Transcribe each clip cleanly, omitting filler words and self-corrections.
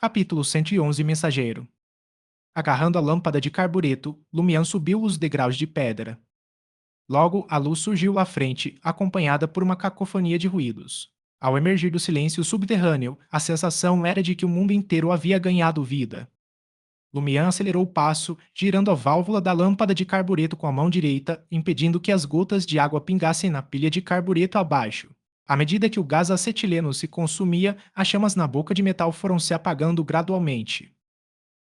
Capítulo 111 Mensageiro. Agarrando a lâmpada de carbureto, Lumian subiu os degraus de pedra. Logo, a luz surgiu à frente, acompanhada por uma cacofonia de ruídos. Ao emergir do silêncio subterrâneo, a sensação era de que o mundo inteiro havia ganhado vida. Lumian acelerou o passo, girando a válvula da lâmpada de carbureto com a mão direita, impedindo que as gotas de água pingassem na pilha de carbureto abaixo. À medida que o gás acetileno se consumia, as chamas na boca de metal foram se apagando gradualmente.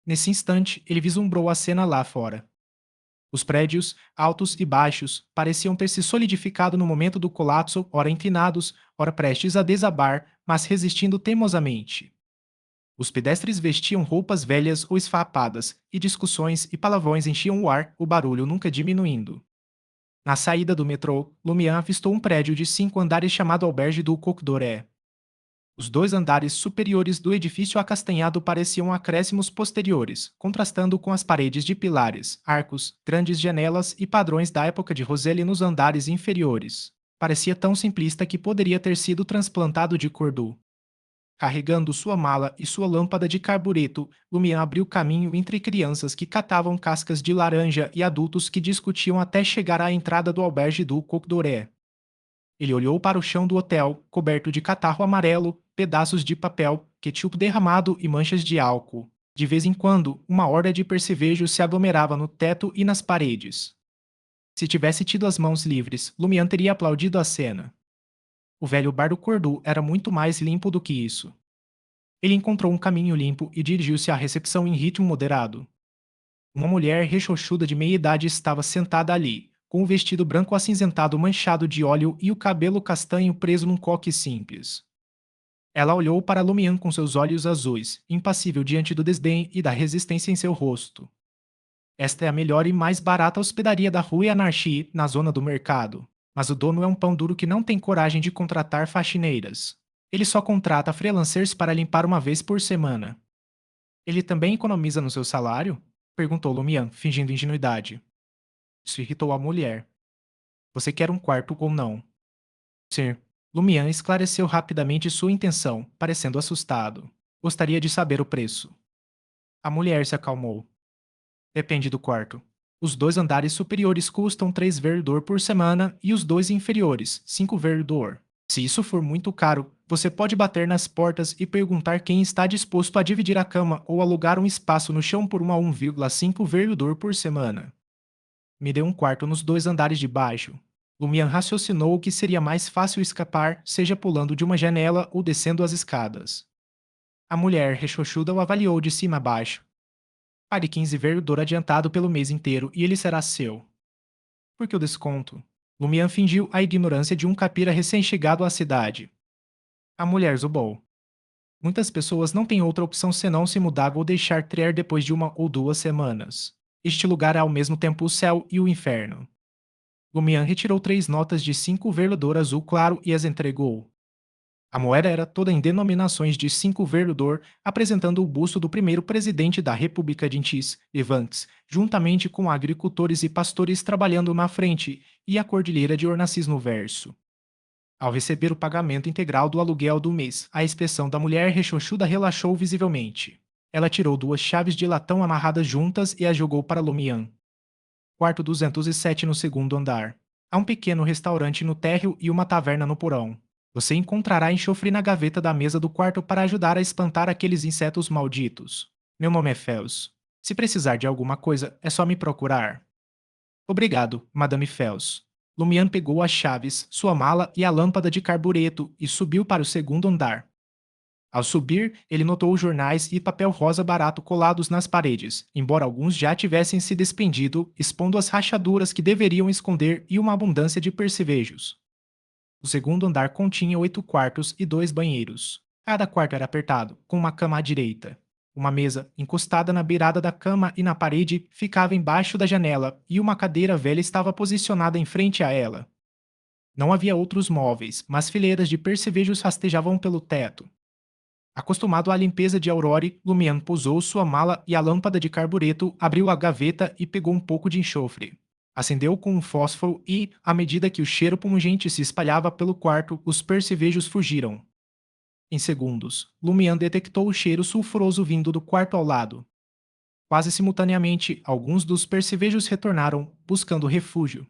Nesse instante, ele vislumbrou a cena lá fora. Os prédios, altos e baixos, pareciam ter se solidificado no momento do colapso, ora inclinados, ora prestes a desabar, mas resistindo teimosamente. Os pedestres vestiam roupas velhas ou esfarrapadas, e discussões e palavrões enchiam o ar, o barulho nunca diminuindo. Na saída do metrô, Lumian avistou um prédio de 5 andares chamado Alberge du Coq Doré. Os 2 andares superiores do edifício acastanhado pareciam acréscimos posteriores, contrastando com as paredes de pilares, arcos, grandes janelas e padrões da época de Roselle nos andares inferiores. Parecia tão simplista que poderia ter sido transplantado de Cordoue. Carregando sua mala e sua lâmpada de carbureto, Lumian abriu caminho entre crianças que catavam cascas de laranja e adultos que discutiam até chegar à entrada do albergue do Coq Doré. Ele olhou para o chão do hotel, coberto de catarro amarelo, pedaços de papel, ketchup derramado e manchas de álcool. De vez em quando, uma horda de percevejos se aglomerava no teto e nas paredes. Se tivesse tido as mãos livres, Lumian teria aplaudido a cena. O velho bar do Cordoue era muito mais limpo do que isso. Ele encontrou um caminho limpo e dirigiu-se à recepção em ritmo moderado. Uma mulher rechonchuda de meia-idade estava sentada ali, com o vestido branco acinzentado manchado de óleo e o cabelo castanho preso num coque simples. Ela olhou para Lumian com seus olhos azuis, impassível diante do desdém e da resistência em seu rosto. Esta é a melhor e mais barata hospedaria da Rue Anarchie, na zona do mercado. Mas o dono é um pão duro que não tem coragem de contratar faxineiras. Ele só contrata freelancers para limpar uma vez por semana. Ele também economiza no seu salário? Perguntou Lumian, fingindo ingenuidade. Isso irritou a mulher. Você quer um quarto ou não? Sim. Lumian esclareceu rapidamente sua intenção, parecendo assustado. Gostaria de saber o preço. A mulher se acalmou. Depende do quarto. Os 2 andares superiores custam 3 verdor por semana e os dois inferiores, 5 verdor. Se isso for muito caro, você pode bater nas portas e perguntar quem está disposto a dividir a cama ou alugar um espaço no chão por 1 verdor por semana. Me dê um quarto nos 2 andares de baixo. Lumian raciocinou que seria mais fácil escapar, seja pulando de uma janela ou descendo as escadas. A mulher rechonchuda o avaliou de cima a baixo. Pague 15 verdor adiantado pelo mês inteiro e ele será seu. Por que o desconto? Lumian fingiu a ignorância de um capira recém-chegado à cidade. A mulher zobou. Muitas pessoas não têm outra opção senão se mudar ou deixar trier depois de 1 ou 2 semanas. Este lugar é ao mesmo tempo o céu e o inferno. Lumian retirou 3 notas de 5 verdor azul claro e as entregou. A moeda era toda em denominações de 5 verdor, apresentando o busto do primeiro presidente da República de Intis, Evantes, juntamente com agricultores e pastores trabalhando na frente, e a cordilheira de Ornacis no verso. Ao receber o pagamento integral do aluguel do mês, a expressão da mulher rechonchuda relaxou visivelmente. Ela tirou 2 chaves de latão amarradas juntas e as jogou para Lumian. Quarto 207 no segundo andar. Há um pequeno restaurante no térreo e uma taverna no porão. Você encontrará enxofre na gaveta da mesa do quarto para ajudar a espantar aqueles insetos malditos. Meu nome é Fels. Se precisar de alguma coisa, é só me procurar. Obrigado, Madame Fels. Lumian pegou as chaves, sua mala e a lâmpada de carbureto e subiu para o segundo andar. Ao subir, ele notou os jornais e papel rosa barato colados nas paredes, embora alguns já tivessem se despendido, expondo as rachaduras que deveriam esconder e uma abundância de percevejos. O segundo andar continha 8 quartos e 2 banheiros. Cada quarto era apertado, com uma cama à direita. Uma mesa, encostada na beirada da cama e na parede, ficava embaixo da janela, e uma cadeira velha estava posicionada em frente a ela. Não havia outros móveis, mas fileiras de percevejos rastejavam pelo teto. Acostumado à limpeza de Aurore, Lumian pousou sua mala e a lâmpada de carbureto, abriu a gaveta e pegou um pouco de enxofre. Acendeu com um fósforo e, à medida que o cheiro pungente se espalhava pelo quarto, os percevejos fugiram. Em segundos, Lumian detectou o cheiro sulfuroso vindo do quarto ao lado. Quase simultaneamente, alguns dos percevejos retornaram, buscando refúgio.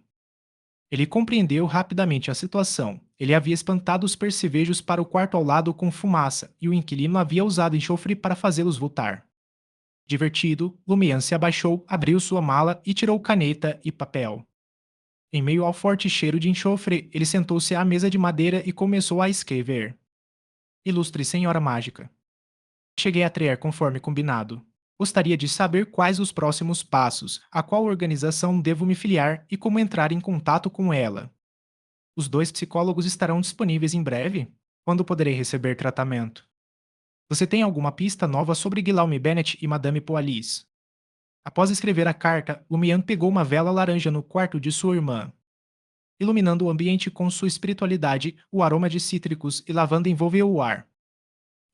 Ele compreendeu rapidamente a situação. Ele havia espantado os percevejos para o quarto ao lado com fumaça, e o inquilino havia usado enxofre para fazê-los voltar. Divertido, Lumian se abaixou, abriu sua mala e tirou caneta e papel. Em meio ao forte cheiro de enxofre, ele sentou-se à mesa de madeira e começou a escrever. Ilustre Senhora Mágica. Cheguei a Trier conforme combinado. Gostaria de saber quais os próximos passos, a qual organização devo me filiar e como entrar em contato com ela. Os dois psicólogos estarão disponíveis em breve? Quando poderei receber tratamento? Você tem alguma pista nova sobre Guillaume Bennett e Madame Poalis? Após escrever a carta, Lumian pegou uma vela laranja no quarto de sua irmã. Iluminando o ambiente com sua espiritualidade, o aroma de cítricos e lavanda envolveu o ar.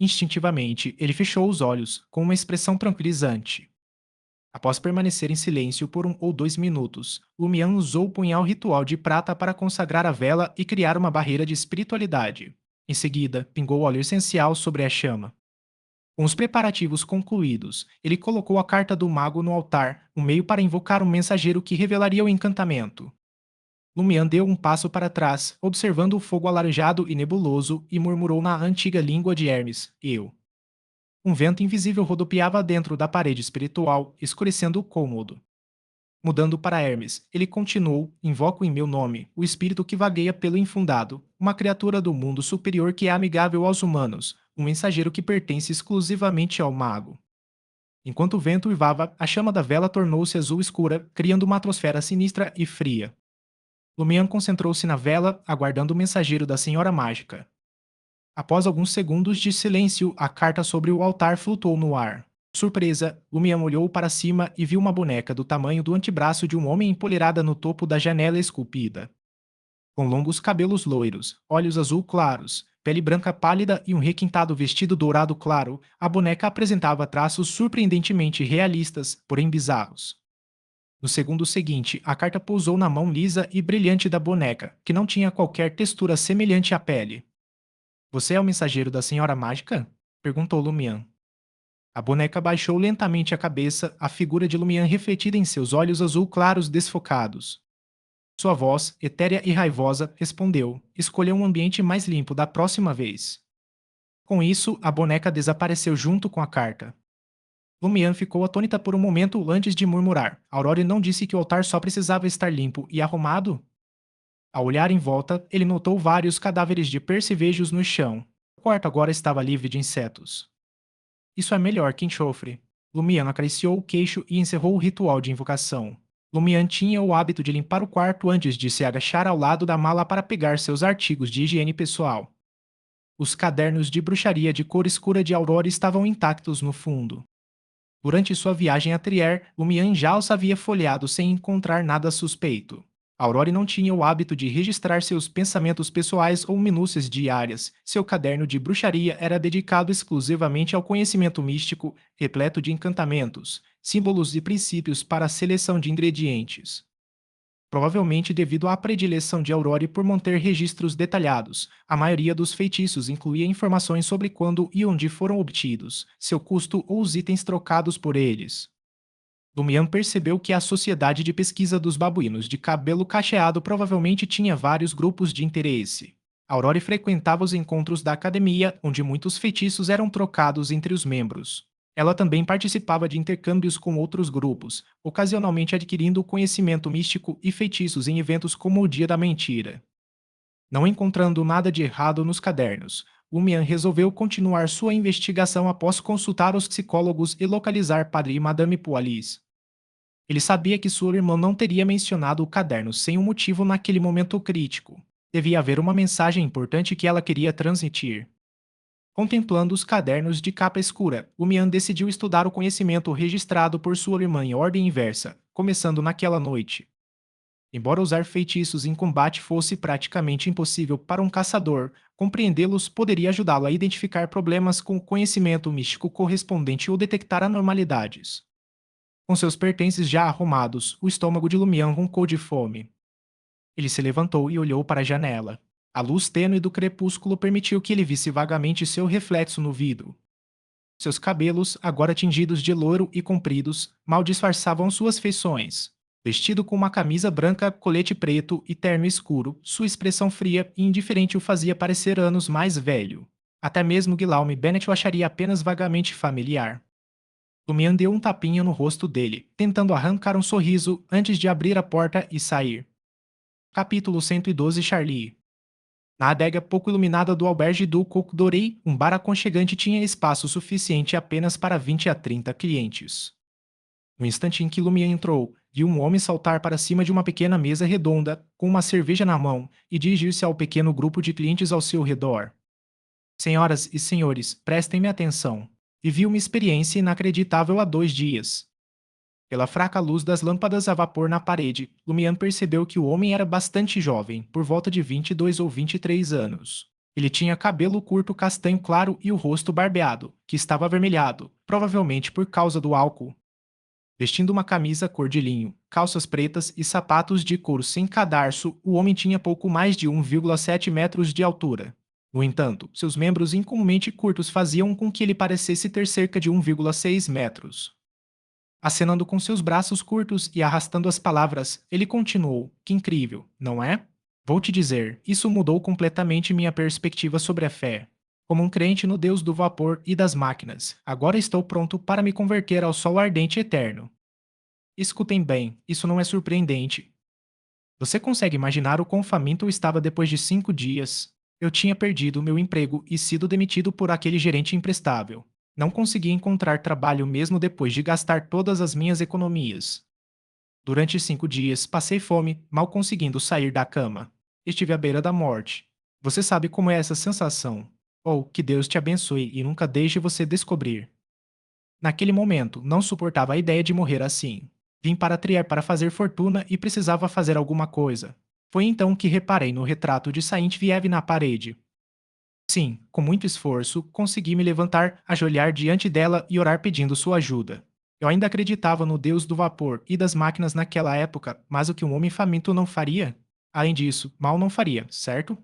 Instintivamente, ele fechou os olhos, com uma expressão tranquilizante. Após permanecer em silêncio por 1 ou 2 minutos, Lumian usou o punhal ritual de prata para consagrar a vela e criar uma barreira de espiritualidade. Em seguida, pingou óleo essencial sobre a chama. Com os preparativos concluídos, ele colocou a carta do mago no altar, um meio para invocar um mensageiro que revelaria o encantamento. Lumian deu um passo para trás, observando o fogo alaranjado e nebuloso, e murmurou na antiga língua de Hermes: Eu. Um vento invisível rodopiava dentro da parede espiritual, escurecendo o cômodo. Mudando para Hermes, ele continuou: Invoco em meu nome o espírito que vagueia pelo infundado, uma criatura do mundo superior que é amigável aos humanos, um mensageiro que pertence exclusivamente ao mago. Enquanto o vento uivava, a chama da vela tornou-se azul escura, criando uma atmosfera sinistra e fria. Lumian concentrou-se na vela, aguardando o mensageiro da Senhora Mágica. Após alguns segundos de silêncio, a carta sobre o altar flutuou no ar. Surpresa, Lumian olhou para cima e viu uma boneca do tamanho do antebraço de um homem empoleirada no topo da janela esculpida. Com longos cabelos loiros, olhos azul claros, pele branca pálida e um requintado vestido dourado claro, a boneca apresentava traços surpreendentemente realistas, porém bizarros. No segundo seguinte, a carta pousou na mão lisa e brilhante da boneca, que não tinha qualquer textura semelhante à pele. Você é o mensageiro da Senhora Mágica? Perguntou Lumian. A boneca baixou lentamente a cabeça, a figura de Lumian refletida em seus olhos azul claros desfocados. Sua voz, etérea e raivosa, respondeu: Escolha um ambiente mais limpo da próxima vez. Com isso, a boneca desapareceu junto com a carta. Lumian ficou atônita por um momento antes de murmurar: Aurore não disse que o altar só precisava estar limpo e arrumado? Ao olhar em volta, ele notou vários cadáveres de percevejos no chão. O quarto agora estava livre de insetos. Isso é melhor que enxofre. Lumian acariciou o queixo e encerrou o ritual de invocação. Lumian tinha o hábito de limpar o quarto antes de se agachar ao lado da mala para pegar seus artigos de higiene pessoal. Os cadernos de bruxaria de cor escura de Aurora estavam intactos no fundo. Durante sua viagem a Trier, Lumian já os havia folheado sem encontrar nada suspeito. Aurore não tinha o hábito de registrar seus pensamentos pessoais ou minúcias diárias. Seu caderno de bruxaria era dedicado exclusivamente ao conhecimento místico, repleto de encantamentos, símbolos e princípios para a seleção de ingredientes. Provavelmente devido à predileção de Aurore por manter registros detalhados, a maioria dos feitiços incluía informações sobre quando e onde foram obtidos, seu custo ou os itens trocados por eles. Lumian percebeu que a Sociedade de Pesquisa dos Babuínos de Cabelo Cacheado provavelmente tinha vários grupos de interesse. Aurore frequentava os encontros da academia, onde muitos feitiços eram trocados entre os membros. Ela também participava de intercâmbios com outros grupos, ocasionalmente adquirindo conhecimento místico e feitiços em eventos como o Dia da Mentira. Não encontrando nada de errado nos cadernos, Lumian resolveu continuar sua investigação após consultar os psicólogos e localizar Padre e Madame Poalis. Ele sabia que sua irmã não teria mencionado o caderno sem um motivo naquele momento crítico. Devia haver uma mensagem importante que ela queria transmitir. Contemplando os cadernos de capa escura, Lumian decidiu estudar o conhecimento registrado por sua irmã em ordem inversa, começando naquela noite. Embora usar feitiços em combate fosse praticamente impossível para um caçador, compreendê-los poderia ajudá-lo a identificar problemas com o conhecimento místico correspondente ou detectar anormalidades. Com seus pertences já arrumados, o estômago de Lumian roncou de fome. Ele se levantou e olhou para a janela. A luz tênue do crepúsculo permitiu que ele visse vagamente seu reflexo no vidro. Seus cabelos, agora tingidos de louro e compridos, mal disfarçavam suas feições. Vestido com uma camisa branca, colete preto e terno escuro, sua expressão fria e indiferente o fazia parecer anos mais velho. Até mesmo Guillaume Bennet o acharia apenas vagamente familiar. Lumian deu um tapinha no rosto dele, tentando arrancar um sorriso antes de abrir a porta e sair. Capítulo 112 Charlie. Na adega pouco iluminada do albergue do Coq Doré, um bar aconchegante tinha espaço suficiente apenas para 20 a 30 clientes. No instante em que Lumian entrou, viu um homem saltar para cima de uma pequena mesa redonda, com uma cerveja na mão, e dirigir-se ao pequeno grupo de clientes ao seu redor. Senhoras e senhores, prestem-me atenção. Vivi uma experiência inacreditável há 2 dias. Pela fraca luz das lâmpadas a vapor na parede, Lumian percebeu que o homem era bastante jovem, por volta de 22 ou 23 anos. Ele tinha cabelo curto castanho claro e o rosto barbeado, que estava avermelhado, provavelmente por causa do álcool. Vestindo uma camisa cor de linho, calças pretas e sapatos de couro sem cadarço, o homem tinha pouco mais de 1,7 metros de altura. No entanto, seus membros incomumente curtos faziam com que ele parecesse ter cerca de 1,6 metros. Acenando com seus braços curtos e arrastando as palavras, ele continuou: Que incrível, não é? Vou te dizer, isso mudou completamente minha perspectiva sobre a fé. Como um crente no Deus do vapor e das máquinas, agora estou pronto para me converter ao sol ardente eterno. Escutem bem, isso não é surpreendente. Você consegue imaginar o quão faminto eu estava depois de 5 dias? Eu tinha perdido meu emprego e sido demitido por aquele gerente imprestável. Não conseguia encontrar trabalho mesmo depois de gastar todas as minhas economias. Durante 5 dias, passei fome, mal conseguindo sair da cama. Estive à beira da morte. Você sabe como é essa sensação? Ou que Deus te abençoe e nunca deixe você descobrir. Naquele momento, não suportava a ideia de morrer assim. Vim para Trier para fazer fortuna e precisava fazer alguma coisa. Foi então que reparei no retrato de Saint-Vieve na parede. Sim, com muito esforço, consegui me levantar, ajoelhar diante dela e orar pedindo sua ajuda. Eu ainda acreditava no Deus do vapor e das máquinas naquela época, mas o que um homem faminto não faria? Além disso, mal não faria, certo?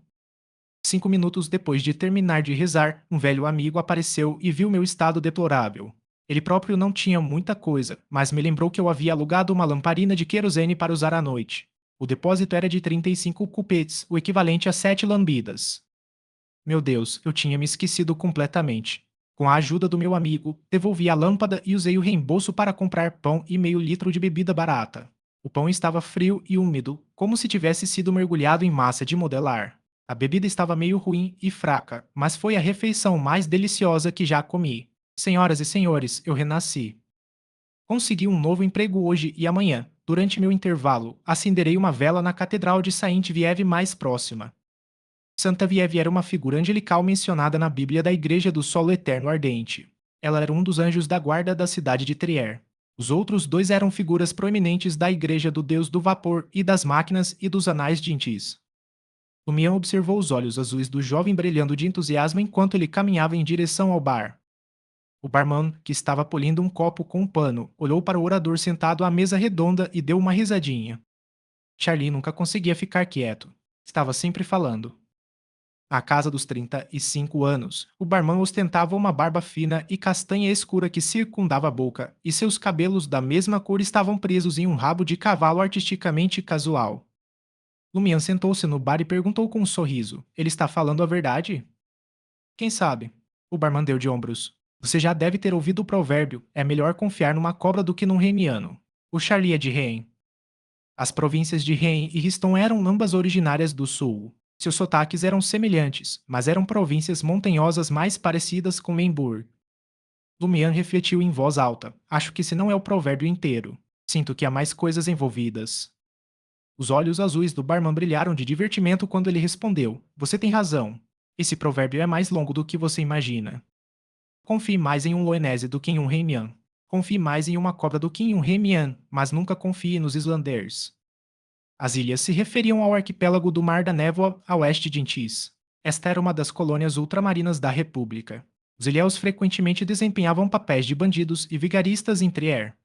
5 minutos depois de terminar de rezar, um velho amigo apareceu e viu meu estado deplorável. Ele próprio não tinha muita coisa, mas me lembrou que eu havia alugado uma lamparina de querosene para usar à noite. O depósito era de 35 cupetes, o equivalente a 7 lambidas. Meu Deus, eu tinha me esquecido completamente. Com a ajuda do meu amigo, devolvi a lâmpada e usei o reembolso para comprar pão e meio litro de bebida barata. O pão estava frio e úmido, como se tivesse sido mergulhado em massa de modelar. A bebida estava meio ruim e fraca, mas foi a refeição mais deliciosa que já comi. Senhoras e senhores, eu renasci. Consegui um novo emprego hoje e amanhã. Durante meu intervalo, acenderei uma vela na Catedral de Saint-Vieve mais próxima. Santa Vieve era uma figura angelical mencionada na Bíblia da Igreja do Solo Eterno Ardente. Ela era um dos anjos da guarda da cidade de Trier. Os outros dois eram figuras proeminentes da Igreja do Deus do Vapor e das Máquinas e dos Anais de Intis. Lumião observou os olhos azuis do jovem brilhando de entusiasmo enquanto ele caminhava em direção ao bar. O barman, que estava polindo um copo com um pano, olhou para o orador sentado à mesa redonda e deu uma risadinha. Charlie nunca conseguia ficar quieto. Estava sempre falando. Na casa dos 35 anos, o barman ostentava uma barba fina e castanha escura que circundava a boca, e seus cabelos da mesma cor estavam presos em um rabo de cavalo artisticamente casual. Lumian sentou-se no bar e perguntou com um sorriso: Ele está falando a verdade? Quem sabe? O barman deu de ombros. Você já deve ter ouvido o provérbio: é melhor confiar numa cobra do que num reiniano. O Charlie é de Rennes. As províncias de Rennes e Riston eram ambas originárias do sul. Seus sotaques eram semelhantes, mas eram províncias montanhosas mais parecidas com Lembourg. Lumian refletiu em voz alta. Acho que esse não é o provérbio inteiro. Sinto que há mais coisas envolvidas. Os olhos azuis do barman brilharam de divertimento quando ele respondeu. Você tem razão. Esse provérbio é mais longo do que você imagina. Confie mais em um Loenese do que em um Remian. Confie mais em uma cobra do que em um Remian, mas nunca confie nos islanders. As ilhas se referiam ao arquipélago do Mar da Névoa a oeste de Intis. Esta era uma das colônias ultramarinas da República. Os ilhéus frequentemente desempenhavam papéis de bandidos e vigaristas em Trier.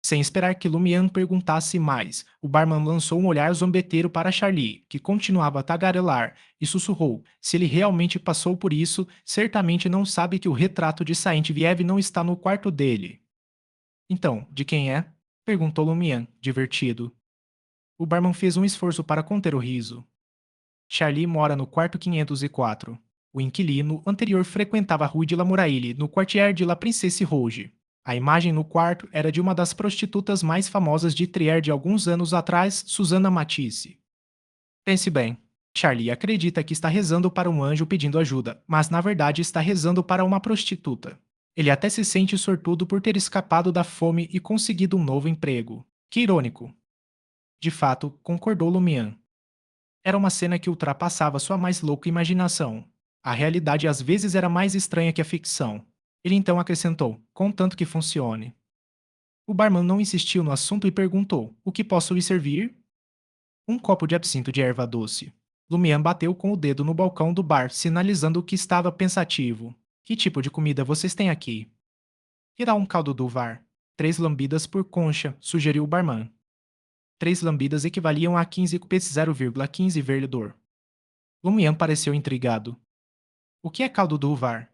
Sem esperar que Lumian perguntasse mais, o barman lançou um olhar zombeteiro para Charlie, que continuava a tagarelar, e sussurrou: se ele realmente passou por isso, certamente não sabe que o retrato de Saint-Vieve não está no quarto dele. Então, de quem é? Perguntou Lumian, divertido. O barman fez um esforço para conter o riso. Charlie mora no quarto 504. O inquilino anterior frequentava a Rue de la Muraille, no quartier de La Princesse Rouge. A imagem no quarto era de uma das prostitutas mais famosas de Trier de alguns anos atrás, Susana Matisse. Pense bem. Charlie acredita que está rezando para um anjo pedindo ajuda, mas na verdade está rezando para uma prostituta. Ele até se sente sortudo por ter escapado da fome e conseguido um novo emprego. Que irônico. De fato, concordou Lumian. Era uma cena que ultrapassava sua mais louca imaginação. A realidade às vezes era mais estranha que a ficção. Ele então acrescentou, contanto que funcione. O barman não insistiu no assunto e perguntou: o que posso lhe servir? Um copo de absinto de erva doce. Lumian bateu com o dedo no balcão do bar, sinalizando que estava pensativo. Que tipo de comida vocês têm aqui? Irá um caldo do var. 3 lambidas por concha, sugeriu o barman. 3 lambidas equivaliam a 15 cupês 0,15 verdor. Lumian pareceu intrigado. O que é caldo do uvar?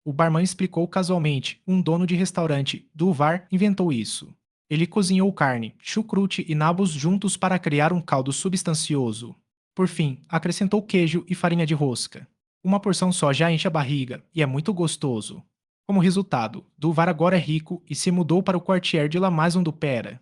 O barman explicou casualmente. Um dono de restaurante do Uvar inventou isso. Ele cozinhou carne, chucrute e nabos juntos para criar um caldo substancioso. Por fim, acrescentou queijo e farinha de rosca. Uma porção só já enche a barriga e é muito gostoso. Como resultado, Duvar agora é rico e se mudou para o quartier de La Maison du Père.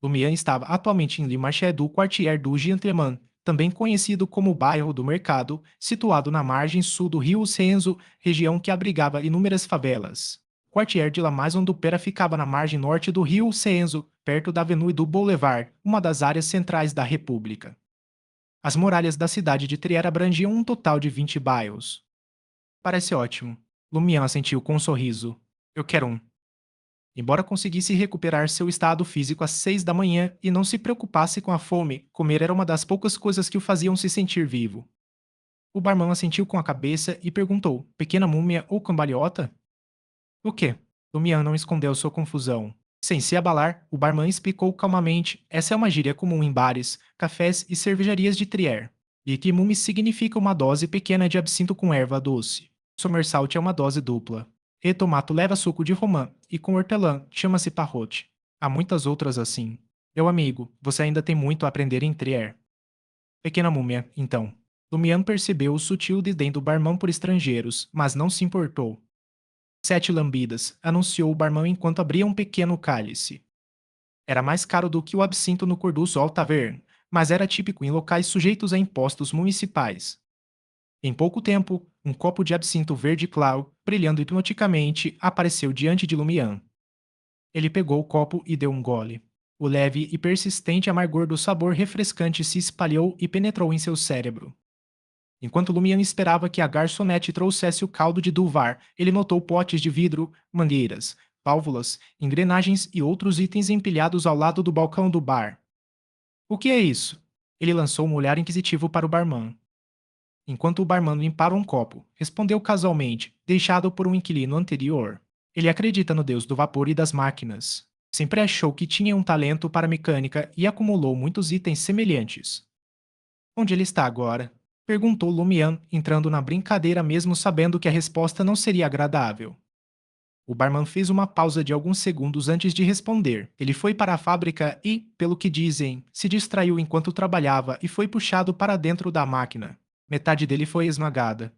Lumian estava atualmente em Le Marché du Quartier du Gentleman, também conhecido como Bairro do Mercado, situado na margem sul do rio Censo, região que abrigava inúmeras favelas. O Quartier de La Maison du Pera ficava na margem norte do rio Censo, perto da Avenue du Boulevard, uma das áreas centrais da República. As muralhas da cidade de Trier abrangiam um total de 20 bairros. Parece ótimo. Lumian assentiu com um sorriso. Eu quero um. Embora conseguisse recuperar seu estado físico às 6 da manhã e não se preocupasse com a fome, comer era uma das poucas coisas que o faziam se sentir vivo. O barman assentiu com a cabeça e perguntou: pequena múmia ou cambalhota? O quê? Lumian não escondeu sua confusão. Sem se abalar, o barman explicou calmamente: essa é uma gíria comum em bares, cafés e cervejarias de Trier. E que mume significa uma dose pequena de absinto com erva doce. Somersault é uma dose dupla. E tomato leva suco de romã, e com hortelã chama-se parrote. Há muitas outras assim. Meu amigo, você ainda tem muito a aprender em Trier. Pequena múmia, então. Lumian percebeu o sutil desdém do barman por estrangeiros, mas não se importou. 7 lambidas, anunciou o barman enquanto abria um pequeno cálice. Era mais caro do que o absinto no Corduço All Tavern, mas era típico em locais sujeitos a impostos municipais. Em pouco tempo, um copo de absinto verde claro, brilhando hipnoticamente, apareceu diante de Lumian. Ele pegou o copo e deu um gole. O leve e persistente amargor do sabor refrescante se espalhou e penetrou em seu cérebro. Enquanto Lumian esperava que a garçonete trouxesse o caldo de Duvar, ele notou potes de vidro, mangueiras, válvulas, engrenagens e outros itens empilhados ao lado do balcão do bar. O que é isso? Ele lançou um olhar inquisitivo para o barman. Enquanto o barman limpava um copo, respondeu casualmente, deixado por um inquilino anterior. Ele acredita no deus do vapor e das máquinas. Sempre achou que tinha um talento para mecânica e acumulou muitos itens semelhantes. Onde ele está agora? Perguntou Lumian, entrando na brincadeira mesmo sabendo que a resposta não seria agradável. O barman fez uma pausa de alguns segundos antes de responder. Ele foi para a fábrica e, pelo que dizem, se distraiu enquanto trabalhava e foi puxado para dentro da máquina. Metade dele foi esmagada.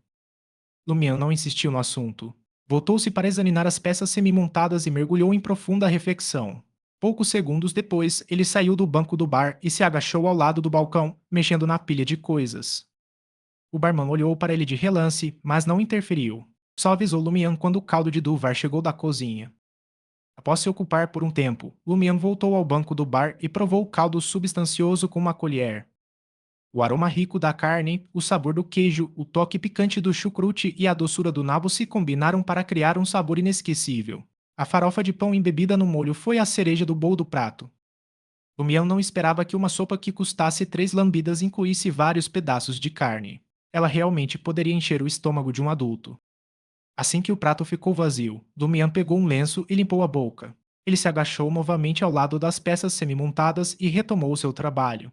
Lumian não insistiu no assunto. Voltou-se para examinar as peças semi-montadas e mergulhou em profunda reflexão. Poucos segundos depois, ele saiu do banco do bar e se agachou ao lado do balcão, mexendo na pilha de coisas. O barman olhou para ele de relance, mas não interferiu. Só avisou Lumian quando o caldo de Duvar chegou da cozinha. Após se ocupar por um tempo, Lumian voltou ao banco do bar e provou o caldo substancioso com uma colher. O aroma rico da carne, o sabor do queijo, o toque picante do chucrute e a doçura do nabo se combinaram para criar um sabor inesquecível. A farofa de pão embebida no molho foi a cereja do bolo do prato. Lumião não esperava que uma sopa que custasse 3 lambidas incluísse vários pedaços de carne. Ela realmente poderia encher o estômago de um adulto. Assim que o prato ficou vazio, Lumian pegou um lenço e limpou a boca. Ele se agachou novamente ao lado das peças semi-montadas e retomou seu trabalho.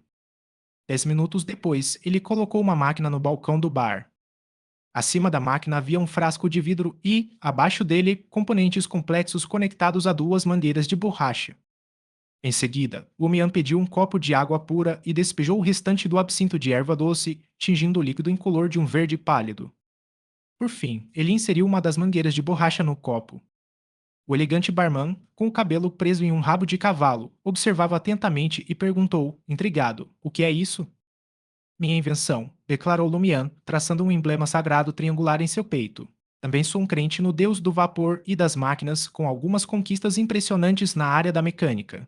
10 minutos depois, ele colocou uma máquina no balcão do bar. Acima da máquina havia um frasco de vidro e, abaixo dele, componentes complexos conectados a duas mangueiras de borracha. Em seguida, Lumian pediu um copo de água pura e despejou o restante do absinto de erva doce, tingindo o líquido incolor de um verde pálido. Por fim, ele inseriu uma das mangueiras de borracha no copo. O elegante barman, com o cabelo preso em um rabo de cavalo, observava atentamente e perguntou, intrigado: "O que é isso?" "Minha invenção", declarou Lumian, traçando um emblema sagrado triangular em seu peito. "Também sou um crente no deus do vapor e das máquinas, com algumas conquistas impressionantes na área da mecânica."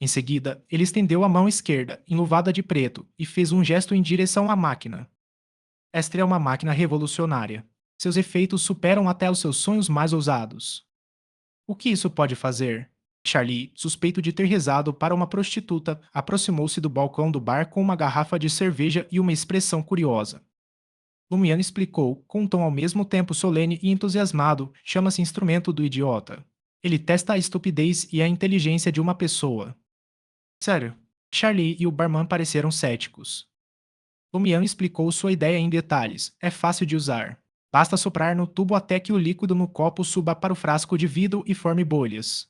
Em seguida, ele estendeu a mão esquerda, enluvada de preto, e fez um gesto em direção à máquina. "Esta é uma máquina revolucionária. Seus efeitos superam até os seus sonhos mais ousados." "O que isso pode fazer?" Charlie, suspeito de ter rezado para uma prostituta, aproximou-se do balcão do bar com uma garrafa de cerveja e uma expressão curiosa. Lumiano explicou, com um tom ao mesmo tempo solene e entusiasmado: "Chama-se instrumento do idiota. Ele testa a estupidez e a inteligência de uma pessoa." "Sério?" Charlie e o barman pareceram céticos. Lumiano explicou sua ideia em detalhes. "É fácil de usar. Basta soprar no tubo até que o líquido no copo suba para o frasco de vidro e forme bolhas.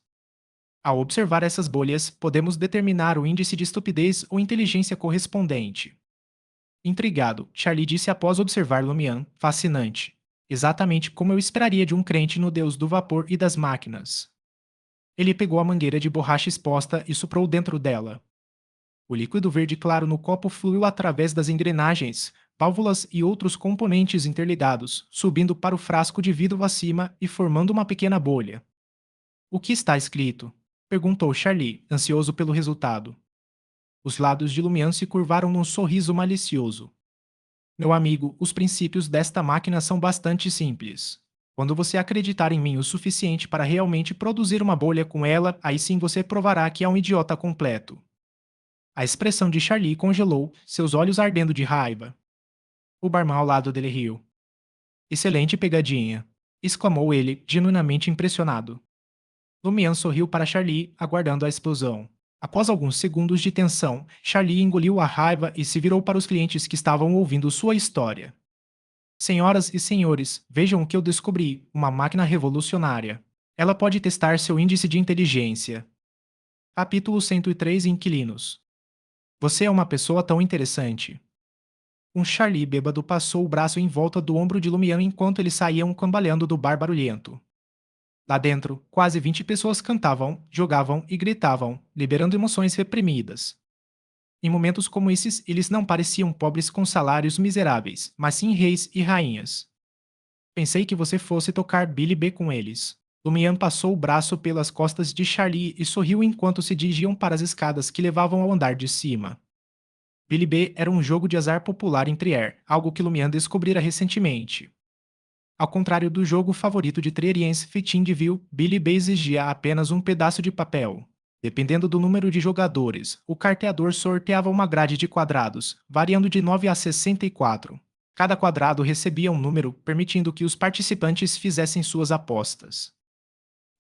Ao observar essas bolhas, podemos determinar o índice de estupidez ou inteligência correspondente." Intrigado, Charlie disse após observar Lumian: "Fascinante. Exatamente como eu esperaria de um crente no deus do vapor e das máquinas." Ele pegou a mangueira de borracha exposta e soprou dentro dela. O líquido verde claro no copo fluiu através das engrenagens, válvulas e outros componentes interligados, subindo para o frasco de vidro acima e formando uma pequena bolha. "O que está escrito?" perguntou Charlie, ansioso pelo resultado. Os lábios de Lumian se curvaram num sorriso malicioso. "Meu amigo, os princípios desta máquina são bastante simples. Quando você acreditar em mim o suficiente para realmente produzir uma bolha com ela, aí sim você provará que é um idiota completo." A expressão de Charlie congelou, seus olhos ardendo de raiva. O barman ao lado dele riu. "Excelente pegadinha!" exclamou ele, genuinamente impressionado. Lumian sorriu para Charlie, aguardando a explosão. Após alguns segundos de tensão, Charlie engoliu a raiva e se virou para os clientes que estavam ouvindo sua história. "Senhoras e senhores, vejam o que eu descobri: uma máquina revolucionária. Ela pode testar seu índice de inteligência." Capítulo 103. Inquilinos. "Você é uma pessoa tão interessante." Um Charlie bêbado passou o braço em volta do ombro de Lumian enquanto eles saíam cambaleando do bar barulhento. Lá dentro, quase 20 pessoas cantavam, jogavam e gritavam, liberando emoções reprimidas. Em momentos como esses, eles não pareciam pobres com salários miseráveis, mas sim reis e rainhas. "Pensei que você fosse tocar Billy B com eles." Lumian passou o braço pelas costas de Charlie e sorriu enquanto se dirigiam para as escadas que levavam ao andar de cima. Billy B era um jogo de azar popular em Trier, algo que Lumian descobrira recentemente. Ao contrário do jogo favorito de Trieriense Fitin de Ville, Billy B exigia apenas um pedaço de papel. Dependendo do número de jogadores, o carteador sorteava uma grade de quadrados, variando de 9 a 64. Cada quadrado recebia um número, permitindo que os participantes fizessem suas apostas.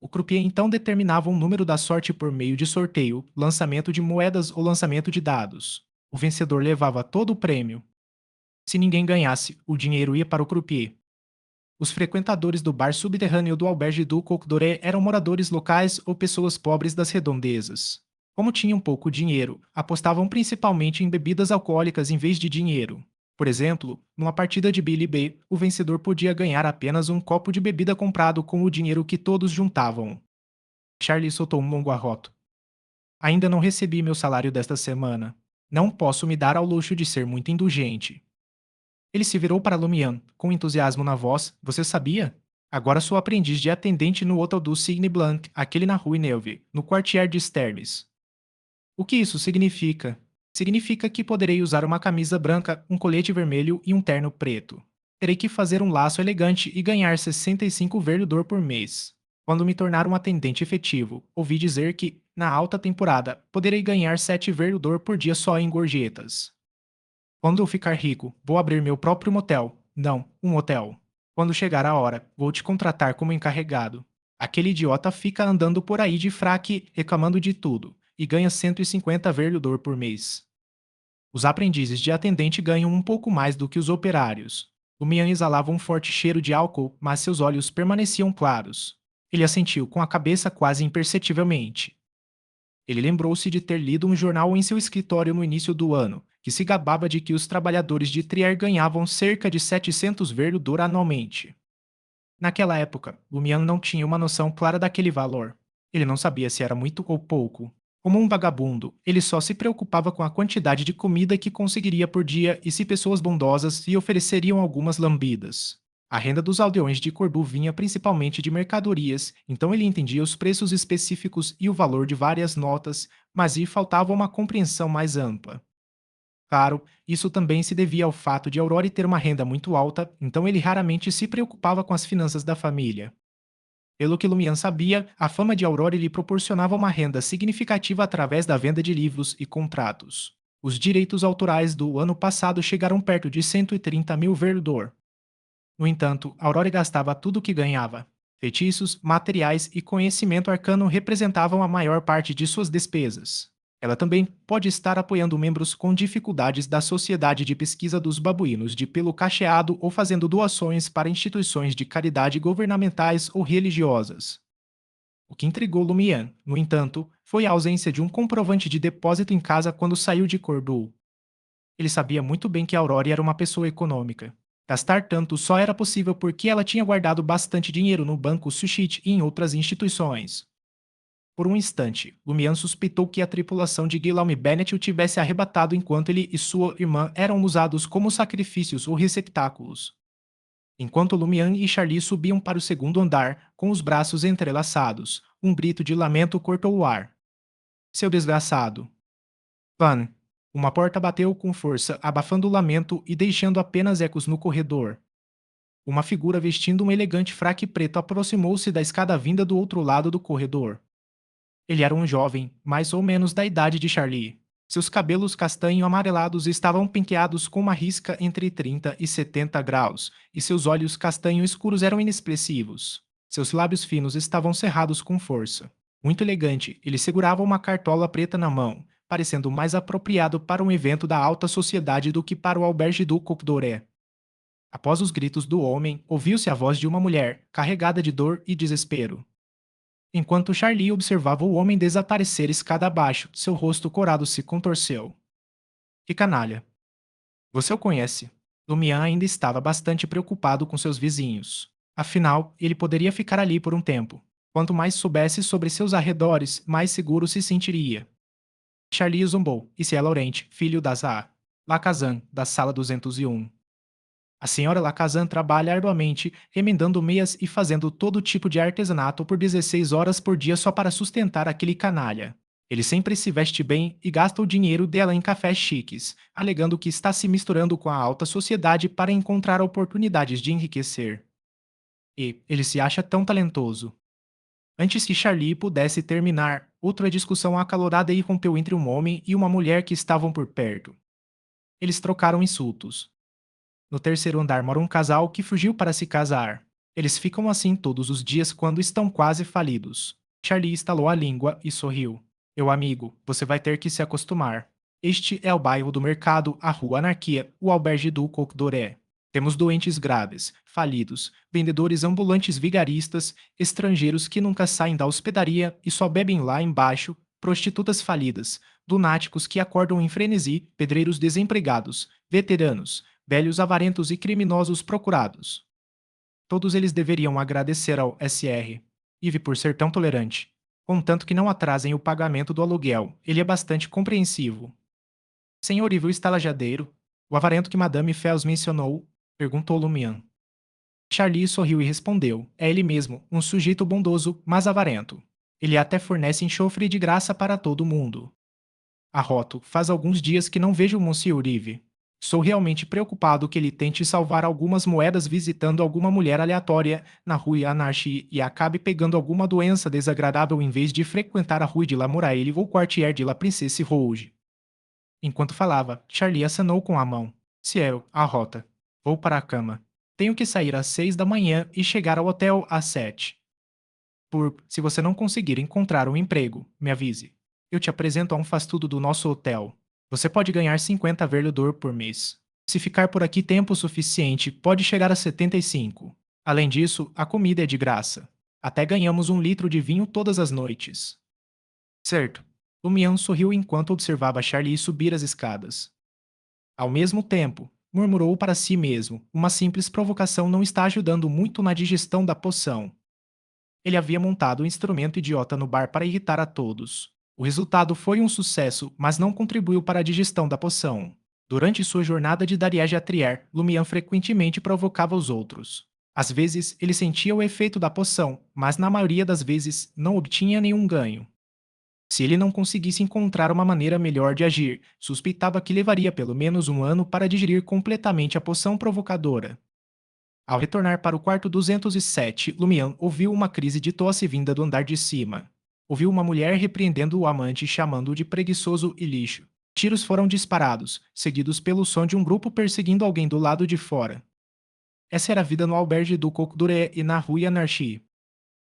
O croupier então determinava um número da sorte por meio de sorteio, lançamento de moedas ou lançamento de dados. O vencedor levava todo o prêmio. Se ninguém ganhasse, o dinheiro ia para o croupier. Os frequentadores do bar subterrâneo do Auberge du Coq Doré eram moradores locais ou pessoas pobres das redondezas. Como tinham pouco dinheiro, apostavam principalmente em bebidas alcoólicas em vez de dinheiro. Por exemplo, numa partida de Billy B, o vencedor podia ganhar apenas um copo de bebida comprado com o dinheiro que todos juntavam. Charlie soltou um longo arroto. "Ainda não recebi meu salário desta semana. Não posso me dar ao luxo de ser muito indulgente." Ele se virou para Lumian, com entusiasmo na voz: "Você sabia? Agora sou aprendiz de atendente no Hotel do Cygne Blanc, aquele na Rue Neuve, no Quartier de Sterlis." "O que isso significa?" "Significa que poderei usar uma camisa branca, um colete vermelho e um terno preto. Terei que fazer um laço elegante e ganhar 65 verdor por mês. Quando me tornar um atendente efetivo, ouvi dizer que, na alta temporada, poderei ganhar 7 verdor por dia só em gorjetas. Quando eu ficar rico, vou abrir meu próprio motel. Não, um hotel. Quando chegar a hora, vou te contratar como encarregado." Aquele idiota fica andando por aí de fraque reclamando de tudo e ganha 150 verdor por mês. Os aprendizes de atendente ganham um pouco mais do que os operários. O Mian exalava um forte cheiro de álcool, mas seus olhos permaneciam claros. Ele assentiu com a cabeça quase imperceptivelmente. Ele lembrou-se de ter lido um jornal em seu escritório no início do ano, que se gabava de que os trabalhadores de Trier ganhavam cerca de 700 verdor anualmente. Naquela época, Lumian não tinha uma noção clara daquele valor. Ele não sabia se era muito ou pouco. Como um vagabundo, ele só se preocupava com a quantidade de comida que conseguiria por dia e se pessoas bondosas lhe ofereceriam algumas lambidas. A renda dos aldeões de Corbu vinha principalmente de mercadorias, então ele entendia os preços específicos e o valor de várias notas, mas lhe faltava uma compreensão mais ampla. Claro, isso também se devia ao fato de Aurore ter uma renda muito alta, então ele raramente se preocupava com as finanças da família. Pelo que Lumian sabia, a fama de Aurore lhe proporcionava uma renda significativa através da venda de livros e contratos. Os direitos autorais do ano passado chegaram perto de 130 mil verdor. No entanto, Aurore gastava tudo o que ganhava. Feitiços, materiais e conhecimento arcano representavam a maior parte de suas despesas. Ela também pode estar apoiando membros com dificuldades da Sociedade de Pesquisa dos Babuínos de Pelo Cacheado ou fazendo doações para instituições de caridade governamentais ou religiosas. O que intrigou Lumian, no entanto, foi a ausência de um comprovante de depósito em casa quando saiu de Cordoue. Ele sabia muito bem que Aurore era uma pessoa econômica. Gastar tanto só era possível porque ela tinha guardado bastante dinheiro no banco Sushit e em outras instituições. Por um instante, Lumian suspeitou que a tripulação de Guillaume Bennett o tivesse arrebatado enquanto ele e sua irmã eram usados como sacrifícios ou receptáculos. Enquanto Lumian e Charlie subiam para o segundo andar, com os braços entrelaçados, um grito de lamento cortou o ar. Seu desgraçado! Van! Uma porta bateu com força, abafando o lamento e deixando apenas ecos no corredor. Uma figura vestindo um elegante fraque preto aproximou-se da escada vinda do outro lado do corredor. Ele era um jovem, mais ou menos da idade de Charlie. Seus cabelos castanho-amarelados estavam penteados com uma risca entre 30 e 70 graus, e seus olhos castanho escuros eram inexpressivos. Seus lábios finos estavam cerrados com força. Muito elegante, ele segurava uma cartola preta na mão, parecendo mais apropriado para um evento da alta sociedade do que para o albergue do Côte d'Oré. Após os gritos do homem, ouviu-se a voz de uma mulher, carregada de dor e desespero. Enquanto Charlie observava o homem desaparecer escada abaixo, seu rosto corado se contorceu. Que canalha! Você o conhece. Lumian ainda estava bastante preocupado com seus vizinhos. Afinal, ele poderia ficar ali por um tempo. Quanto mais soubesse sobre seus arredores, mais seguro se sentiria. Charlie zombou, e se é Laurent, filho da Zá. Lacazan, da sala 201. A senhora Lacazan trabalha arduamente, remendando meias e fazendo todo tipo de artesanato por 16 horas por dia só para sustentar aquele canalha. Ele sempre se veste bem e gasta o dinheiro dela em cafés chiques, alegando que está se misturando com a alta sociedade para encontrar oportunidades de enriquecer. E ele se acha tão talentoso. Antes que Charlie pudesse terminar, outra discussão acalorada irrompeu entre um homem e uma mulher que estavam por perto. Eles trocaram insultos. No terceiro andar mora um casal que fugiu para se casar. Eles ficam assim todos os dias quando estão quase falidos. Charlie estalou a língua e sorriu. Meu amigo, você vai ter que se acostumar. Este é o bairro do mercado, a rua Anarquia, o albergue do Côte d'Oré. Temos doentes graves, falidos, vendedores ambulantes vigaristas, estrangeiros que nunca saem da hospedaria e só bebem lá embaixo, prostitutas falidas, lunáticos que acordam em frenesi, pedreiros desempregados, veteranos, velhos avarentos e criminosos procurados. Todos eles deveriam agradecer ao SR. Ive por ser tão tolerante. Contanto que não atrasem o pagamento do aluguel, ele é bastante compreensivo. Senhor Ive o estalajadeiro, o avarento que Madame Fels mencionou, perguntou Lumian. Charlie sorriu e respondeu: é ele mesmo, um sujeito bondoso, mas avarento. Ele até fornece enxofre de graça para todo mundo. Arroto, faz alguns dias que não vejo o Monsieur Ive. Sou realmente preocupado que ele tente salvar algumas moedas visitando alguma mulher aleatória na rue Anarchie e acabe pegando alguma doença desagradável em vez de frequentar a rue de la Muraille ou quartier de la Princesse Rouge. Enquanto falava, Charlie acenou com a mão. Ciel, a rota. Vou para a cama. Tenho que sair às 6 da manhã e chegar ao hotel às 7. Se você não conseguir encontrar um emprego, me avise. Eu te apresento a um faz-tudo do nosso hotel. Você pode ganhar 50 verledor por mês. Se ficar por aqui tempo suficiente, pode chegar a 75. Além disso, a comida é de graça. Até ganhamos 1 litro de vinho todas as noites. Certo. Lumian sorriu enquanto observava Charlie subir as escadas. Ao mesmo tempo, murmurou para si mesmo, uma simples provocação não está ajudando muito na digestão da poção. Ele havia montado um instrumento idiota no bar para irritar a todos. O resultado foi um sucesso, mas não contribuiu para a digestão da poção. Durante sua jornada de Dariege a Trier, Lumian frequentemente provocava os outros. Às vezes, ele sentia o efeito da poção, mas na maioria das vezes não obtinha nenhum ganho. Se ele não conseguisse encontrar uma maneira melhor de agir, suspeitava que levaria pelo menos 1 ano para digerir completamente a poção provocadora. Ao retornar para o quarto 207, Lumian ouviu uma crise de tosse vinda do andar de cima. Ouviu uma mulher repreendendo o amante e chamando-o de preguiçoso e lixo. Tiros foram disparados, seguidos pelo som de um grupo perseguindo alguém do lado de fora. Essa era a vida no albergue do Coq d'Oré e na Rue Anarchie.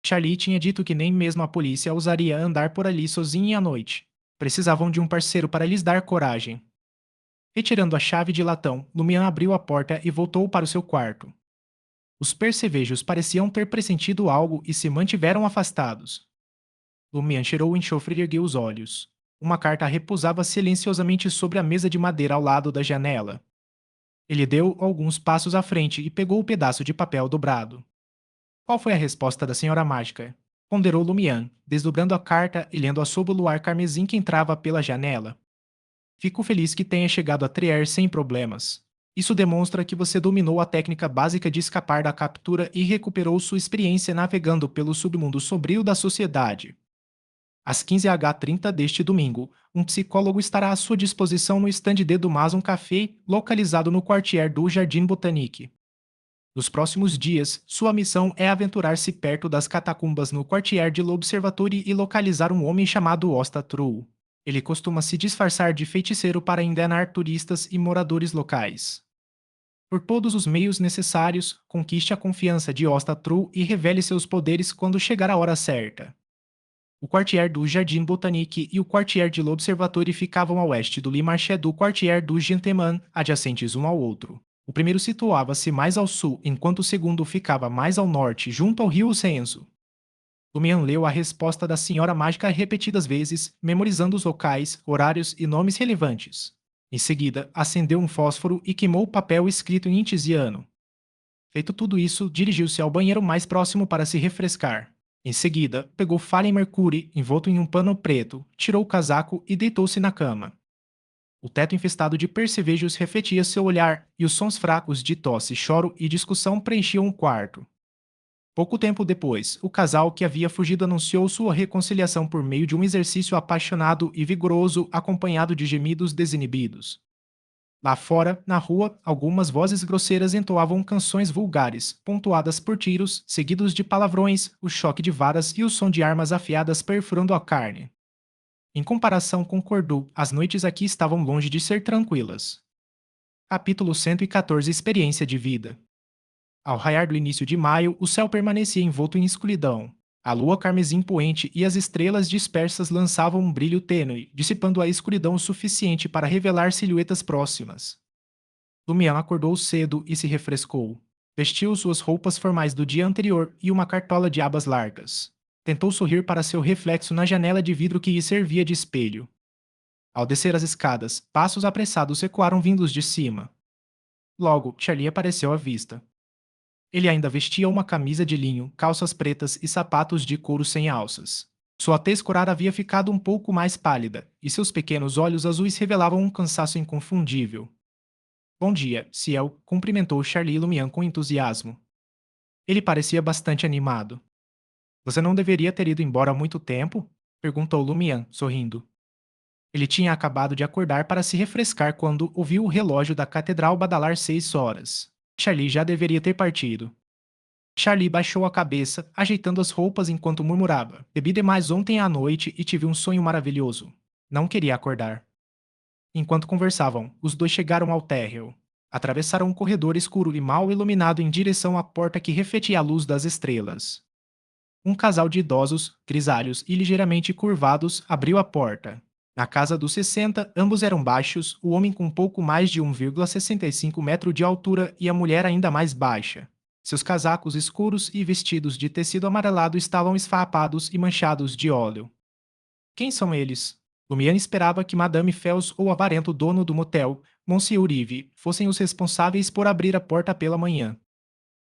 Charlie tinha dito que nem mesmo a polícia ousaria andar por ali sozinha à noite. Precisavam de um parceiro para lhes dar coragem. Retirando a chave de latão, Lumian abriu a porta e voltou para o seu quarto. Os percevejos pareciam ter pressentido algo e se mantiveram afastados. Lumian cheirou o enxofre e ergueu os olhos. Uma carta repousava silenciosamente sobre a mesa de madeira ao lado da janela. Ele deu alguns passos à frente e pegou o pedaço de papel dobrado. Qual foi a resposta da Senhora Mágica? Ponderou Lumian, desdobrando a carta e lendo-a sob o luar carmesim que entrava pela janela. Fico feliz que tenha chegado a Trier sem problemas. Isso demonstra que você dominou a técnica básica de escapar da captura e recuperou sua experiência navegando pelo submundo sombrio da sociedade. Às 15h30 deste domingo, um psicólogo estará à sua disposição no estande de Dumas Café, localizado no quartier do Jardim Botanique. Nos próximos dias, sua missão é aventurar-se perto das catacumbas no quartier de l'Observatoire e localizar um homem chamado Osta True. Ele costuma se disfarçar de feiticeiro para enganar turistas e moradores locais. Por todos os meios necessários, conquiste a confiança de Osta True e revele seus poderes quando chegar a hora certa. O quartier do Jardim Botanique e o quartier de l'Observatoire ficavam a oeste do Le Marché do quartier do Gentleman, adjacentes um ao outro. O primeiro situava-se mais ao sul, enquanto o segundo ficava mais ao norte, junto ao rio Senso. Lumian leu a resposta da Senhora Mágica repetidas vezes, memorizando os locais, horários e nomes relevantes. Em seguida, acendeu um fósforo e queimou o papel escrito em intisiano. Feito tudo isso, dirigiu-se ao banheiro mais próximo para se refrescar. Em seguida, pegou Fallen Mercury, envolto em um pano preto, tirou o casaco e deitou-se na cama. O teto infestado de percevejos refletia seu olhar, e os sons fracos de tosse, choro e discussão preenchiam o quarto. Pouco tempo depois, o casal que havia fugido anunciou sua reconciliação por meio de um exercício apaixonado e vigoroso acompanhado de gemidos desinibidos. Lá fora, na rua, algumas vozes grosseiras entoavam canções vulgares, pontuadas por tiros, seguidos de palavrões, o choque de varas e o som de armas afiadas perfurando a carne. Em comparação com Cordu, as noites aqui estavam longe de ser tranquilas. Capítulo 114 Experiência de Vida. Ao raiar do início de maio, o céu permanecia envolto em escuridão. A lua carmesim poente e as estrelas dispersas lançavam um brilho tênue, dissipando a escuridão o suficiente para revelar silhuetas próximas. Lumian acordou cedo e se refrescou. Vestiu suas roupas formais do dia anterior e uma cartola de abas largas. Tentou sorrir para seu reflexo na janela de vidro que lhe servia de espelho. Ao descer as escadas, passos apressados ecoaram vindos de cima. Logo, Charlie apareceu à vista. Ele ainda vestia uma camisa de linho, calças pretas e sapatos de couro sem alças. Sua tez corada havia ficado um pouco mais pálida, e seus pequenos olhos azuis revelavam um cansaço inconfundível. Bom dia, Ciel, cumprimentou Charlie Lumian com entusiasmo. Ele parecia bastante animado. Você não deveria ter ido embora há muito tempo? Perguntou Lumian, sorrindo. Ele tinha acabado de acordar para se refrescar quando ouviu o relógio da catedral badalar 6 horas. Charlie já deveria ter partido. Charlie baixou a cabeça, ajeitando as roupas enquanto murmurava. Bebi demais ontem à noite e tive um sonho maravilhoso. Não queria acordar. Enquanto conversavam, os dois chegaram ao térreo. Atravessaram um corredor escuro e mal iluminado em direção à porta que refletia a luz das estrelas. Um casal de idosos, grisalhos e ligeiramente curvados abriu a porta. Na casa dos 60, ambos eram baixos, o homem com pouco mais de 1,65 metro de altura e a mulher ainda mais baixa. Seus casacos escuros e vestidos de tecido amarelado estavam esfarrapados e manchados de óleo. Quem são eles? Lumiane esperava que Madame Fels ou o avarento dono do motel, Monsieur Yves, fossem os responsáveis por abrir a porta pela manhã.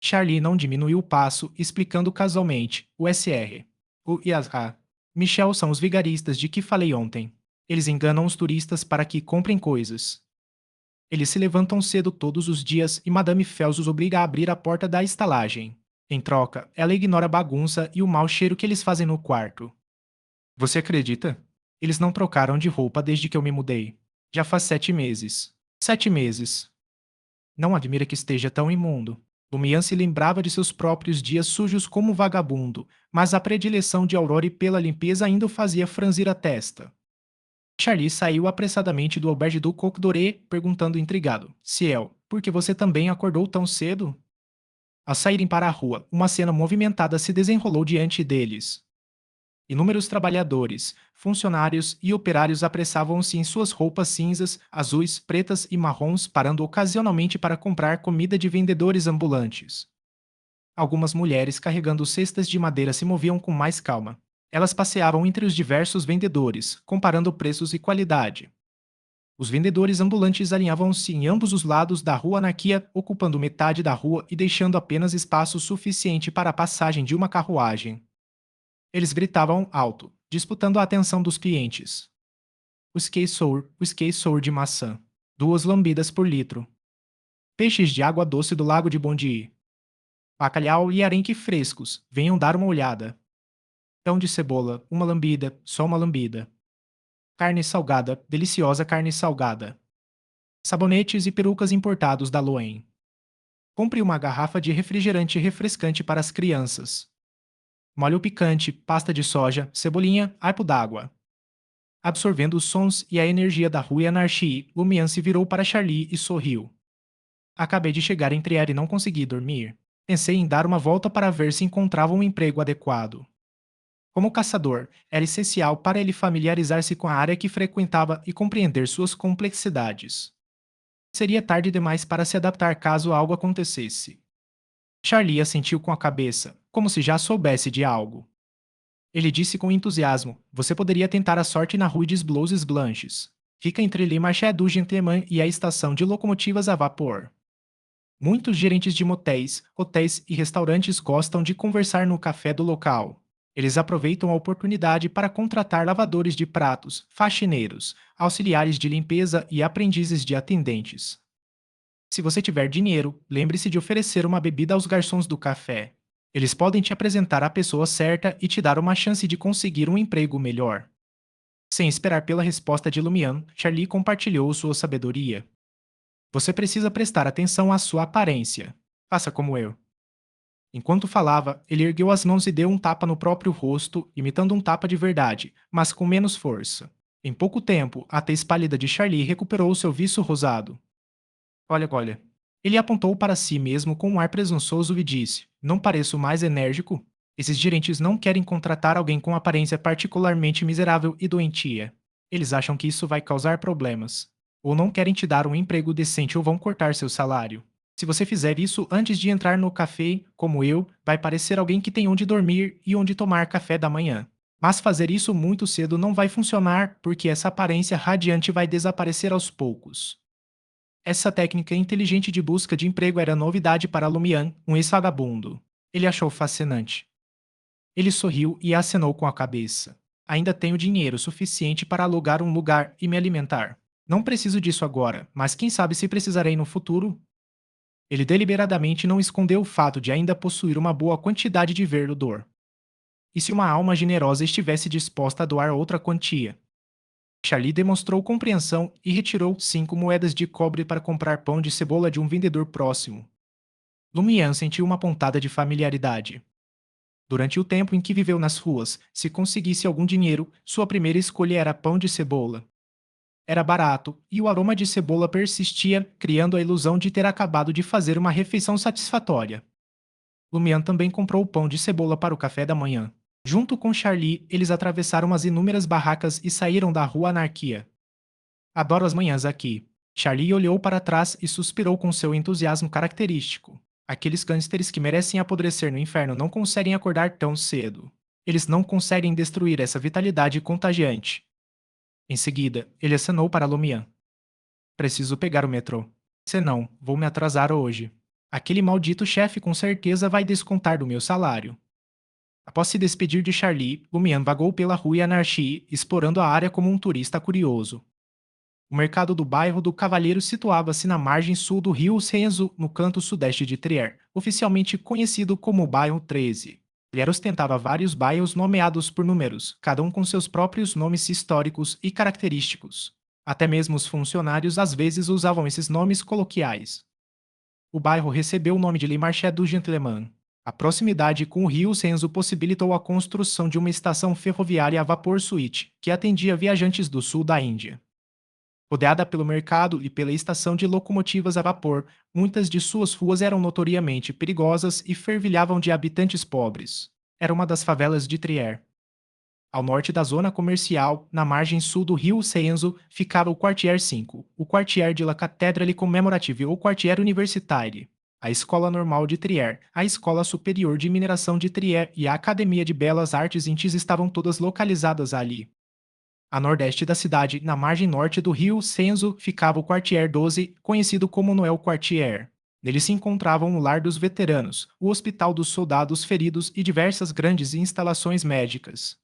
Charlie não diminuiu o passo, explicando casualmente: o SR. O IASA. Michel são os vigaristas de que falei ontem. Eles enganam os turistas para que comprem coisas. Eles se levantam cedo todos os dias e Madame Fels os obriga a abrir a porta da estalagem. Em troca, ela ignora a bagunça e o mau cheiro que eles fazem no quarto. Você acredita? Eles não trocaram de roupa desde que eu me mudei. Já faz 7 meses. 7 meses. Não admira que esteja tão imundo. Lumian se lembrava de seus próprios dias sujos como vagabundo, mas a predileção de Aurore pela limpeza ainda o fazia franzir a testa. Charlie saiu apressadamente do albergue do Coq Doré, perguntando intrigado: Ciel, por que você também acordou tão cedo? Ao saírem para a rua, uma cena movimentada se desenrolou diante deles. Inúmeros trabalhadores, funcionários e operários apressavam-se em suas roupas cinzas, azuis, pretas e marrons, parando ocasionalmente para comprar comida de vendedores ambulantes. Algumas mulheres carregando cestas de madeira se moviam com mais calma. Elas passeavam entre os diversos vendedores, comparando preços e qualidade. Os vendedores ambulantes alinhavam-se em ambos os lados da rua Anarquia, ocupando metade da rua e deixando apenas espaço suficiente para a passagem de uma carruagem. Eles gritavam alto, disputando a atenção dos clientes. O esqueçor de maçã. 2 lambidas por litro. Peixes de água doce do lago de Bondy. Bacalhau e arenque frescos, venham dar uma olhada. Pão de cebola, uma lambida, só uma lambida. Carne salgada, deliciosa carne salgada. Sabonetes e perucas importados da Loen. Compre uma garrafa de refrigerante refrescante para as crianças. Molho picante, pasta de soja, cebolinha, arpo d'água. Absorvendo os sons e a energia da rua Anarchie, Lumian se virou para Charlie e sorriu. Acabei de chegar em Trier e não consegui dormir. Pensei em dar uma volta para ver se encontrava um emprego adequado. Como caçador, era essencial para ele familiarizar-se com a área que frequentava e compreender suas complexidades. Seria tarde demais para se adaptar caso algo acontecesse. Charlie assentiu com a cabeça, como se já soubesse de algo. Ele disse com entusiasmo: Você poderia tentar a sorte na Rue des Blouses Blanches. Fica entre Le Marché du Gentleman e a estação de locomotivas a vapor. Muitos gerentes de motéis, hotéis e restaurantes gostam de conversar no café do local. Eles aproveitam a oportunidade para contratar lavadores de pratos, faxineiros, auxiliares de limpeza e aprendizes de atendentes. Se você tiver dinheiro, lembre-se de oferecer uma bebida aos garçons do café. Eles podem te apresentar a pessoa certa e te dar uma chance de conseguir um emprego melhor. Sem esperar pela resposta de Lumian, Charlie compartilhou sua sabedoria. Você precisa prestar atenção à sua aparência. Faça como eu. Enquanto falava, ele ergueu as mãos e deu um tapa no próprio rosto, imitando um tapa de verdade, mas com menos força. Em pouco tempo, a tez pálida de Charlie recuperou seu viço rosado. Olha, olha. Ele apontou para si mesmo com um ar presunçoso e disse: Não pareço mais enérgico? Esses gerentes não querem contratar alguém com aparência particularmente miserável e doentia. Eles acham que isso vai causar problemas. Ou não querem te dar um emprego decente ou vão cortar seu salário. Se você fizer isso antes de entrar no café, como eu, vai parecer alguém que tem onde dormir e onde tomar café da manhã. Mas fazer isso muito cedo não vai funcionar porque essa aparência radiante vai desaparecer aos poucos. Essa técnica inteligente de busca de emprego era novidade para Lumian, um ex-vagabundo. Ele achou fascinante. Ele sorriu e acenou com a cabeça. Ainda tenho dinheiro suficiente para alugar um lugar e me alimentar. Não preciso disso agora, mas quem sabe se precisarei no futuro? Ele deliberadamente não escondeu o fato de ainda possuir uma boa quantidade de verdor. E se uma alma generosa estivesse disposta a doar outra quantia? Charlie demonstrou compreensão e retirou 5 moedas de cobre para comprar pão de cebola de um vendedor próximo. Lumian sentiu uma pontada de familiaridade. Durante o tempo em que viveu nas ruas, se conseguisse algum dinheiro, sua primeira escolha era pão de cebola. Era barato, e o aroma de cebola persistia, criando a ilusão de ter acabado de fazer uma refeição satisfatória. Lumian também comprou pão de cebola para o café da manhã. Junto com Charlie, eles atravessaram as inúmeras barracas e saíram da rua Anarquia. Adoro as manhãs aqui. Charlie olhou para trás e suspirou com seu entusiasmo característico. Aqueles gangsters que merecem apodrecer no inferno não conseguem acordar tão cedo. Eles não conseguem destruir essa vitalidade contagiante. Em seguida, ele acenou para Lumian. Preciso pegar o metrô. Senão, vou me atrasar hoje. Aquele maldito chefe com certeza vai descontar do meu salário. Após se despedir de Charlie, Lumian vagou pela rua Anarchy, explorando a área como um turista curioso. O mercado do bairro do Cavalheiro situava-se na margem sul do rio Senzo, no canto sudeste de Trier, oficialmente conhecido como Bairro 13. Trier ostentava vários bairros nomeados por números, cada um com seus próprios nomes históricos e característicos. Até mesmo os funcionários às vezes usavam esses nomes coloquiais. O bairro recebeu o nome de Le Marché du Gentleman. A proximidade com o rio Senzo possibilitou a construção de uma estação ferroviária a vapor suíte, que atendia viajantes do sul da Índia. Rodeada pelo mercado e pela estação de locomotivas a vapor, muitas de suas ruas eram notoriamente perigosas e fervilhavam de habitantes pobres. Era uma das favelas de Trier. Ao norte da zona comercial, na margem sul do rio Senzo, ficava o Quartier 5, o Quartier de la Cathédrale Commémorative ou Quartier Universitaire, a Escola Normal de Trier, a Escola Superior de Mineração de Trier e a Academia de Belas Artes em Tis estavam todas localizadas ali. A nordeste da cidade, na margem norte do rio Senzo, ficava o Quartier 12, conhecido como Noel Quartier. Nele se encontravam o Lar dos Veteranos, o Hospital dos Soldados Feridos e diversas grandes instalações médicas.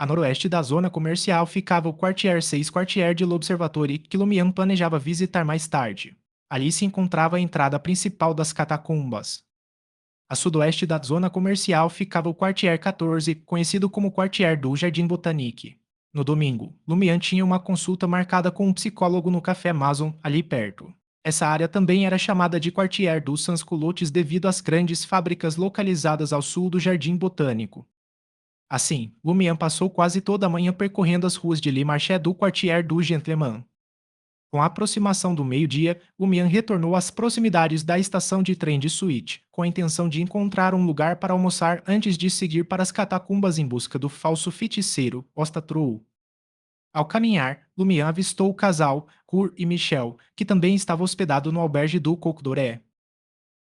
A noroeste da zona comercial ficava o Quartier 6 Quartier de l'Observatoire, que Lumian planejava visitar mais tarde. Ali se encontrava a entrada principal das catacumbas. A sudoeste da zona comercial ficava o Quartier 14, conhecido como Quartier do Jardim Botanique. No domingo, Lumian tinha uma consulta marcada com um psicólogo no Café Mason, ali perto. Essa área também era chamada de Quartier dos Sans-Culottes devido às grandes fábricas localizadas ao sul do Jardim Botânico. Assim, Lumian passou quase toda a manhã percorrendo as ruas de Le Marché do Quartier du Gentleman. Com a aproximação do meio-dia, Lumian retornou às proximidades da estação de trem de Suite, com a intenção de encontrar um lugar para almoçar antes de seguir para as catacumbas em busca do falso feiticeiro Ostatrou. Ao caminhar, Lumian avistou o casal, Cour e Michel, que também estava hospedado no albergue do Coq d'Oré.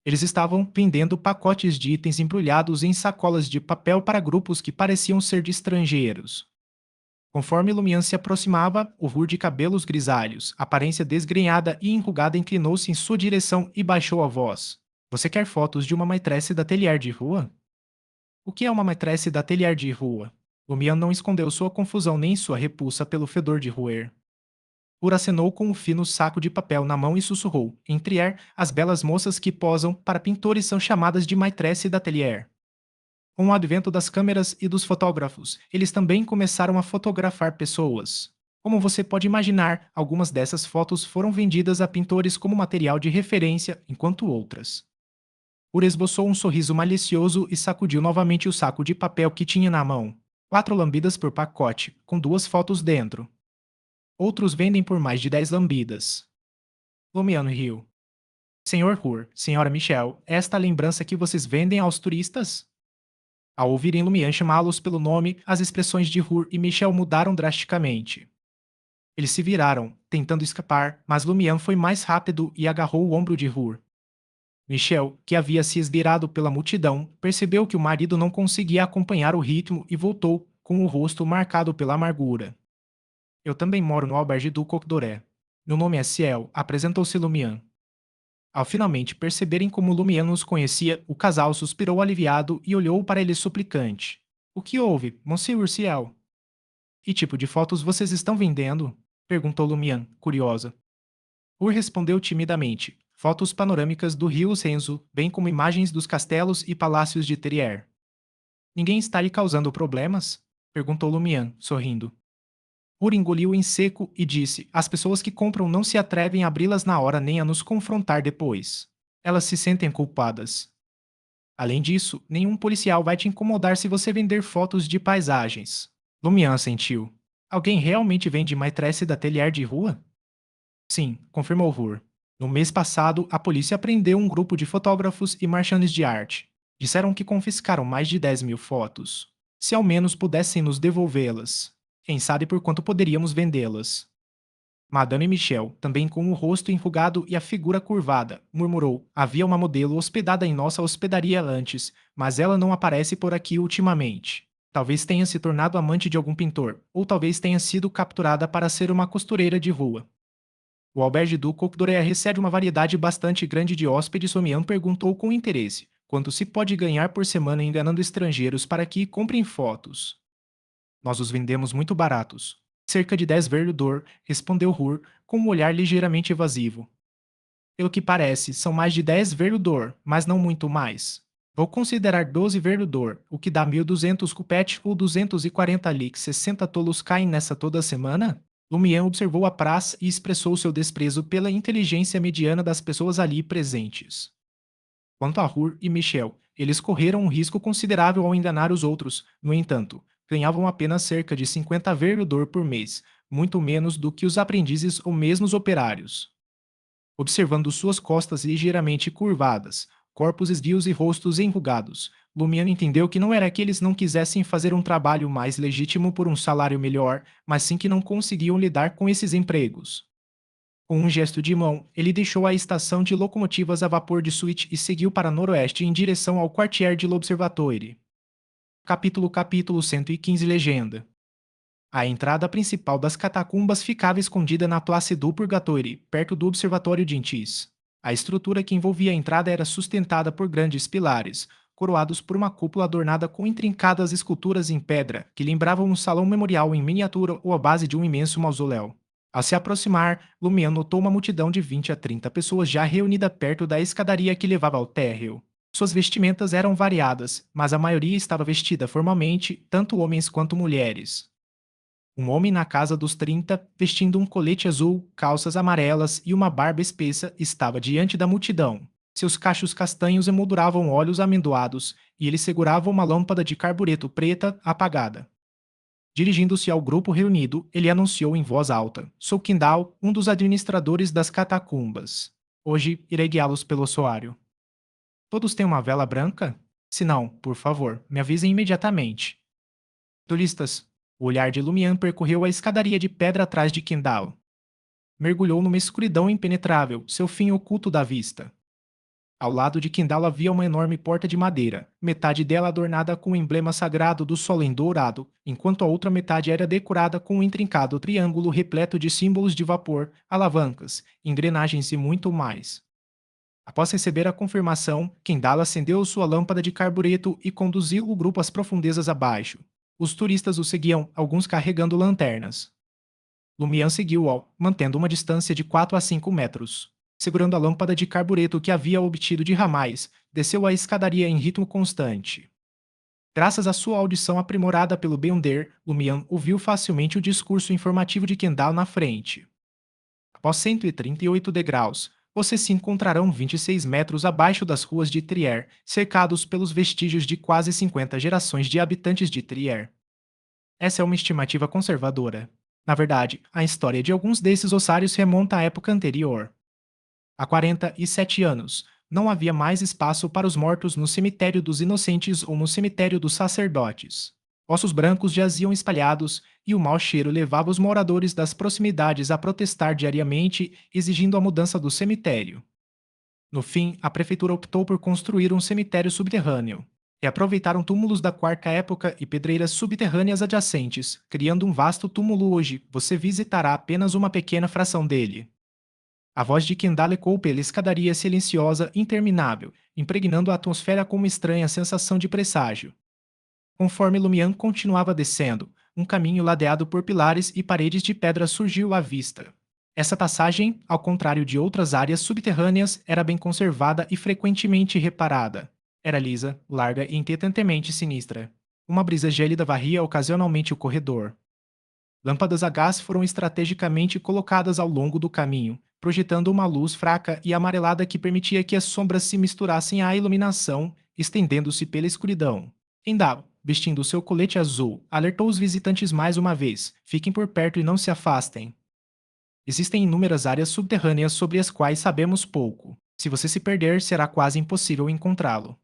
Eles estavam vendendo pacotes de itens embrulhados em sacolas de papel para grupos que pareciam ser de estrangeiros. Conforme Lumian se aproximava, o Rur de cabelos grisalhos, aparência desgrenhada e enrugada inclinou-se em sua direção e baixou a voz. Você quer fotos de uma maîtresse d'atelier de rua? O que é uma maîtresse d'atelier de rua? Lumian não escondeu sua confusão nem sua repulsa pelo fedor de roer. Rur acenou com um fino saco de papel na mão e sussurrou. Em Trier, as belas moças que posam para pintores são chamadas de maîtresse d'atelier. Com o advento das câmeras e dos fotógrafos, eles também começaram a fotografar pessoas. Como você pode imaginar, algumas dessas fotos foram vendidas a pintores como material de referência, enquanto outras. Ur esboçou um sorriso malicioso e sacudiu novamente o saco de papel que tinha na mão. 4 lambidas por pacote, com 2 fotos dentro. Outros vendem por mais de 10 lambidas. Lumiano riu. Senhor Hur, Senhora Michel, esta é a lembrança que vocês vendem aos turistas? Ao ouvirem Lumian chamá-los pelo nome, as expressões de Hur e Michel mudaram drasticamente. Eles se viraram, tentando escapar, mas Lumian foi mais rápido e agarrou o ombro de Hur. Michel, que havia se esgueirado pela multidão, percebeu que o marido não conseguia acompanhar o ritmo e voltou, com o rosto marcado pela amargura. Eu também moro no albergue do Coq d'Oré. Meu nome é Ciel, apresentou-se Lumian. Ao finalmente perceberem como Lumian os conhecia, o casal suspirou aliviado e olhou para ele suplicante. O que houve, Monsieur Ciel? Que tipo de fotos vocês estão vendendo? Perguntou Lumian, curiosa. Ur respondeu timidamente. Fotos panorâmicas do rio Senzo, bem como imagens dos castelos e palácios de Trier. Ninguém está lhe causando problemas? Perguntou Lumian, sorrindo. Ur engoliu em seco e disse: as pessoas que compram não se atrevem a abri-las na hora nem a nos confrontar depois. Elas se sentem culpadas. Além disso, nenhum policial vai te incomodar se você vender fotos de paisagens. Lumian assentiu. Alguém realmente vende maîtresse d'atelier de rua? Sim, confirmou Hur. No mês passado, a polícia prendeu um grupo de fotógrafos e marchandes de arte. Disseram que confiscaram mais de 10.000 fotos. Se ao menos pudessem nos devolvê-las. Quem sabe por quanto poderíamos vendê-las. Madame Michel, também com o rosto enrugado e a figura curvada, murmurou: havia uma modelo hospedada em nossa hospedaria antes, mas ela não aparece por aqui ultimamente. Talvez tenha se tornado amante de algum pintor, ou talvez tenha sido capturada para ser uma costureira de rua. O Auberge du Coq d'Oreilles recebe uma variedade bastante grande de hóspedes. Somian perguntou com interesse: quanto se pode ganhar por semana enganando estrangeiros para que comprem fotos? Nós os vendemos muito baratos. Cerca de 10 verdor, respondeu Hur, com um olhar ligeiramente evasivo. Pelo que parece, são mais de 10 verdor, mas não muito mais. Vou considerar 12 verdor, o que dá 1.200 cupete ou 240 lix. 60 tolos caem nessa toda semana? Lumière observou a praça e expressou seu desprezo pela inteligência mediana das pessoas ali presentes. Quanto a Hur e Michel, eles correram um risco considerável ao enganar os outros. No entanto, ganhavam apenas cerca de 50 verdor por mês, muito menos do que os aprendizes ou mesmo os operários. Observando suas costas ligeiramente curvadas, corpos esguios e rostos enrugados, Lumiano entendeu que não era que eles não quisessem fazer um trabalho mais legítimo por um salário melhor, mas sim que não conseguiam lidar com esses empregos. Com um gesto de mão, ele deixou a estação de locomotivas a vapor de Switch e seguiu para noroeste em direção ao quartier de l'Observatoire. Capítulo 115 Legenda. A entrada principal das catacumbas ficava escondida na Place du Purgatoire, perto do Observatório de Intis. A estrutura que envolvia a entrada era sustentada por grandes pilares, coroados por uma cúpula adornada com intrincadas esculturas em pedra, que lembravam um salão memorial em miniatura ou a base de um imenso mausoléu. Ao se aproximar, Lumière notou uma multidão de 20 a 30 pessoas já reunida perto da escadaria que levava ao térreo. Suas vestimentas eram variadas, mas a maioria estava vestida formalmente, tanto homens quanto mulheres. Um homem na casa dos 30, vestindo um colete azul, calças amarelas e uma barba espessa, estava diante da multidão. Seus cachos castanhos emolduravam olhos amendoados, e ele segurava uma lâmpada de carbureto preta apagada. Dirigindo-se ao grupo reunido, ele anunciou em voz alta: sou Kindal, um dos administradores das catacumbas. Hoje irei guiá-los pelo ossuário. Todos têm uma vela branca? Se não, por favor, me avisem imediatamente. Turistas. O olhar de Lumian percorreu a escadaria de pedra atrás de Kindal. Mergulhou numa escuridão impenetrável, seu fim oculto da vista. Ao lado de Kindal havia uma enorme porta de madeira, metade dela adornada com o emblema sagrado do sol em dourado, enquanto a outra metade era decorada com um intrincado triângulo repleto de símbolos de vapor, alavancas, engrenagens e muito mais. Após receber a confirmação, Kendall acendeu sua lâmpada de carbureto e conduziu o grupo às profundezas abaixo. Os turistas o seguiam, alguns carregando lanternas. Lumian seguiu-o, mantendo uma distância de 4 a 5 metros. Segurando a lâmpada de carbureto que havia obtido de ramais, desceu a escadaria em ritmo constante. Graças à sua audição aprimorada pelo Beyonder, Lumian ouviu facilmente o discurso informativo de Kendall na frente. Após 138 degraus, vocês se encontrarão 26 metros abaixo das ruas de Trier, cercados pelos vestígios de quase 50 gerações de habitantes de Trier. Essa é uma estimativa conservadora. Na verdade, a história de alguns desses ossários remonta à época anterior. Há 47 anos, não havia mais espaço para os mortos no cemitério dos inocentes ou no cemitério dos sacerdotes. Ossos brancos jaziam espalhados e o mau cheiro levava os moradores das proximidades a protestar diariamente, exigindo a mudança do cemitério. No fim, a prefeitura optou por construir um cemitério subterrâneo. Reaproveitaram túmulos da quarta época e pedreiras subterrâneas adjacentes, criando um vasto túmulo. Hoje, você visitará apenas uma pequena fração dele. A voz de Kendall ecoou pela escadaria silenciosa interminável, impregnando a atmosfera com uma estranha sensação de presságio. Conforme Lumian continuava descendo, um caminho ladeado por pilares e paredes de pedra surgiu à vista. Essa passagem, ao contrário de outras áreas subterrâneas, era bem conservada e frequentemente reparada. Era lisa, larga e inquietantemente sinistra. Uma brisa gélida varria ocasionalmente o corredor. Lâmpadas a gás foram estrategicamente colocadas ao longo do caminho, projetando uma luz fraca e amarelada que permitia que as sombras se misturassem à iluminação, estendendo-se pela escuridão. Kendall, vestindo seu colete azul, alertou os visitantes mais uma vez: fiquem por perto e não se afastem. Existem inúmeras áreas subterrâneas sobre as quais sabemos pouco. Se você se perder, será quase impossível encontrá-lo.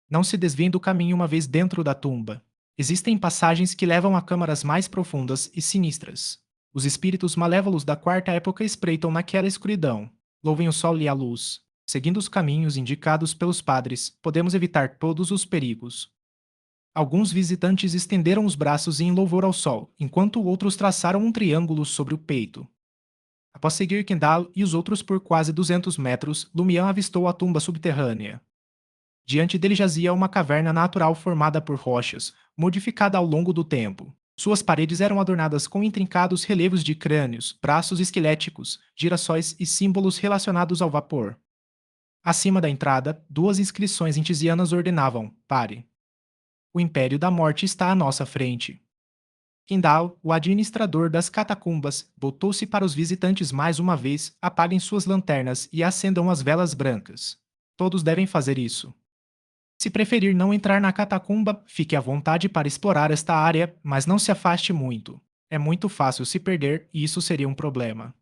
Não se desviem do caminho uma vez dentro da tumba. Existem passagens que levam a câmaras mais profundas e sinistras. Os espíritos malévolos da quarta época espreitam naquela escuridão. Louvem o sol e a luz. Seguindo os caminhos indicados pelos padres, podemos evitar todos os perigos. Alguns visitantes estenderam os braços em louvor ao sol, enquanto outros traçaram um triângulo sobre o peito. Após seguir Kendall e os outros por quase 200 metros, Lumian avistou a tumba subterrânea. Diante dele jazia uma caverna natural formada por rochas, modificada ao longo do tempo. Suas paredes eram adornadas com intrincados relevos de crânios, braços esqueléticos, girassóis e símbolos relacionados ao vapor. Acima da entrada, duas inscrições intisianas ordenavam: pare. O Império da Morte está à nossa frente. Kendall, o administrador das catacumbas, voltou-se para os visitantes mais uma vez: apaguem suas lanternas e acendam as velas brancas. Todos devem fazer isso. Se preferir não entrar na catacumba, fique à vontade para explorar esta área, mas não se afaste muito. É muito fácil se perder e isso seria um problema.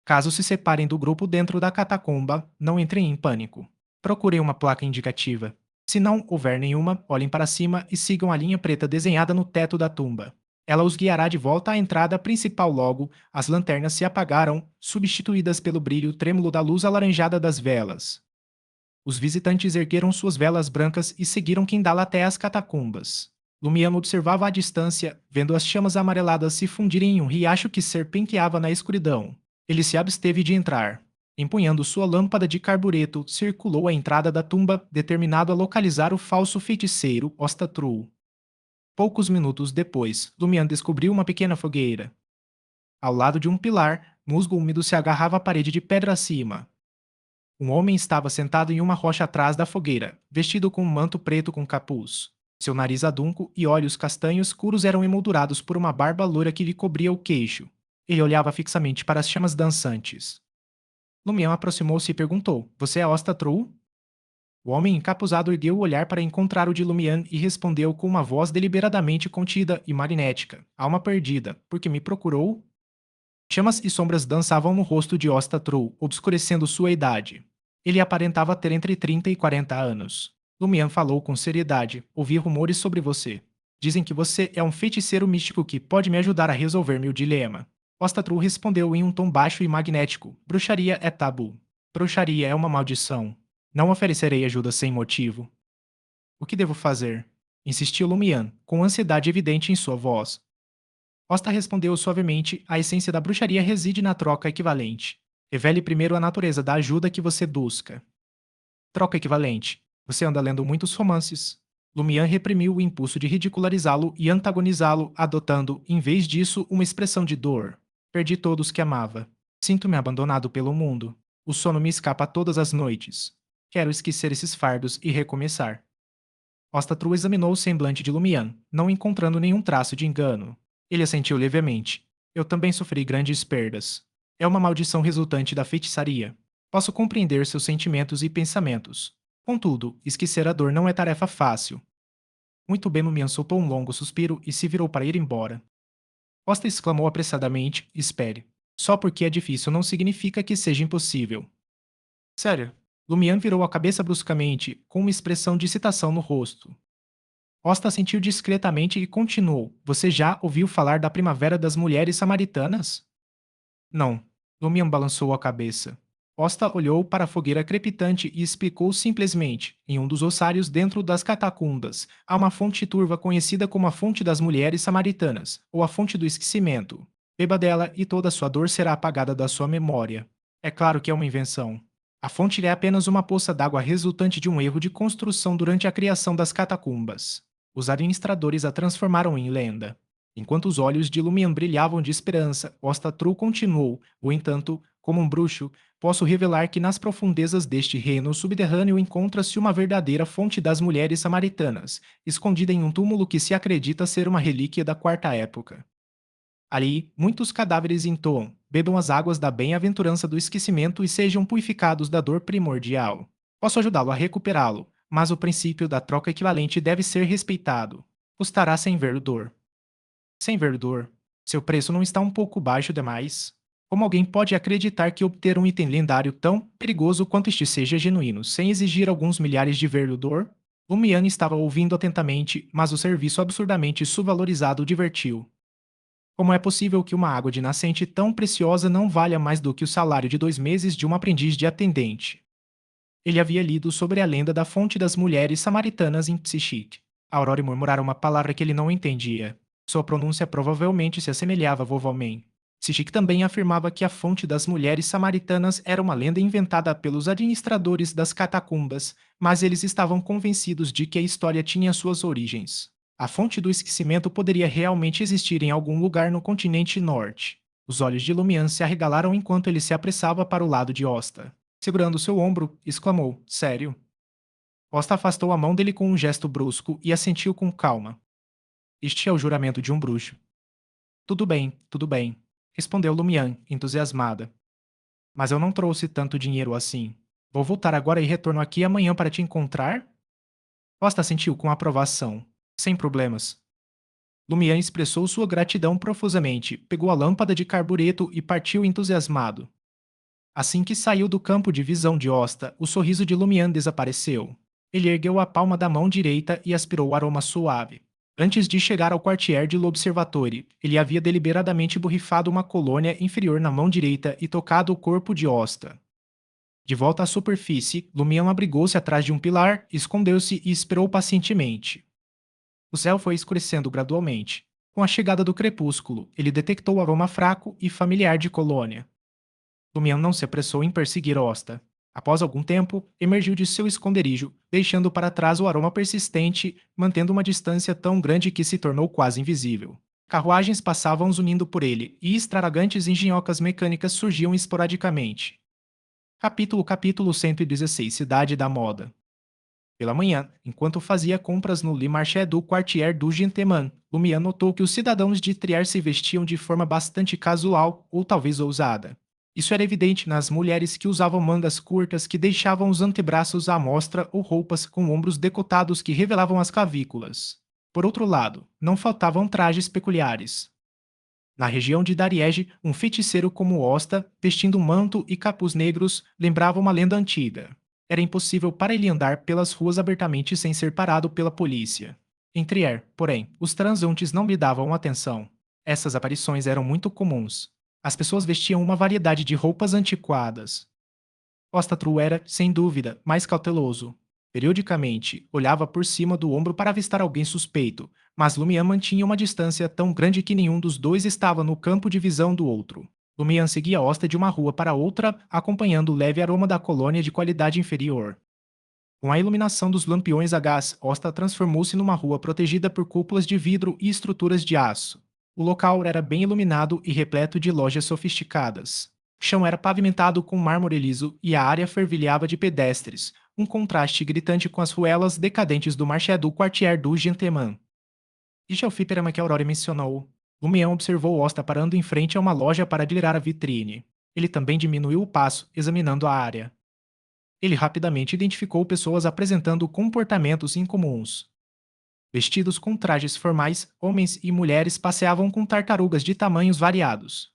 Caso se separem do grupo dentro da catacumba, não entrem em pânico. Procurem uma placa indicativa. Se não houver nenhuma, olhem para cima e sigam a linha preta desenhada no teto da tumba. Ela os guiará de volta à entrada principal logo, as lanternas se apagaram, substituídas pelo brilho trêmulo da luz alaranjada das velas. Os visitantes ergueram suas velas brancas e seguiram Kendall até as catacumbas. Lumian observava à distância, vendo as chamas amareladas se fundirem em um riacho que serpenteava na escuridão. Ele se absteve de entrar. Empunhando sua lâmpada de carbureto, circulou a entrada da tumba, determinado a localizar o falso feiticeiro Ostatru. Poucos minutos depois, Lumian descobriu uma pequena fogueira. Ao lado de um pilar, musgo úmido se agarrava à parede de pedra acima. Um homem estava sentado em uma rocha atrás da fogueira, vestido com um manto preto com capuz. Seu nariz adunco e olhos castanhos escuros eram emoldurados por uma barba loura que lhe cobria o queixo. Ele olhava fixamente para as chamas dançantes. Lumian aproximou-se e perguntou: Você é Ostatru? O homem encapuzado ergueu o olhar para encontrar o de Lumian e respondeu com uma voz deliberadamente contida e marinética: Alma perdida, por que me procurou? Chamas e sombras dançavam no rosto de Ostatru, obscurecendo sua idade. Ele aparentava ter entre 30 e 40 anos. Lumian falou com seriedade: Ouvi rumores sobre você. Dizem que você é um feiticeiro místico que pode me ajudar a resolver meu dilema. Ostatru respondeu em um tom baixo e magnético: Bruxaria é tabu. Bruxaria é uma maldição. Não oferecerei ajuda sem motivo. O que devo fazer? Insistiu Lumian, com ansiedade evidente em sua voz. Osta respondeu suavemente: A essência da bruxaria reside na troca equivalente. Revele primeiro a natureza da ajuda que você busca. Troca equivalente. Você anda lendo muitos romances. Lumian reprimiu o impulso de ridicularizá-lo e antagonizá-lo, adotando, em vez disso, uma expressão de dor. Perdi todos que amava. Sinto-me abandonado pelo mundo. O sono me escapa todas as noites. Quero esquecer esses fardos e recomeçar. Ostatru examinou o semblante de Lumian, não encontrando nenhum traço de engano. Ele assentiu levemente. Eu também sofri grandes perdas. É uma maldição resultante da feitiçaria. Posso compreender seus sentimentos e pensamentos. Contudo, esquecer a dor não é tarefa fácil. Muito bem, Lumian soltou um longo suspiro e se virou para ir embora. Costa exclamou apressadamente: Espere. Só porque é difícil não significa que seja impossível. Sério? Lumian virou a cabeça bruscamente, com uma expressão de excitação no rosto. Osta assentiu discretamente e continuou: Você já ouviu falar da Primavera das Mulheres Samaritanas? Não. Lumian balançou a cabeça. Osta olhou para a fogueira crepitante e explicou simplesmente: Em um dos ossários dentro das catacumbas, há uma fonte turva conhecida como a Fonte das Mulheres Samaritanas, ou a Fonte do Esquecimento. Beba dela e toda a sua dor será apagada da sua memória. É claro que é uma invenção. A fonte é apenas uma poça d'água resultante de um erro de construção durante a criação das catacumbas. Os administradores a transformaram em lenda. Enquanto os olhos de Lumian brilhavam de esperança, Ostatru continuou: No entanto, como um bruxo, posso revelar que nas profundezas deste reino subterrâneo encontra-se uma verdadeira fonte das mulheres samaritanas, escondida em um túmulo que se acredita ser uma relíquia da quarta época. Ali, muitos cadáveres entoam: Bebam as águas da bem-aventurança do esquecimento e sejam purificados da dor primordial. Posso ajudá-lo a recuperá-lo, mas o princípio da troca equivalente deve ser respeitado. Custará 100 verdor. 100 verdor? Seu preço não está um pouco baixo demais? Como alguém pode acreditar que obter um item lendário tão perigoso quanto este seja genuíno, sem exigir alguns milhares de verdor? Lumian estava ouvindo atentamente, mas o serviço absurdamente subvalorizado o divertiu. Como é possível que uma água de nascente tão preciosa não valha mais do que o salário de 2 meses de um aprendiz de atendente? Ele havia lido sobre a lenda da fonte das mulheres samaritanas em Psychic. Aurore murmurara uma palavra que ele não entendia. Sua pronúncia provavelmente se assemelhava a vovó Men. Psychic também afirmava que a fonte das mulheres samaritanas era uma lenda inventada pelos administradores das catacumbas, mas eles estavam convencidos de que a história tinha suas origens. A fonte do esquecimento poderia realmente existir em algum lugar no continente norte. Os olhos de Lumian se arregalaram enquanto ele se apressava para o lado de Osta. Segurando seu ombro, exclamou: Sério? Osta afastou a mão dele com um gesto brusco e assentiu com calma. Este é o juramento de um bruxo. Tudo bem, respondeu Lumian, entusiasmada. Mas eu não trouxe tanto dinheiro assim. Vou voltar agora e retorno aqui amanhã para te encontrar? Osta assentiu com aprovação. Sem problemas. Lumian expressou sua gratidão profusamente, pegou a lâmpada de carbureto e partiu entusiasmado. Assim que saiu do campo de visão de Osta, o sorriso de Lumian desapareceu. Ele ergueu a palma da mão direita e aspirou o aroma suave. Antes de chegar ao quartier de l'Observatoire, ele havia deliberadamente borrifado uma colônia inferior na mão direita e tocado o corpo de Osta. De volta à superfície, Lumian abrigou-se atrás de um pilar, escondeu-se e esperou pacientemente. O céu foi escurecendo gradualmente. Com a chegada do crepúsculo, ele detectou o aroma fraco e familiar de colônia. Lumian não se apressou em perseguir Osta. Após algum tempo, emergiu de seu esconderijo, deixando para trás o aroma persistente, mantendo uma distância tão grande que se tornou quase invisível. Carruagens passavam zunindo por ele, e extravagantes engenhocas mecânicas surgiam esporadicamente. Capítulo 116 Cidade da Moda. Pela manhã, enquanto fazia compras no Le Marché du Quartier du Gentleman, Lumian notou que os cidadãos de Trier se vestiam de forma bastante casual ou talvez ousada. Isso era evidente nas mulheres que usavam mangas curtas que deixavam os antebraços à mostra ou roupas com ombros decotados que revelavam as clavículas. Por outro lado, não faltavam trajes peculiares. Na região de Dariege, um feiticeiro como Osta, vestindo manto e capuz negros, lembrava uma lenda antiga. Era impossível para ele andar pelas ruas abertamente sem ser parado pela polícia. Em Trier, porém, os transeuntes não lhe davam atenção. Essas aparições eram muito comuns. As pessoas vestiam uma variedade de roupas antiquadas. Ostatru era, sem dúvida, mais cauteloso. Periodicamente, olhava por cima do ombro para avistar alguém suspeito, mas Lumian mantinha uma distância tão grande que nenhum dos dois estava no campo de visão do outro. Lumian seguia Osta de uma rua para outra, acompanhando o leve aroma da colônia de qualidade inferior. Com a iluminação dos lampiões a gás, Osta transformou-se numa rua protegida por cúpulas de vidro e estruturas de aço. O local era bem iluminado e repleto de lojas sofisticadas. O chão era pavimentado com mármore liso e a área fervilhava de pedestres, um contraste gritante com as ruelas decadentes do Marché du Quartier du Gentleman. Este é o fliperama que a Aurora mencionou. Lumião observou Osta parando em frente a uma loja para admirar a vitrine. Ele também diminuiu o passo, examinando a área. Ele rapidamente identificou pessoas apresentando comportamentos incomuns. Vestidos com trajes formais, homens e mulheres passeavam com tartarugas de tamanhos variados.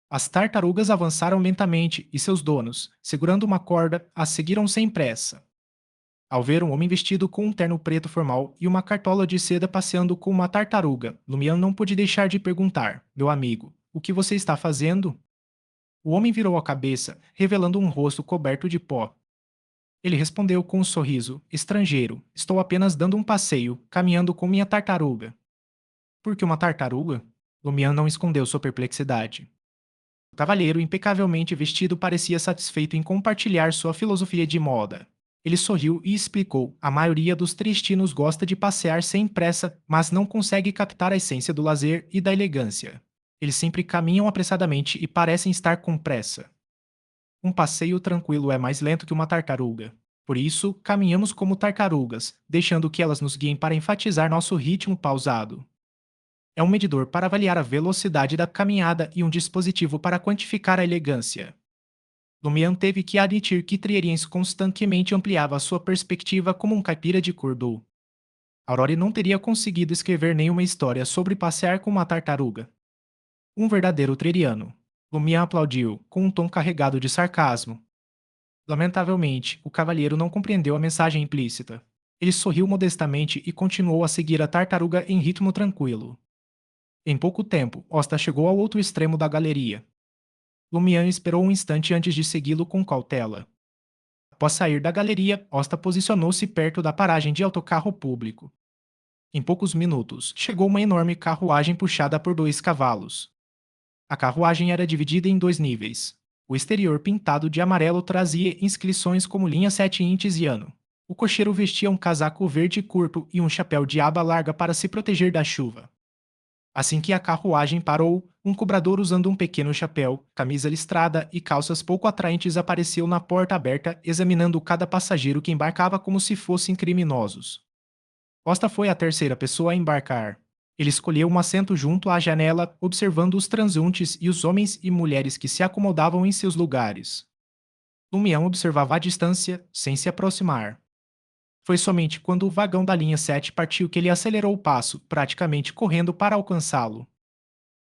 As tartarugas avançaram lentamente e seus donos, segurando uma corda, as seguiram sem pressa. Ao ver um homem vestido com um terno preto formal e uma cartola de seda passeando com uma tartaruga, Lumian não pôde deixar de perguntar: Meu amigo, o que você está fazendo? O homem virou a cabeça, revelando um rosto coberto de pó. Ele respondeu com um sorriso: Estrangeiro, estou apenas dando um passeio, caminhando com minha tartaruga. Por que uma tartaruga? Lumian não escondeu sua perplexidade. O cavalheiro impecavelmente vestido parecia satisfeito em compartilhar sua filosofia de moda. Ele sorriu e explicou: a maioria dos triestinos gosta de passear sem pressa, mas não consegue captar a essência do lazer e da elegância. Eles sempre caminham apressadamente e parecem estar com pressa. Um passeio tranquilo é mais lento que uma tartaruga. Por isso, caminhamos como tartarugas, deixando que elas nos guiem para enfatizar nosso ritmo pausado. É um medidor para avaliar a velocidade da caminhada e um dispositivo para quantificar a elegância. Lumian teve que admitir que Trieriens constantemente ampliava sua perspectiva como um caipira de Cordeaux. Aurore não teria conseguido escrever nenhuma história sobre passear com uma tartaruga. Um verdadeiro treriano. Lumian aplaudiu, com um tom carregado de sarcasmo. Lamentavelmente, o cavalheiro não compreendeu a mensagem implícita. Ele sorriu modestamente e continuou a seguir a tartaruga em ritmo tranquilo. Em pouco tempo, Osta chegou ao outro extremo da galeria. Lumian esperou um instante antes de segui-lo com cautela. Após sair da galeria, Osta posicionou-se perto da paragem de autocarro público. Em poucos minutos, chegou uma enorme carruagem puxada por 2 cavalos. A carruagem era dividida em 2 níveis. O exterior pintado de amarelo trazia inscrições como linha 7 inches e ano. O cocheiro vestia um casaco verde curto e um chapéu de aba larga para se proteger da chuva. Assim que a carruagem parou, um cobrador usando um pequeno chapéu, camisa listrada e calças pouco atraentes apareceu na porta aberta, examinando cada passageiro que embarcava como se fossem criminosos. Costa foi a terceira pessoa a embarcar. Ele escolheu um assento junto à janela, observando os transeuntes e os homens e mulheres que se acomodavam em seus lugares. Lumião observava à distância, sem se aproximar. Foi somente quando o vagão da linha 7 partiu que ele acelerou o passo, praticamente correndo para alcançá-lo.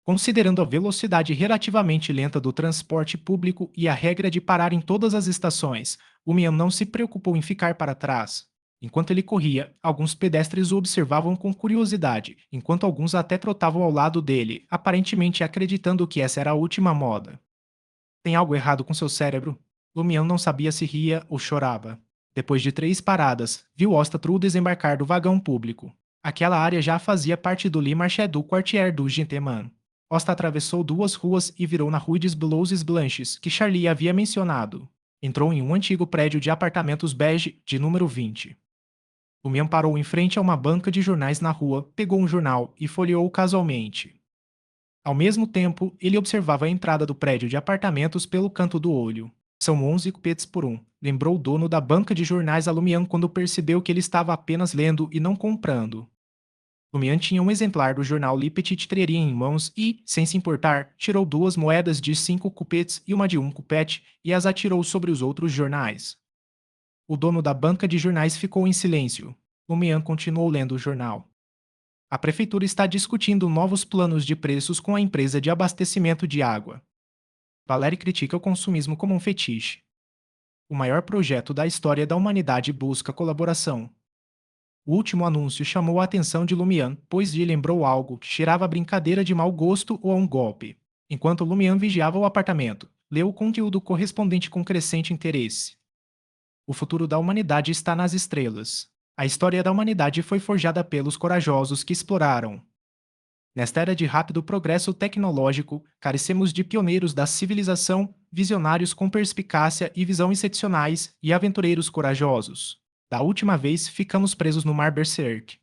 Considerando a velocidade relativamente lenta do transporte público e a regra de parar em todas as estações, Lumião não se preocupou em ficar para trás. Enquanto ele corria, alguns pedestres o observavam com curiosidade, enquanto alguns até trotavam ao lado dele, aparentemente acreditando que essa era a última moda. Tem algo errado com seu cérebro? Lumião não sabia se ria ou chorava. Depois de 3 paradas, viu Ostatru desembarcar do vagão público. Aquela área já fazia parte do Le Marché du Quartier du Gentleman. Osta atravessou 2 ruas e virou na Rue des Blouses Blanches, que Charlie havia mencionado. Entrou em um antigo prédio de apartamentos bege de número 20. Lumião parou em frente a uma banca de jornais na rua, pegou um jornal e folheou casualmente. Ao mesmo tempo, ele observava a entrada do prédio de apartamentos pelo canto do olho. São 11 cupets por um, lembrou o dono da banca de jornais a Lumian quando percebeu que ele estava apenas lendo e não comprando. Lumian tinha um exemplar do jornal Le Petit Trierien em mãos e, sem se importar, tirou 2 moedas de 5 cupets e uma de 1 cupet e as atirou sobre os outros jornais. O dono da banca de jornais ficou em silêncio. Lumian continuou lendo o jornal. A prefeitura está discutindo novos planos de preços com a empresa de abastecimento de água. Valéry critica o consumismo como um fetiche. O maior projeto da história da humanidade busca colaboração. O último anúncio chamou a atenção de Lumian, pois lhe lembrou algo que cheirava a brincadeira de mau gosto ou a um golpe. Enquanto Lumian vigiava o apartamento, leu o conteúdo correspondente com crescente interesse. O futuro da humanidade está nas estrelas. A história da humanidade foi forjada pelos corajosos que exploraram. Nesta era de rápido progresso tecnológico, carecemos de pioneiros da civilização, visionários com perspicácia e visão excepcionais e aventureiros corajosos. Da última vez, ficamos presos no Mar Berserk.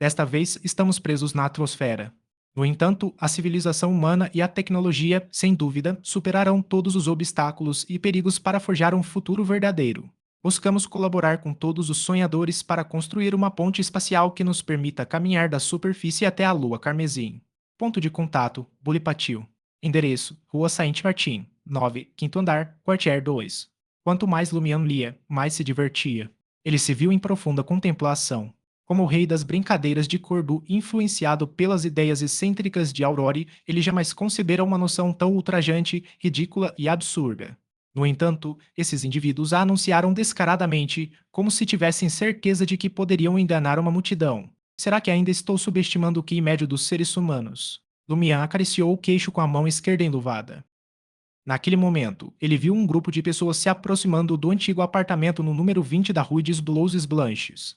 Desta vez, estamos presos na atmosfera. No entanto, a civilização humana e a tecnologia, sem dúvida, superarão todos os obstáculos e perigos para forjar um futuro verdadeiro. Buscamos colaborar com todos os sonhadores para construir uma ponte espacial que nos permita caminhar da superfície até a Lua Carmesim. Ponto de contato: Bulipatil. Endereço: Rua Saint-Martin, 9, quinto andar, Quartier 2. Quanto mais Lumian lia, mais se divertia. Ele se viu em profunda contemplação. Como o rei das brincadeiras de Cordu, influenciado pelas ideias excêntricas de Aurore, ele jamais concebera uma noção tão ultrajante, ridícula e absurda. No entanto, esses indivíduos a anunciaram descaradamente, como se tivessem certeza de que poderiam enganar uma multidão. Será que ainda estou subestimando o QI médio dos seres humanos? Lumian acariciou o queixo com a mão esquerda enluvada. Naquele momento, ele viu um grupo de pessoas se aproximando do antigo apartamento no número 20 da Rue des Blouses Blanches.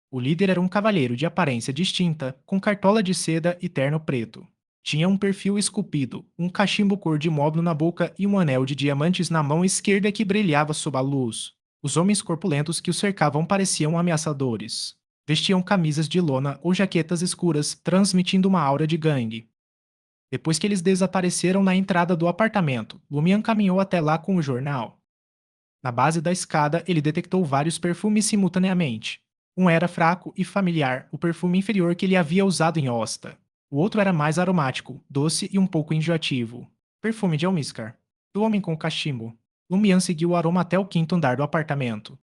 O líder era um cavalheiro de aparência distinta, com cartola de seda e terno preto. Tinha um perfil esculpido, um cachimbo cor de mogno na boca e um anel de diamantes na mão esquerda que brilhava sob a luz. Os homens corpulentos que o cercavam pareciam ameaçadores. Vestiam camisas de lona ou jaquetas escuras, transmitindo uma aura de gangue. Depois que eles desapareceram na entrada do apartamento, Lumian caminhou até lá com o jornal. Na base da escada, ele detectou vários perfumes simultaneamente. Um era fraco e familiar, o perfume inferior que ele havia usado em Osta. O outro era mais aromático, doce e um pouco enjoativo. Perfume de almíscar. Do homem com o cachimbo. Lumian seguiu o aroma até o quinto andar do apartamento.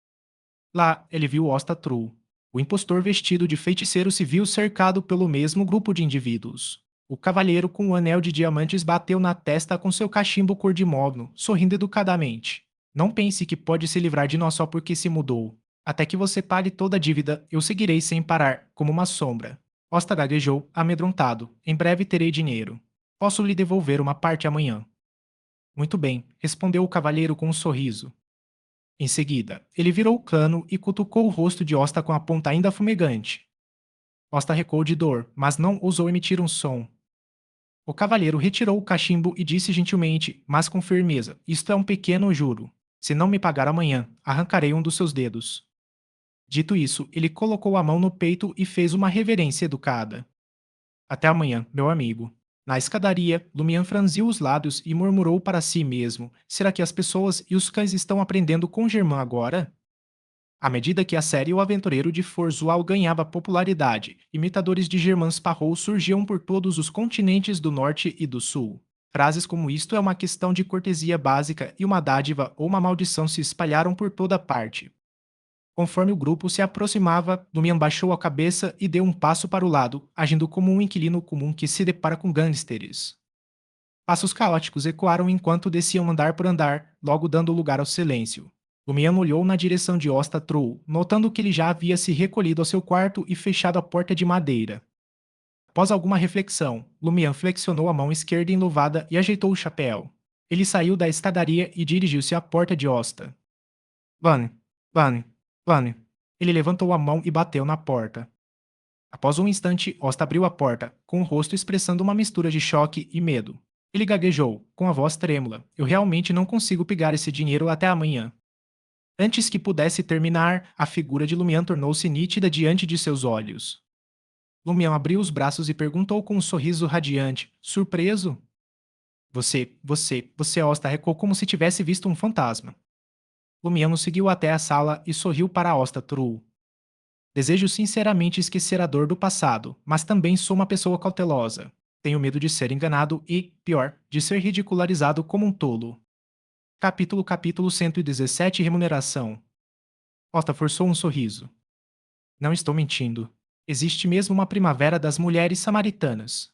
Lá, ele viu Osta Tru. O impostor vestido de feiticeiro se viu cercado pelo mesmo grupo de indivíduos. O cavalheiro com o anel de diamantes bateu na testa com seu cachimbo cor de mogno, sorrindo educadamente. Não pense que pode se livrar de nós só porque se mudou. Até que você pague toda a dívida, eu seguirei sem parar, como uma sombra. Osta gaguejou, amedrontado. Em breve terei dinheiro. Posso lhe devolver uma parte amanhã. Muito bem, respondeu o cavalheiro com um sorriso. Em seguida, ele virou o cano e cutucou o rosto de Osta com a ponta ainda fumegante. Osta recuou de dor, mas não ousou emitir um som. O cavalheiro retirou o cachimbo e disse gentilmente, mas com firmeza: Isto é um pequeno juro. Se não me pagar amanhã, arrancarei um dos seus dedos. Dito isso, ele colocou a mão no peito e fez uma reverência educada. Até amanhã, meu amigo. Na escadaria, Lumian franziu os lábios e murmurou para si mesmo: Será que as pessoas e os cães estão aprendendo com Germain agora? À medida que a série O Aventureiro de Forzual ganhava popularidade, imitadores de Germain Sparrow surgiam por todos os continentes do norte e do sul. Frases como isto é uma questão de cortesia básica e uma dádiva ou uma maldição se espalharam por toda parte. Conforme o grupo se aproximava, Lumian baixou a cabeça e deu um passo para o lado, agindo como um inquilino comum que se depara com gangsters. Passos caóticos ecoaram enquanto desciam andar por andar, logo dando lugar ao silêncio. Lumian olhou na direção de Osta Troll, notando que ele já havia se recolhido ao seu quarto e fechado a porta de madeira. Após alguma reflexão, Lumian flexionou a mão esquerda enluvada e ajeitou o chapéu. Ele saiu da escadaria e dirigiu-se à porta de Osta. Vane, Vane, Vane. Ele levantou a mão e bateu na porta. Após um instante, Osta abriu a porta, com o rosto expressando uma mistura de choque e medo. Ele gaguejou, com a voz trêmula: Eu realmente não consigo pegar esse dinheiro até amanhã. Antes que pudesse terminar, a figura de Lumian tornou-se nítida diante de seus olhos. Lumian abriu os braços e perguntou com um sorriso radiante, surpreso: Você, Osta recuou como se tivesse visto um fantasma. Lumian o seguiu até a sala e sorriu para Osta Tru. Desejo sinceramente esquecer a dor do passado, mas também sou uma pessoa cautelosa. Tenho medo de ser enganado e, pior, de ser ridicularizado como um tolo. Capítulo 117 Remuneração. Osta forçou um sorriso. Não estou mentindo. Existe mesmo uma primavera das mulheres samaritanas.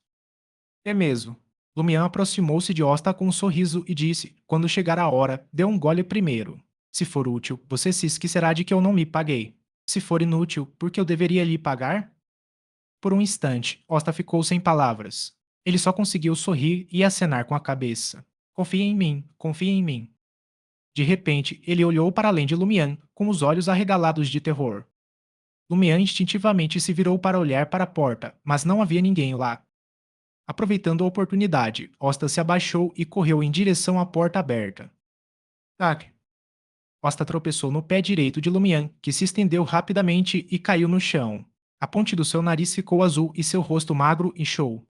É mesmo. Lumian aproximou-se de Osta com um sorriso e disse: Quando chegar a hora, dê um gole primeiro. Se for útil, você se esquecerá de que eu não lhe paguei. Se for inútil, por que eu deveria lhe pagar? Por um instante, Osta ficou sem palavras. Ele só conseguiu sorrir e acenar com a cabeça. Confie em mim, confie em mim. De repente, ele olhou para além de Lumian, com os olhos arregalados de terror. Lumian instintivamente se virou para olhar para a porta, mas não havia ninguém lá. Aproveitando a oportunidade, Osta se abaixou e correu em direção à porta aberta. Tac! Osta tropeçou no pé direito de Lumian, que se estendeu rapidamente e caiu no chão. A ponte do seu nariz ficou azul e seu rosto magro inchou.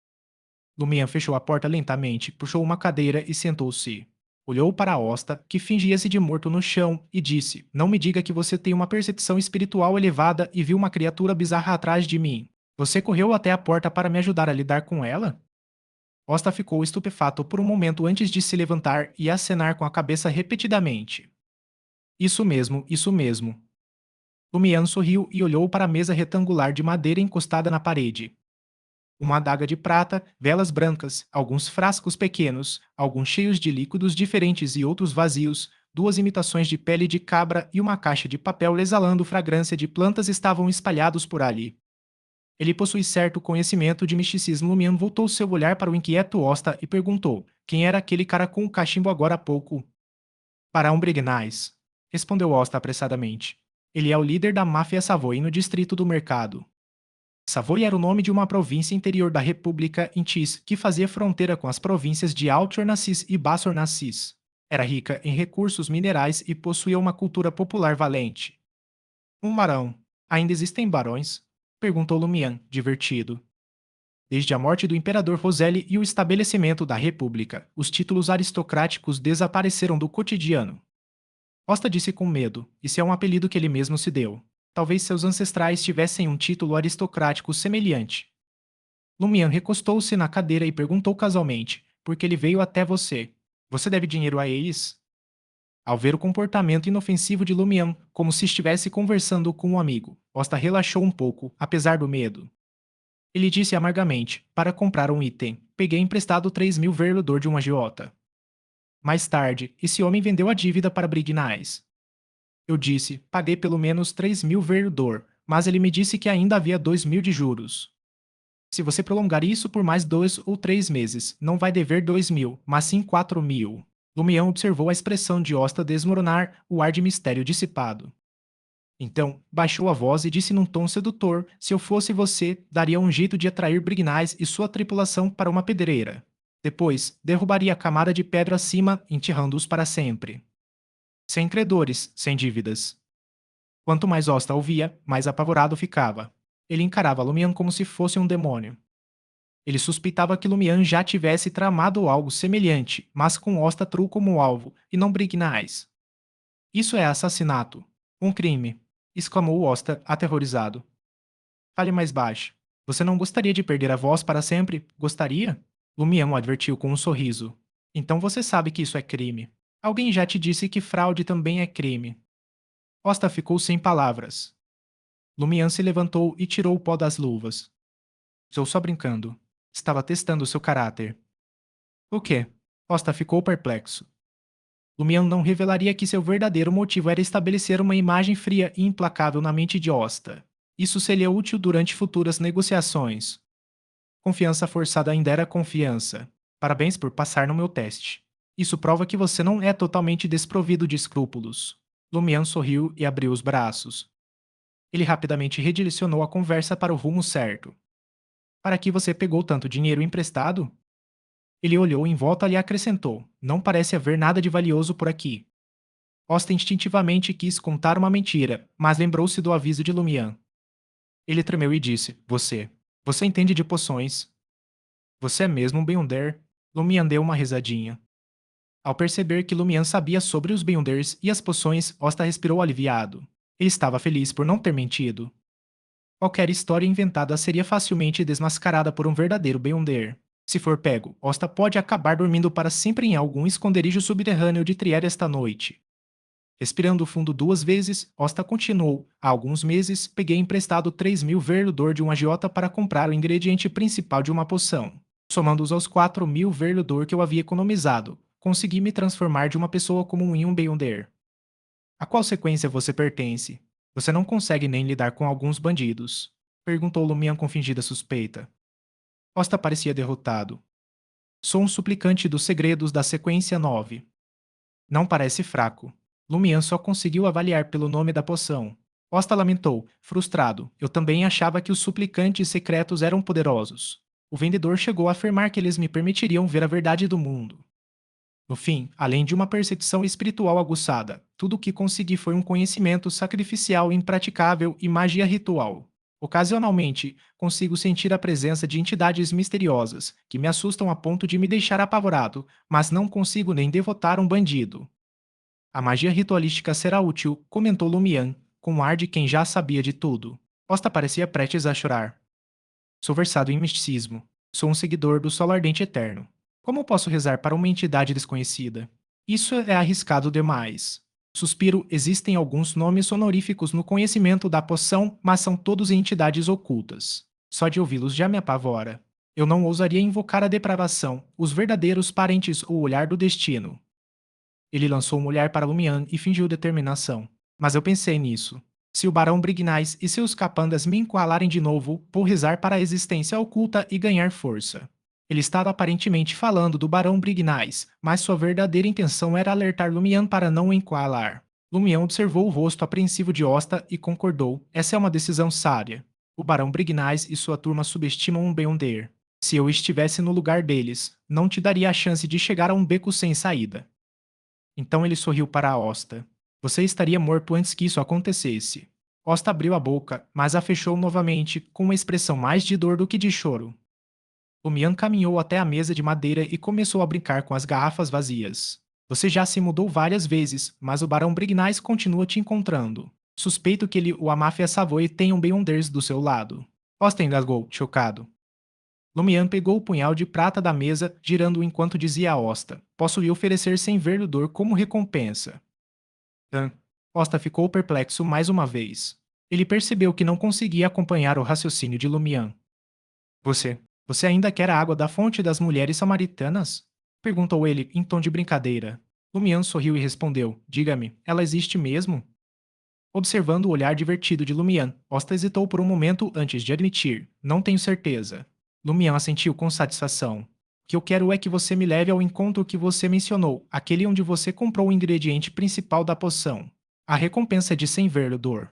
Lumian fechou a porta lentamente, puxou uma cadeira e sentou-se. Olhou para Osta, que fingia-se de morto no chão, e disse: Não me diga que você tem uma percepção espiritual elevada e viu uma criatura bizarra atrás de mim. Você correu até a porta para me ajudar a lidar com ela? Osta ficou estupefato por um momento antes de se levantar e acenar com a cabeça repetidamente. Isso mesmo, isso mesmo. Lumian sorriu e olhou para a mesa retangular de madeira encostada na parede. Uma adaga de prata, velas brancas, alguns frascos pequenos, alguns cheios de líquidos diferentes e outros vazios, duas imitações de pele de cabra e uma caixa de papel exalando fragrância de plantas estavam espalhados por ali. Ele possui certo conhecimento de misticismo. Lumian voltou seu olhar para o inquieto Osta e perguntou: Quem era aquele cara com o cachimbo agora há pouco? Barão Brignais, respondeu Osta apressadamente. Ele é o líder da máfia Savoy no distrito do mercado. Savoy era o nome de uma província interior da República Intis que fazia fronteira com as províncias de Altornassis e Bassornassis. Era rica em recursos minerais e possuía uma cultura popular valente. Um barão. Ainda existem barões? Perguntou Lumian, divertido. Desde a morte do imperador Roselle e o estabelecimento da República, os títulos aristocráticos desapareceram do cotidiano. Costa disse com medo: Isso é um apelido que ele mesmo se deu. Talvez seus ancestrais tivessem um título aristocrático semelhante. Lumian recostou-se na cadeira e perguntou casualmente: Por que ele veio até você? Você deve dinheiro a eles? Ao ver o comportamento inofensivo de Lumian, como se estivesse conversando com um amigo, Costa relaxou um pouco, apesar do medo. Ele disse amargamente: Para comprar um item, peguei emprestado 3.000 verludor de um agiota. Mais tarde, esse homem vendeu a dívida para Brignais. Eu disse, paguei pelo menos 3.000 verdor, mas ele me disse que ainda havia 2.000 de juros. Se você prolongar isso por mais 2 ou 3 meses, não vai dever 2.000, mas sim 4.000. Lumião observou a expressão de Osta desmoronar, o ar de mistério dissipado. Então, baixou a voz e disse num tom sedutor: se eu fosse você, daria um jeito de atrair Brignais e sua tripulação para uma pedreira. Depois, derrubaria a camada de pedra acima, enterrando-os para sempre. Sem credores, sem dívidas. Quanto mais Osta ouvia, mais apavorado ficava. Ele encarava Lumian como se fosse um demônio. Ele suspeitava que Lumian já tivesse tramado algo semelhante, mas com Osta Tru como alvo, e não Brignais. Isso é assassinato. Um crime, exclamou Osta, aterrorizado. Fale mais baixo. Você não gostaria de perder a voz para sempre? Gostaria? Lumian o advertiu com um sorriso. Então você sabe que isso é crime. Alguém já te disse que fraude também é crime. Osta ficou sem palavras. Lumian se levantou e tirou o pó das luvas. Estou só brincando. Estava testando seu caráter. O quê? Osta ficou perplexo. Lumian não revelaria que seu verdadeiro motivo era estabelecer uma imagem fria e implacável na mente de Osta. Isso seria útil durante futuras negociações. Confiança forçada ainda era confiança. Parabéns por passar no meu teste. Isso prova que você não é totalmente desprovido de escrúpulos. Lumian sorriu e abriu os braços. Ele rapidamente redirecionou a conversa para o rumo certo. Para que você pegou tanto dinheiro emprestado? Ele olhou em volta e acrescentou: não parece haver nada de valioso por aqui. Osta instintivamente quis contar uma mentira, mas lembrou-se do aviso de Lumian. Ele tremeu e disse: Você. Você entende de poções. Você é mesmo um Beyonder? Lumian deu uma risadinha. Ao perceber que Lumian sabia sobre os Beyonders e as poções, Osta respirou aliviado. Ele estava feliz por não ter mentido. Qualquer história inventada seria facilmente desmascarada por um verdadeiro Beyonder. Se for pego, Osta pode acabar dormindo para sempre em algum esconderijo subterrâneo de Trier esta noite. Respirando fundo 2 vezes, Osta continuou. Há alguns meses, peguei emprestado 3.000 verdor de um agiota para comprar o ingrediente principal de uma poção. Somando-os aos 4.000 verdor que eu havia economizado, consegui me transformar de uma pessoa comum em um Beyonder. A qual sequência você pertence? Você não consegue nem lidar com alguns bandidos. Perguntou Lumian com fingida suspeita. Osta parecia derrotado. Sou um suplicante dos segredos da sequência 9. Não parece fraco. Lumian só conseguiu avaliar pelo nome da poção. Osta lamentou, frustrado. Eu também achava que os suplicantes secretos eram poderosos. O vendedor chegou a afirmar que eles me permitiriam ver a verdade do mundo. No fim, além de uma percepção espiritual aguçada, tudo o que consegui foi um conhecimento sacrificial impraticável e magia ritual. Ocasionalmente, consigo sentir a presença de entidades misteriosas, que me assustam a ponto de me deixar apavorado, mas não consigo nem devotar um bandido. A magia ritualística será útil, comentou Lumian, com o ar de quem já sabia de tudo. Osta parecia prestes a chorar. Sou versado em misticismo. Sou um seguidor do Sol Ardente Eterno. Como posso rezar para uma entidade desconhecida? Isso é arriscado demais. Suspiro, existem alguns nomes honoríficos no conhecimento da poção, mas são todos entidades ocultas. Só de ouvi-los já me apavora. Eu não ousaria invocar a depravação, os verdadeiros parentes ou o olhar do destino. Ele lançou um olhar para Lumian e fingiu determinação. Mas eu pensei nisso. Se o Barão Brignais e seus capandas me encurralarem de novo, vou rezar para a existência oculta e ganhar força. Ele estava aparentemente falando do Barão Brignais, mas sua verdadeira intenção era alertar Lumian para não o encurralar. Lumian observou o rosto apreensivo de Osta e concordou. Essa é uma decisão sábia. O Barão Brignais e sua turma subestimam um Beyonder. Se eu estivesse no lugar deles, não te daria a chance de chegar a um beco sem saída. Então ele sorriu para Osta. Você estaria morto antes que isso acontecesse. Osta abriu a boca, mas a fechou novamente, com uma expressão mais de dor do que de choro. Lumian caminhou até a mesa de madeira e começou a brincar com as garrafas vazias. Você já se mudou várias vezes, mas o Barão Brignais continua te encontrando. Suspeito que ele ou a máfia Savoy tenham Beyonders do seu lado. Osta engasgou, chocado. Lumian pegou o punhal de prata da mesa, girando-o enquanto dizia a Osta: Posso lhe oferecer 100 verdor como recompensa. Osta ficou perplexo mais uma vez. Ele percebeu que não conseguia acompanhar o raciocínio de Lumian. Você ainda quer a água da fonte das mulheres samaritanas? Perguntou ele em tom de brincadeira. Lumian sorriu e respondeu: Diga-me, ela existe mesmo? Observando o olhar divertido de Lumian, Osta hesitou por um momento antes de admitir: não tenho certeza. Lumian assentiu com satisfação. O que eu quero é que você me leve ao encontro que você mencionou, aquele onde você comprou o ingrediente principal da poção. A recompensa é de 100 Verludor.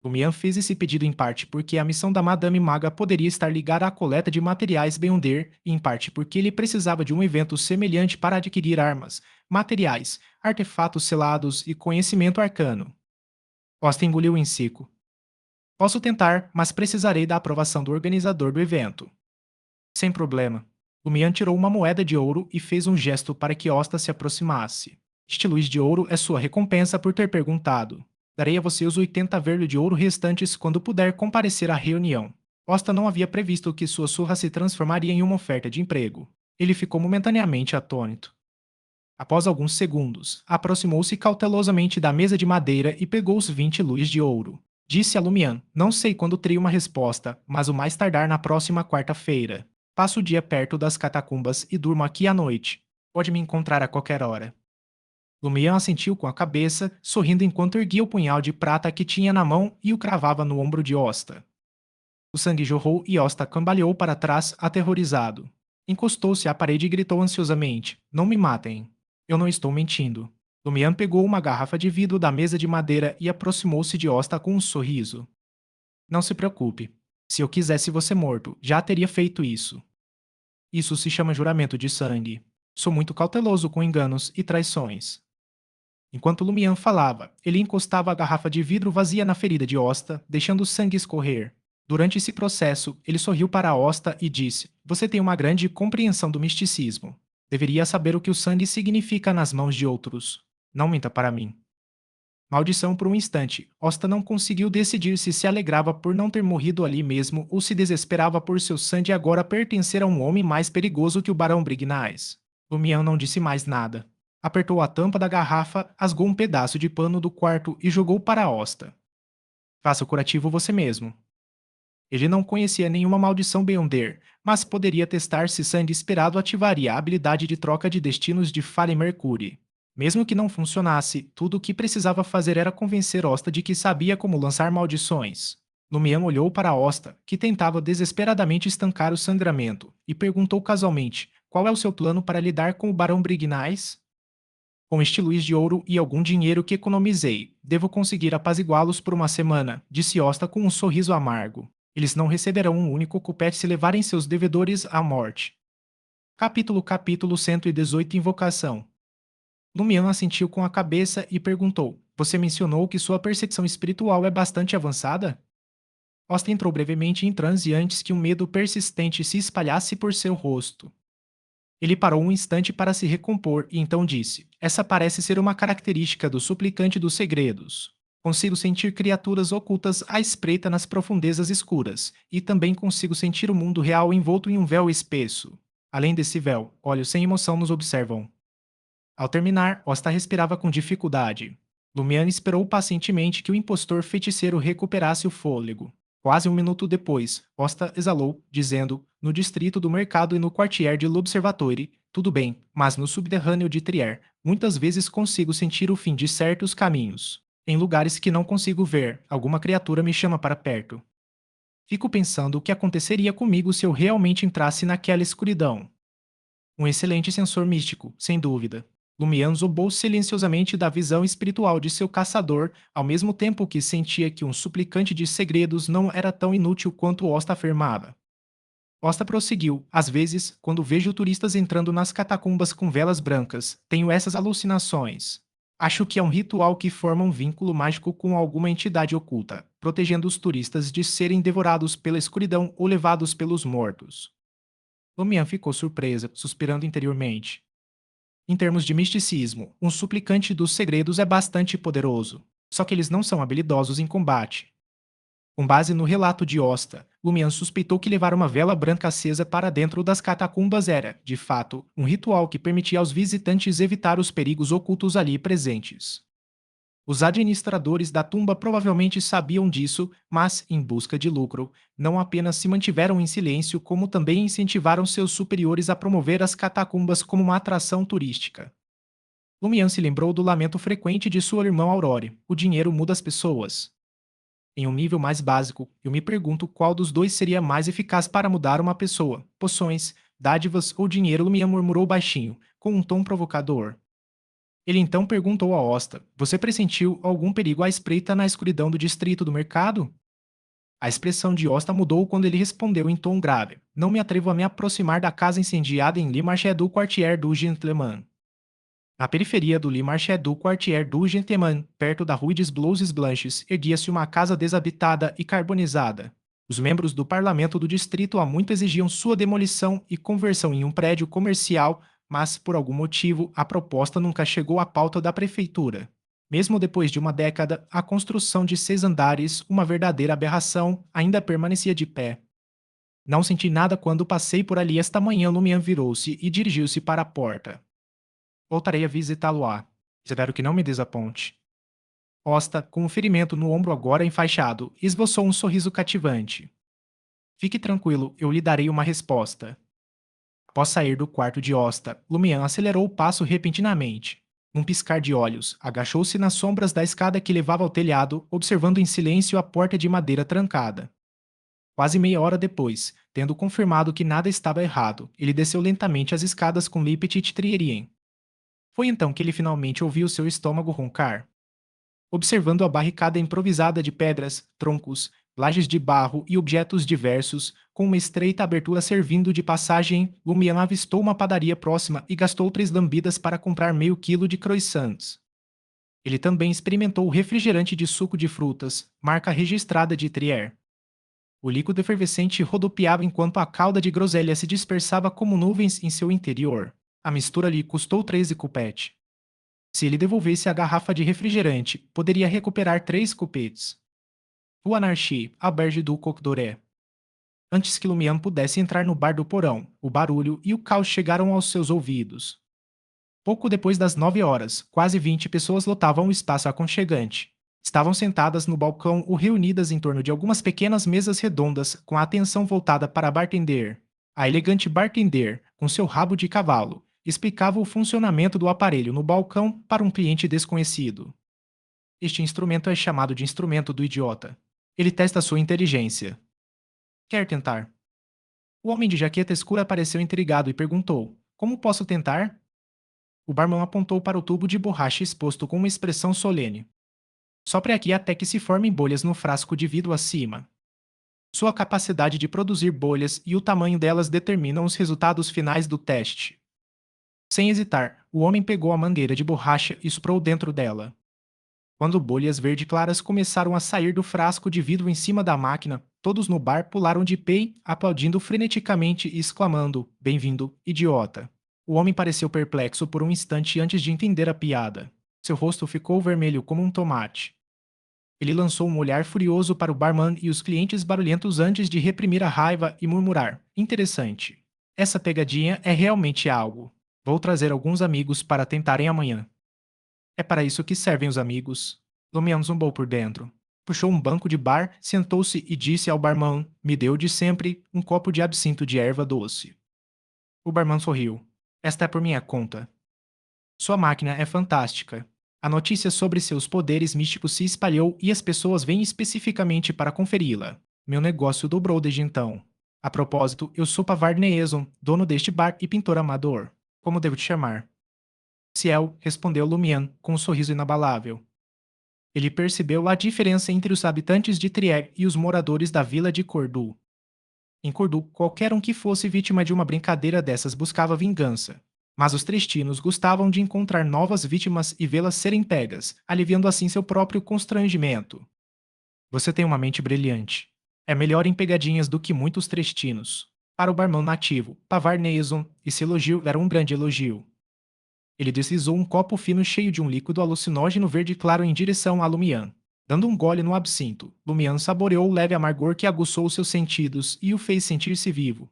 Lumian fez esse pedido em parte porque a missão da Madame Maga poderia estar ligada à coleta de materiais Beyonder e em parte porque ele precisava de um evento semelhante para adquirir armas, materiais, artefatos selados e conhecimento arcano. Costa engoliu em seco. Posso tentar, mas precisarei da aprovação do organizador do evento. Sem problema. Lumian tirou uma moeda de ouro e fez um gesto para que Osta se aproximasse. Este luz de ouro é sua recompensa por ter perguntado. Darei a você os 80 verlos de ouro restantes quando puder comparecer à reunião. Osta não havia previsto que sua surra se transformaria em uma oferta de emprego. Ele ficou momentaneamente atônito. Após alguns segundos, aproximou-se cautelosamente da mesa de madeira e pegou os 20 luz de ouro. Disse a Lumian: não sei quando terei uma resposta, mas o mais tardar na próxima quarta-feira. Passo o dia perto das catacumbas e durmo aqui à noite. Pode me encontrar a qualquer hora. Lumian assentiu com a cabeça, sorrindo enquanto erguia o punhal de prata que tinha na mão e o cravava no ombro de Osta. O sangue jorrou e Osta cambaleou para trás, aterrorizado. Encostou-se à parede e gritou ansiosamente: não me matem. Eu não estou mentindo. Lumian pegou uma garrafa de vidro da mesa de madeira e aproximou-se de Osta com um sorriso. Não se preocupe. Se eu quisesse você morto, já teria feito isso. Isso se chama juramento de sangue. Sou muito cauteloso com enganos e traições. Enquanto Lumian falava, ele encostava a garrafa de vidro vazia na ferida de Osta, deixando o sangue escorrer. Durante esse processo, ele sorriu para Osta e disse: você tem uma grande compreensão do misticismo. Deveria saber o que o sangue significa nas mãos de outros. Não minta para mim. Maldição por um instante, Osta não conseguiu decidir se alegrava por não ter morrido ali mesmo ou se desesperava por seu sangue agora pertencer a um homem mais perigoso que o Barão Brignais. Lumian não disse mais nada. Apertou a tampa da garrafa, rasgou um pedaço de pano do quarto e jogou para Osta. Faça o curativo você mesmo. Ele não conhecia nenhuma maldição Beyonder, mas poderia testar se sangue esperado ativaria a habilidade de troca de destinos de Fallen Mercury. Mesmo que não funcionasse, tudo o que precisava fazer era convencer Osta de que sabia como lançar maldições. Lumian olhou para Osta, que tentava desesperadamente estancar o sangramento, e perguntou casualmente: qual é o seu plano para lidar com o Barão Brignais? Com este luz de ouro e algum dinheiro que economizei, devo conseguir apaziguá-los por uma semana, disse Osta com um sorriso amargo. Eles não receberão um único cupete se levarem seus devedores à morte. Capítulo 118 Invocação. Lumian assentiu com a cabeça e perguntou: você mencionou que sua percepção espiritual é bastante avançada? Osta entrou brevemente em transe antes que um medo persistente se espalhasse por seu rosto. Ele parou um instante para se recompor e então disse: essa parece ser uma característica do suplicante dos segredos. Consigo sentir criaturas ocultas à espreita nas profundezas escuras, e também consigo sentir o mundo real envolto em um véu espesso. Além desse véu, olhos sem emoção nos observam. Ao terminar, Osta respirava com dificuldade. Lumiane esperou pacientemente que o impostor feiticeiro recuperasse o fôlego. Quase um minuto depois, Osta exalou, dizendo: no distrito do mercado e no quartier de l'Observatoire, tudo bem, mas no subterrâneo de Trier, muitas vezes consigo sentir o fim de certos caminhos. Em lugares que não consigo ver, alguma criatura me chama para perto. Fico pensando o que aconteceria comigo se eu realmente entrasse naquela escuridão. Um excelente sensor místico, sem dúvida. Lumian zombou silenciosamente da visão espiritual de seu caçador, ao mesmo tempo que sentia que um suplicante de segredos não era tão inútil quanto Osta afirmava. Osta prosseguiu: às vezes, quando vejo turistas entrando nas catacumbas com velas brancas, tenho essas alucinações. Acho que é um ritual que forma um vínculo mágico com alguma entidade oculta, protegendo os turistas de serem devorados pela escuridão ou levados pelos mortos. Lumian ficou surpresa, suspirando interiormente. Em termos de misticismo, um suplicante dos segredos é bastante poderoso, só que eles não são habilidosos em combate. Com base no relato de Osta, Lumian suspeitou que levar uma vela branca acesa para dentro das catacumbas era, de fato, um ritual que permitia aos visitantes evitar os perigos ocultos ali presentes. Os administradores da tumba provavelmente sabiam disso, mas, em busca de lucro, não apenas se mantiveram em silêncio, como também incentivaram seus superiores a promover as catacumbas como uma atração turística. Lumian se lembrou do lamento frequente de sua irmã Aurore: o dinheiro muda as pessoas. Em um nível mais básico, eu me pergunto qual dos dois seria mais eficaz para mudar uma pessoa: poções, dádivas ou dinheiro. Lumian murmurou baixinho, com um tom provocador. Ele então perguntou a Osta: Você pressentiu algum perigo à espreita na escuridão do distrito do mercado? A expressão de Osta mudou quando ele respondeu em tom grave: Não me atrevo a me aproximar da casa incendiada em Le Marché du Quartier du Gentleman. Na periferia do Le Marché du Quartier du Gentleman, perto da Rue des Blouses Blanches, erguia-se uma casa desabitada e carbonizada. Os membros do parlamento do distrito há muito exigiam sua demolição e conversão em um prédio comercial, mas, por algum motivo, a proposta nunca chegou à pauta da prefeitura. Mesmo depois de uma década, a construção de 6 andares, uma verdadeira aberração, ainda permanecia de pé. Não senti nada quando passei por ali esta manhã. Lumian virou-se e dirigiu-se para a porta. Voltarei a visitá-lo-á. Espero que não me desaponte. Osta, com o ferimento no ombro agora enfaixado, esboçou um sorriso cativante. Fique tranquilo, eu lhe darei uma resposta. Após sair do quarto de Osta, Lumian acelerou o passo repentinamente. Num piscar de olhos, agachou-se nas sombras da escada que levava ao telhado, observando em silêncio a porta de madeira trancada. Quase meia hora depois, tendo confirmado que nada estava errado, ele desceu lentamente as escadas com Le Petit Trierien. Foi então que ele finalmente ouviu seu estômago roncar. Observando a barricada improvisada de pedras, troncos, lajes de barro e objetos diversos, com uma estreita abertura servindo de passagem, Lumian avistou uma padaria próxima e gastou 3 lambidas para comprar meio quilo de croissants. Ele também experimentou o refrigerante de suco de frutas, marca registrada de Trier. O líquido efervescente rodopiava enquanto a calda de groselha se dispersava como nuvens em seu interior. A mistura lhe custou 13 cupete. Se ele devolvesse a garrafa de refrigerante, poderia recuperar 3 cupetes. O Anarchy, Auberge du Coq Doré. Antes que Lumian pudesse entrar no bar do porão, o barulho e o caos chegaram aos seus ouvidos. Pouco depois das 9 horas, quase 20 pessoas lotavam o espaço aconchegante. Estavam sentadas no balcão ou reunidas em torno de algumas pequenas mesas redondas, com a atenção voltada para a bartender. A elegante bartender, com seu rabo de cavalo, explicava o funcionamento do aparelho no balcão para um cliente desconhecido. Este instrumento é chamado de instrumento do idiota. Ele testa sua inteligência. Quer tentar? O homem de jaqueta escura pareceu intrigado e perguntou: Como posso tentar? O barman apontou para o tubo de borracha exposto com uma expressão solene. Sopre aqui até que se formem bolhas no frasco de vidro acima. Sua capacidade de produzir bolhas e o tamanho delas determinam os resultados finais do teste. Sem hesitar, o homem pegou a mangueira de borracha e soprou dentro dela. Quando bolhas verde claras começaram a sair do frasco de vidro em cima da máquina, todos no bar pularam de pé, aplaudindo freneticamente e exclamando: Bem-vindo, idiota. O homem pareceu perplexo por um instante antes de entender a piada. Seu rosto ficou vermelho como um tomate. Ele lançou um olhar furioso para o barman e os clientes barulhentos antes de reprimir a raiva e murmurar: Interessante. Essa pegadinha é realmente algo. Vou trazer alguns amigos para tentarem amanhã. É para isso que servem os amigos. Lumian zumbou por dentro. Puxou um banco de bar, sentou-se e disse ao barman: Me deu de sempre um copo de absinto de erva doce. O barman sorriu. Esta é por minha conta. Sua máquina é fantástica. A notícia sobre seus poderes místicos se espalhou e as pessoas vêm especificamente para conferi-la. Meu negócio dobrou desde então. A propósito, eu sou Pavard Neeson, dono deste bar e pintor amador. Como devo te chamar? Ciel, respondeu Lumian, com um sorriso inabalável. Ele percebeu a diferença entre os habitantes de Trier e os moradores da vila de Cordoue. Em Cordoue, qualquer um que fosse vítima de uma brincadeira dessas buscava vingança. Mas os tristinos gostavam de encontrar novas vítimas e vê-las serem pegas, aliviando assim seu próprio constrangimento. Você tem uma mente brilhante. É melhor em pegadinhas do que muitos tristinos. Para o barman nativo, Pavard Neeson, esse elogio era um grande elogio. Ele deslizou um copo fino cheio de um líquido alucinógeno verde claro em direção a Lumian. Dando um gole no absinto, Lumian saboreou o leve amargor que aguçou seus sentidos e o fez sentir-se vivo.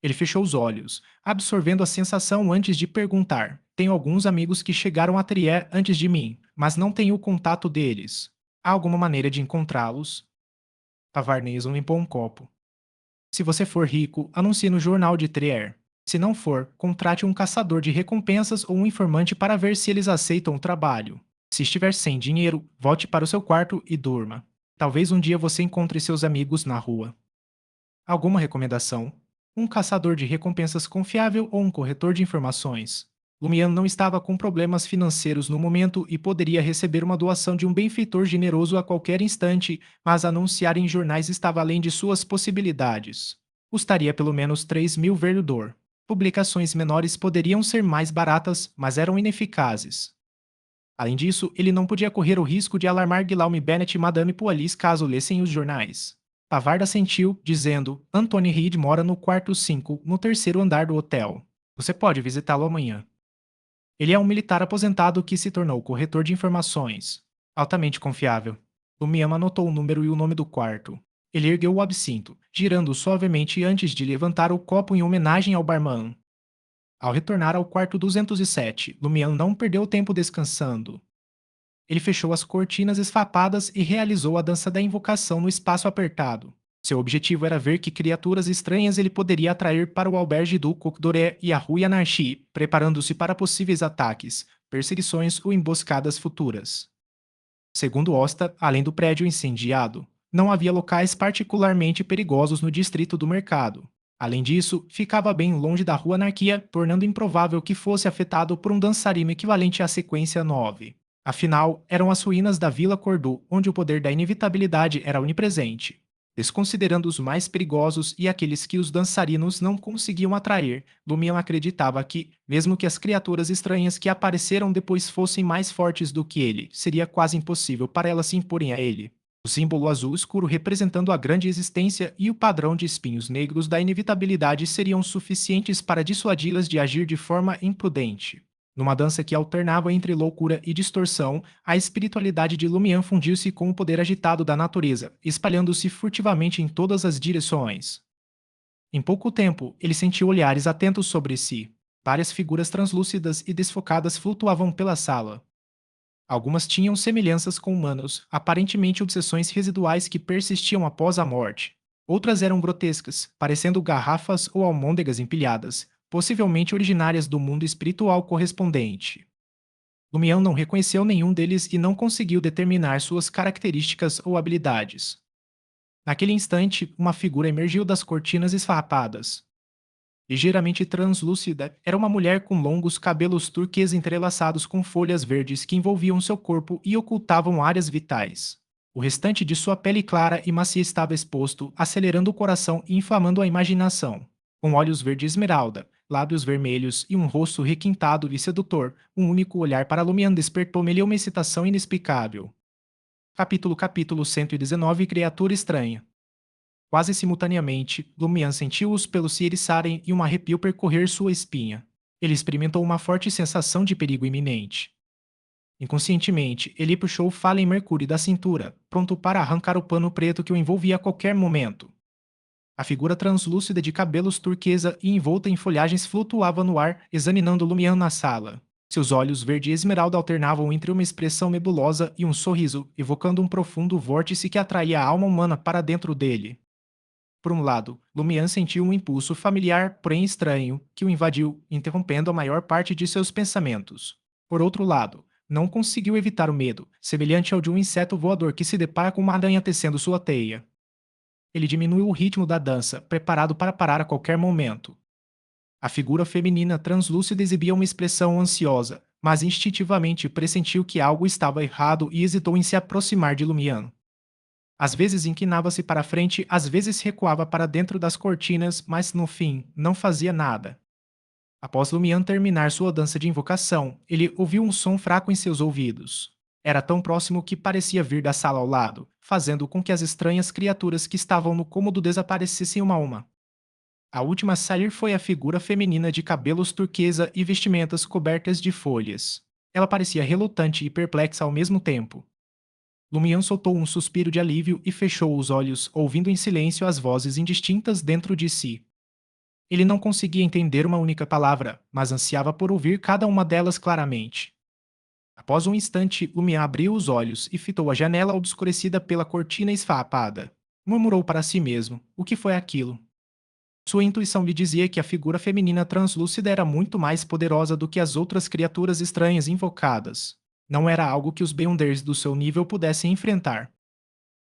Ele fechou os olhos, absorvendo a sensação antes de perguntar: Tenho alguns amigos que chegaram a Trier antes de mim, mas não tenho o contato deles. Há alguma maneira de encontrá-los? Tavarneson limpou um copo. Se você for rico, anuncie no jornal de Trier. Se não for, contrate um caçador de recompensas ou um informante para ver se eles aceitam o trabalho. Se estiver sem dinheiro, volte para o seu quarto e durma. Talvez um dia você encontre seus amigos na rua. Alguma recomendação? Um caçador de recompensas confiável ou um corretor de informações? Lumian não estava com problemas financeiros no momento e poderia receber uma doação de um benfeitor generoso a qualquer instante, mas anunciar em jornais estava além de suas possibilidades. Custaria pelo menos 3.000 verdor. Publicações menores poderiam ser mais baratas, mas eram ineficazes. Além disso, ele não podia correr o risco de alarmar Guillaume Bennett e Madame Poalis caso lessem os jornais. Pavarda sentiu, dizendo: Anthony Reed mora no quarto 5, no terceiro andar do hotel. Você pode visitá-lo amanhã. Ele é um militar aposentado que se tornou corretor de informações. Altamente confiável. Lumiama anotou o número e o nome do quarto. Ele ergueu o absinto, girando suavemente antes de levantar o copo em homenagem ao barman. Ao retornar ao quarto 207, Lumian não perdeu tempo descansando. Ele fechou as cortinas esfapadas e realizou a dança da invocação no espaço apertado. Seu objetivo era ver que criaturas estranhas ele poderia atrair para o albergue do Coq d'Oré e a Rue Anarchie, preparando-se para possíveis ataques, perseguições ou emboscadas futuras. Segundo Osta, além do prédio incendiado, não havia locais particularmente perigosos no distrito do mercado. Além disso, ficava bem longe da Rua Anarquia, tornando improvável que fosse afetado por um dançarino equivalente à sequência 9. Afinal, eram as ruínas da Vila Cordu, onde o poder da inevitabilidade era onipresente. Desconsiderando os mais perigosos e aqueles que os dançarinos não conseguiam atrair, Lumion acreditava que, mesmo que as criaturas estranhas que apareceram depois fossem mais fortes do que ele, seria quase impossível para elas se imporem a ele. O símbolo azul escuro representando a grande existência e o padrão de espinhos negros da inevitabilidade seriam suficientes para dissuadi-las de agir de forma imprudente. Numa dança que alternava entre loucura e distorção, a espiritualidade de Lumian fundiu-se com o poder agitado da natureza, espalhando-se furtivamente em todas as direções. Em pouco tempo, ele sentiu olhares atentos sobre si. Várias figuras translúcidas e desfocadas flutuavam pela sala. Algumas tinham semelhanças com humanos, aparentemente obsessões residuais que persistiam após a morte. Outras eram grotescas, parecendo garrafas ou almôndegas empilhadas, possivelmente originárias do mundo espiritual correspondente. Lumião não reconheceu nenhum deles e não conseguiu determinar suas características ou habilidades. Naquele instante, uma figura emergiu das cortinas esfarrapadas. Ligeiramente translúcida, era uma mulher com longos cabelos turquesa entrelaçados com folhas verdes que envolviam seu corpo e ocultavam áreas vitais. O restante de sua pele clara e macia estava exposto, acelerando o coração e inflamando a imaginação. Com olhos verde esmeralda, lábios vermelhos e um rosto requintado e sedutor, um único olhar para Lumian despertou nele uma excitação inexplicável. Capítulo 119 Criatura Estranha. Quase simultaneamente, Lumian sentiu os pelos se eriçarem e um arrepio percorrer sua espinha. Ele experimentou uma forte sensação de perigo iminente. Inconscientemente, ele puxou Fallen Mercury da cintura, pronto para arrancar o pano preto que o envolvia a qualquer momento. A figura translúcida de cabelos turquesa e envolta em folhagens flutuava no ar, examinando Lumian na sala. Seus olhos verde esmeralda alternavam entre uma expressão nebulosa e um sorriso, evocando um profundo vórtice que atraía a alma humana para dentro dele. Por um lado, Lumian sentiu um impulso familiar, porém estranho, que o invadiu, interrompendo a maior parte de seus pensamentos. Por outro lado, não conseguiu evitar o medo, semelhante ao de um inseto voador que se depara com uma aranha tecendo sua teia. Ele diminuiu o ritmo da dança, preparado para parar a qualquer momento. A figura feminina translúcida exibia uma expressão ansiosa, mas instintivamente pressentiu que algo estava errado e hesitou em se aproximar de Lumian. Às vezes inclinava-se para a frente, às vezes recuava para dentro das cortinas, mas no fim, não fazia nada. Após Lumian terminar sua dança de invocação, ele ouviu um som fraco em seus ouvidos. Era tão próximo que parecia vir da sala ao lado, fazendo com que as estranhas criaturas que estavam no cômodo desaparecessem uma a uma. A última a sair foi a figura feminina de cabelos turquesa e vestimentas cobertas de folhas. Ela parecia relutante e perplexa ao mesmo tempo. Lumian soltou um suspiro de alívio e fechou os olhos, ouvindo em silêncio as vozes indistintas dentro de si. Ele não conseguia entender uma única palavra, mas ansiava por ouvir cada uma delas claramente. Após um instante, Lumian abriu os olhos e fitou a janela obscurecida pela cortina esfarrapada. Murmurou para si mesmo: o que foi aquilo? Sua intuição lhe dizia que a figura feminina translúcida era muito mais poderosa do que as outras criaturas estranhas invocadas. Não era algo que os Beyonders do seu nível pudessem enfrentar.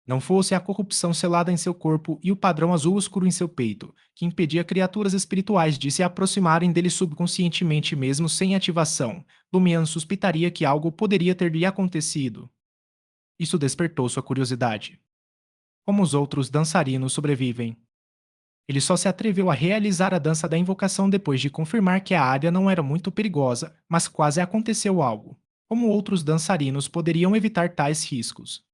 Não fosse a corrupção selada em seu corpo e o padrão azul escuro em seu peito, que impedia criaturas espirituais de se aproximarem dele subconscientemente mesmo sem ativação, Lumian suspeitaria que algo poderia ter lhe acontecido. Isso despertou sua curiosidade. Como os outros dançarinos sobrevivem? Ele só se atreveu a realizar a dança da invocação depois de confirmar que a área não era muito perigosa, mas quase aconteceu algo. Como outros dançarinos poderiam evitar tais riscos?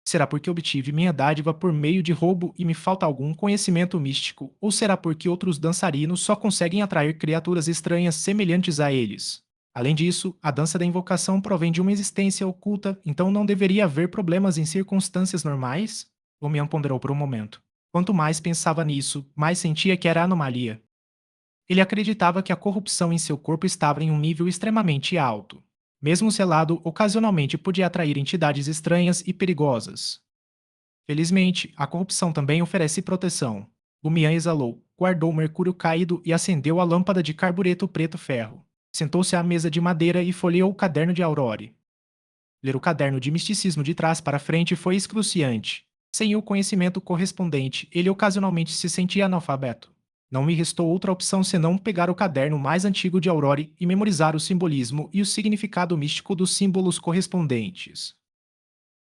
Será porque obtive minha dádiva por meio de roubo e me falta algum conhecimento místico? Ou será porque outros dançarinos só conseguem atrair criaturas estranhas semelhantes a eles? Além disso, a dança da invocação provém de uma existência oculta, então não deveria haver problemas em circunstâncias normais? Lumian ponderou por um momento. Quanto mais pensava nisso, mais sentia que era anomalia. Ele acreditava que a corrupção em seu corpo estava em um nível extremamente alto. Mesmo selado, ocasionalmente podia atrair entidades estranhas e perigosas. Felizmente, a corrupção também oferece proteção. Lumian exalou, guardou o mercúrio caído e acendeu a lâmpada de carbureto preto-ferro. Sentou-se à mesa de madeira e folheou o caderno de Aurore. Ler o caderno de misticismo de trás para frente foi excruciante. Sem o conhecimento correspondente, ele ocasionalmente se sentia analfabeto. Não me restou outra opção senão pegar o caderno mais antigo de Aurore e memorizar o simbolismo e o significado místico dos símbolos correspondentes.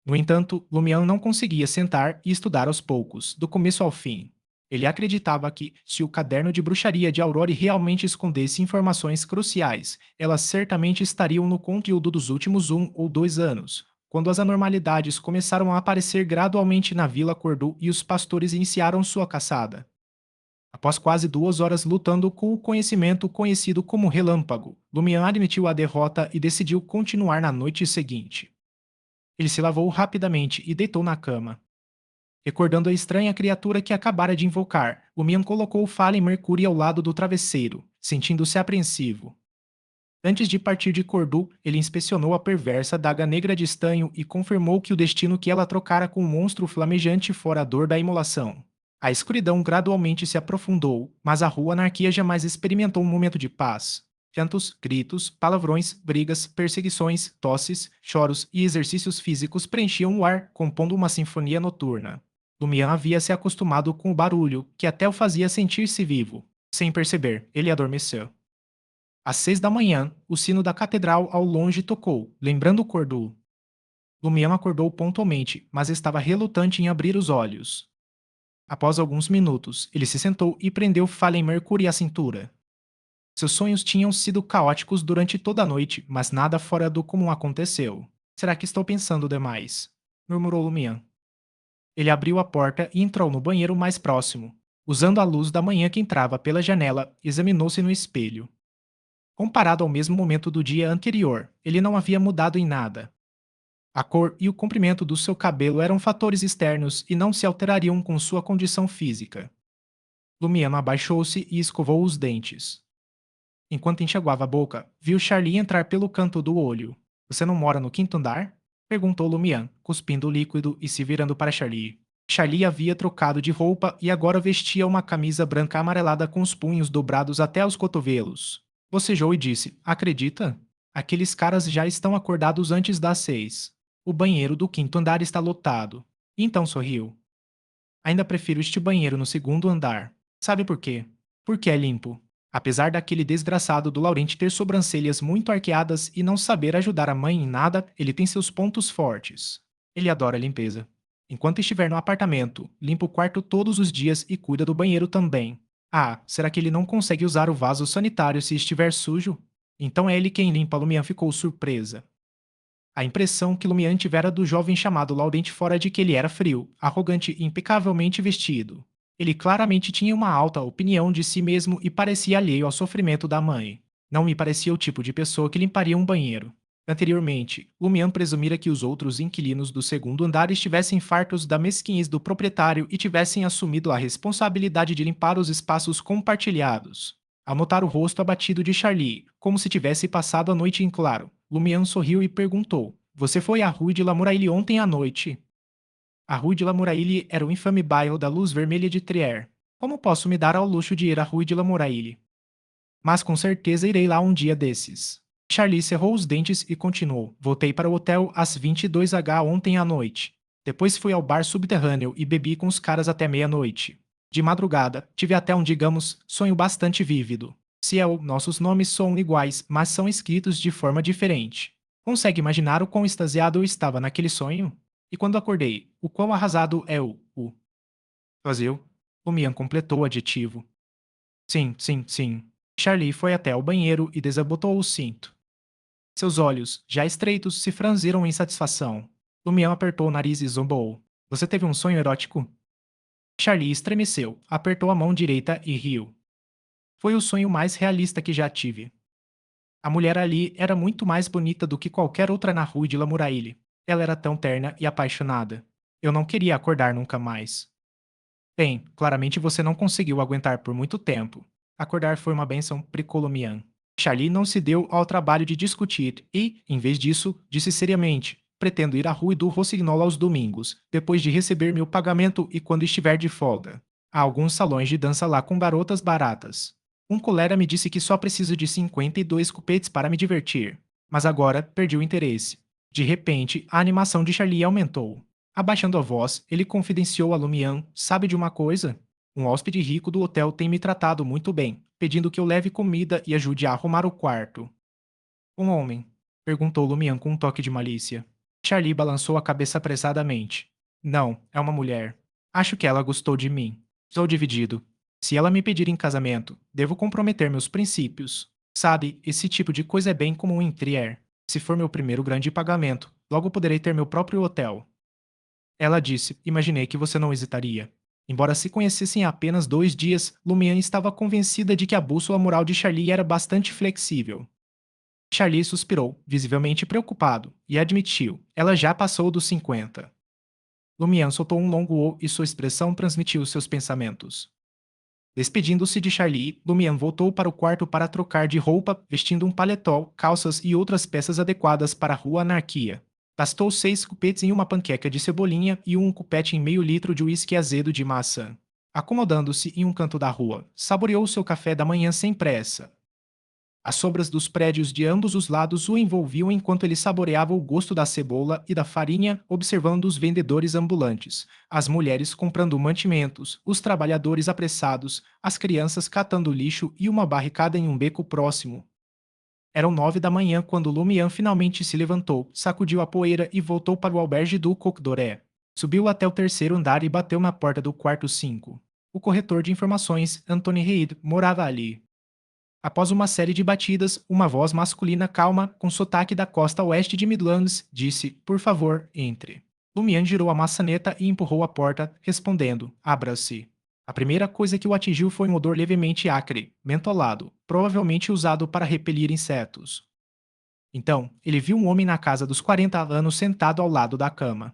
No entanto, Lumian não conseguia sentar e estudar aos poucos, do começo ao fim. Ele acreditava que, se o caderno de bruxaria de Aurore realmente escondesse informações cruciais, elas certamente estariam no conteúdo dos últimos 1 ou 2 anos, quando as anormalidades começaram a aparecer gradualmente na Vila Cordu e os pastores iniciaram sua caçada. Após quase 2 horas lutando com o conhecimento conhecido como relâmpago, Lumian admitiu a derrota e decidiu continuar na noite seguinte. Ele se lavou rapidamente e deitou na cama. Recordando a estranha criatura que acabara de invocar, Lumian colocou Fallen Mercury ao lado do travesseiro, sentindo-se apreensivo. Antes de partir de Cordu, ele inspecionou a perversa daga negra de estanho e confirmou que o destino que ela trocara com o monstro flamejante fora a dor da imolação. A escuridão gradualmente se aprofundou, mas a rua Anarquia jamais experimentou um momento de paz. Cantos, gritos, palavrões, brigas, perseguições, tosses, choros e exercícios físicos preenchiam o ar, compondo uma sinfonia noturna. Lumian havia se acostumado com o barulho, que até o fazia sentir-se vivo. Sem perceber, ele adormeceu. Às 6 da manhã, o sino da catedral ao longe tocou, lembrando o Cordu. Lumian acordou pontualmente, mas estava relutante em abrir os olhos. Após alguns minutos, ele se sentou e prendeu Fallen Mercury à cintura. Seus sonhos tinham sido caóticos durante toda a noite, mas nada fora do comum aconteceu. Será que estou pensando demais? Murmurou Lumian. Ele abriu a porta e entrou no banheiro mais próximo. Usando a luz da manhã que entrava pela janela, examinou-se no espelho. Comparado ao mesmo momento do dia anterior, ele não havia mudado em nada. A cor e o comprimento do seu cabelo eram fatores externos e não se alterariam com sua condição física. Lumiano abaixou-se e escovou os dentes. Enquanto enxaguava a boca, viu Charlie entrar pelo canto do olho. Você não mora no quinto andar? Perguntou Lumian, cuspindo o líquido e se virando para Charlie. Charlie havia trocado de roupa e agora vestia uma camisa branca amarelada com os punhos dobrados até os cotovelos. Bocejou e disse: Acredita? Aqueles caras já estão acordados antes das 6. O banheiro do quinto andar está lotado. Então sorriu. Ainda prefiro este banheiro no segundo andar. Sabe por quê? Porque é limpo. Apesar daquele desgraçado do Laurent ter sobrancelhas muito arqueadas e não saber ajudar a mãe em nada, ele tem seus pontos fortes. Ele adora a limpeza. Enquanto estiver no apartamento, limpa o quarto todos os dias e cuida do banheiro também. Ah, será que ele não consegue usar o vaso sanitário se estiver sujo? Então é ele quem limpa. Lumian ficou surpresa. A impressão que Lumian tivera do jovem chamado Laurent fora de que ele era frio, arrogante e impecavelmente vestido. Ele claramente tinha uma alta opinião de si mesmo e parecia alheio ao sofrimento da mãe. Não me parecia o tipo de pessoa que limparia um banheiro. Anteriormente, Lumian presumira que os outros inquilinos do segundo andar estivessem fartos da mesquinhez do proprietário e tivessem assumido a responsabilidade de limpar os espaços compartilhados. Ao notar o rosto abatido de Charlie, como se tivesse passado a noite em claro, Lumian sorriu e perguntou: Você foi à Rue de la Muraille ontem à noite? A Rue de la Muraille era o infame bairro da Luz Vermelha de Trier. Como posso me dar ao luxo de ir à Rue de la Muraille? Mas com certeza irei lá um dia desses. Charlie cerrou os dentes e continuou. Voltei para o hotel às 22h ontem à noite. Depois fui ao bar subterrâneo e bebi com os caras até meia-noite. De madrugada, tive até um, digamos, sonho bastante vívido. Ciel, nossos nomes são iguais, mas são escritos de forma diferente. Consegue imaginar o quão extasiado eu estava naquele sonho? E quando acordei, o quão arrasado é o vazio? O Mian completou o adjetivo. Sim, sim, sim. Charlie foi até o banheiro e desabotou o cinto. Seus olhos, já estreitos, se franziram em satisfação. Lumião apertou o nariz e zombou. Você teve um sonho erótico? Charlie estremeceu, apertou a mão direita e riu. Foi o sonho mais realista que já tive. A mulher ali era muito mais bonita do que qualquer outra na rua de Lamuraíli. Ela era tão terna e apaixonada. Eu não queria acordar nunca mais. Bem, claramente você não conseguiu aguentar por muito tempo. Acordar foi uma bênção Pricolomian. Charlie não se deu ao trabalho de discutir e, em vez disso, disse seriamente: pretendo ir à Rue do Rossignol aos domingos, depois de receber meu pagamento e quando estiver de folga. Há alguns salões de dança lá com garotas baratas. Um colega me disse que só preciso de 52 cupetes para me divertir. Mas agora perdi o interesse. De repente, a animação de Charlie aumentou. Abaixando a voz, ele confidenciou a Lumian: sabe de uma coisa? Um hóspede rico do hotel tem me tratado muito bem, pedindo que eu leve comida e ajude a arrumar o quarto. Um homem? Perguntou Lumian com um toque de malícia. Charlie balançou a cabeça apressadamente. Não, é uma mulher. Acho que ela gostou de mim. Estou dividido. Se ela me pedir em casamento, devo comprometer meus princípios. Sabe, esse tipo de coisa é bem comum em Trier. Se for meu primeiro grande pagamento, logo poderei ter meu próprio hotel. Ela disse: imaginei que você não hesitaria. Embora se conhecessem há apenas 2 dias, Lumian estava convencida de que a bússola moral de Charlie era bastante flexível. Charlie suspirou, visivelmente preocupado, e admitiu: ela já passou dos 50. Lumian soltou um longo "o" e sua expressão transmitiu seus pensamentos. Despedindo-se de Charlie, Lumian voltou para o quarto para trocar de roupa, vestindo um paletó, calças e outras peças adequadas para a rua Anarquia. Gastou 6 cupetes em uma panqueca de cebolinha e um cupete em meio litro de uísque azedo de maçã. Acomodando-se em um canto da rua, saboreou seu café da manhã sem pressa. As sombras dos prédios de ambos os lados o envolviam enquanto ele saboreava o gosto da cebola e da farinha, observando os vendedores ambulantes, as mulheres comprando mantimentos, os trabalhadores apressados, as crianças catando lixo e uma barricada em um beco próximo. Eram 9 da manhã quando Lumian finalmente se levantou, sacudiu a poeira e voltou para o albergue do Coq d'Oré. Subiu até o terceiro andar e bateu na porta do quarto 5. O corretor de informações, Anthony Reid, morava ali. Após uma série de batidas, uma voz masculina calma, com sotaque da costa oeste de Midlands, disse: por favor, entre. Lumian girou a maçaneta e empurrou a porta, respondendo: abra-se. A primeira coisa que o atingiu foi um odor levemente acre, mentolado, provavelmente usado para repelir insetos. Então, ele viu um homem na casa dos 40 anos sentado ao lado da cama.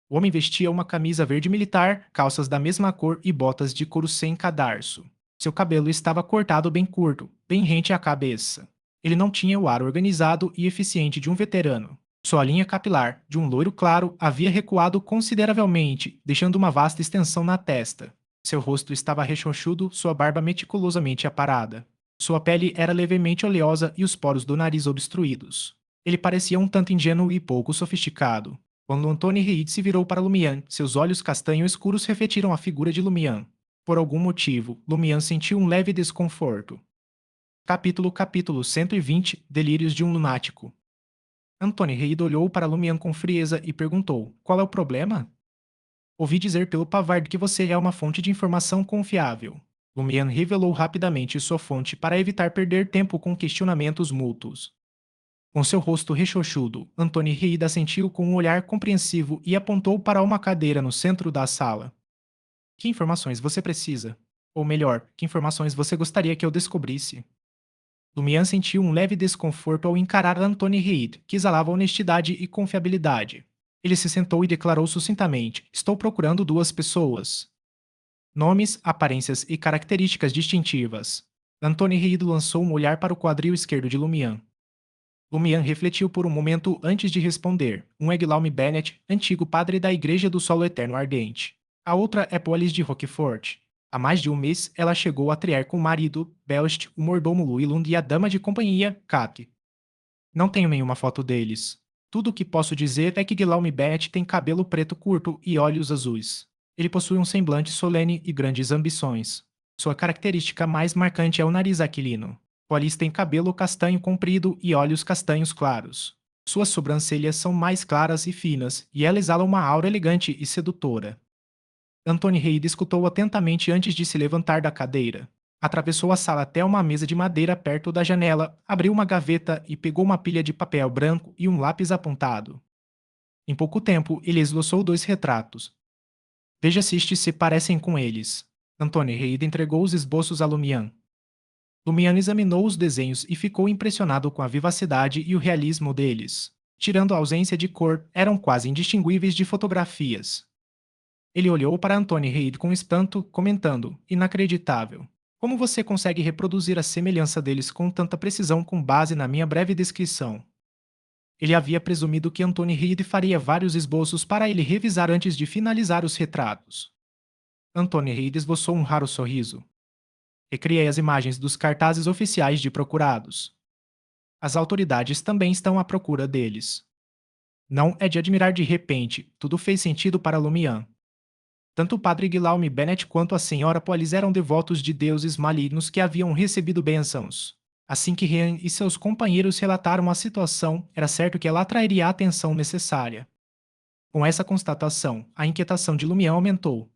O homem vestia uma camisa verde militar, calças da mesma cor e botas de couro sem cadarço. Seu cabelo estava cortado bem curto, bem rente à cabeça. Ele não tinha o ar organizado e eficiente de um veterano. Sua linha capilar, de um loiro claro, havia recuado consideravelmente, deixando uma vasta extensão na testa. Seu rosto estava rechonchudo, sua barba meticulosamente aparada. Sua pele era levemente oleosa e os poros do nariz obstruídos. Ele parecia um tanto ingênuo e pouco sofisticado. Quando Antônio Reid se virou para Lumian, seus olhos castanho escuros refletiram a figura de Lumian. Por algum motivo, Lumian sentiu um leve desconforto. Capítulo 120 Delírios de um lunático. Antônio Reid olhou para Lumian com frieza e perguntou: qual é o problema? Ouvi dizer pelo Pavard que você é uma fonte de informação confiável. Lumian revelou rapidamente sua fonte para evitar perder tempo com questionamentos mútuos. Com seu rosto rechonchudo, Antônio Reid assentiu com um olhar compreensivo e apontou para uma cadeira no centro da sala. Que informações você precisa? Ou melhor, que informações você gostaria que eu descobrisse? Lumian sentiu um leve desconforto ao encarar Antônio Reid, que exalava honestidade e confiabilidade. Ele se sentou e declarou sucintamente: estou procurando duas pessoas. Nomes, aparências e características distintivas. Antônio Reid lançou um olhar para o quadril esquerdo de Lumian. Lumian refletiu por um momento antes de responder. Um é Guillaume Bennett, antigo padre da Igreja do Solo Eterno Ardente. A outra é Polis de Roquefort. Há mais de um mês, ela chegou a triar com o marido, Belst, o mordomo Luilund e a dama de companhia, Kat. Não tenho nenhuma foto deles. Tudo o que posso dizer é que Guillaume Bennett tem cabelo preto curto e olhos azuis. Ele possui um semblante solene e grandes ambições. Sua característica mais marcante é o nariz aquilino. Police tem cabelo castanho comprido e olhos castanhos claros. Suas sobrancelhas são mais claras e finas, e ela exala uma aura elegante e sedutora. Anthony Reid escutou atentamente antes de se levantar da cadeira. Atravessou a sala até uma mesa de madeira perto da janela, abriu uma gaveta e pegou uma pilha de papel branco e um lápis apontado. Em pouco tempo, ele esboçou dois retratos. Veja se estes se parecem com eles. Anthony Reid entregou os esboços a Lumian. Lumian examinou os desenhos e ficou impressionado com a vivacidade e o realismo deles. Tirando a ausência de cor, eram quase indistinguíveis de fotografias. Ele olhou para Anthony Reid com espanto, comentando: inacreditável. Como você consegue reproduzir a semelhança deles com tanta precisão com base na minha breve descrição? Ele havia presumido que Anthony Reid faria vários esboços para ele revisar antes de finalizar os retratos. Anthony Reid esboçou um raro sorriso. Recriei as imagens dos cartazes oficiais de procurados. As autoridades também estão à procura deles. Não é de admirar de repente, tudo fez sentido para Lumian. Tanto o padre Guillaume Bennett quanto a senhora Police eram devotos de deuses malignos que haviam recebido bênçãos. Assim que Ryan e seus companheiros relataram a situação, era certo que ela atrairia a atenção necessária. Com essa constatação, a inquietação de Lumian aumentou.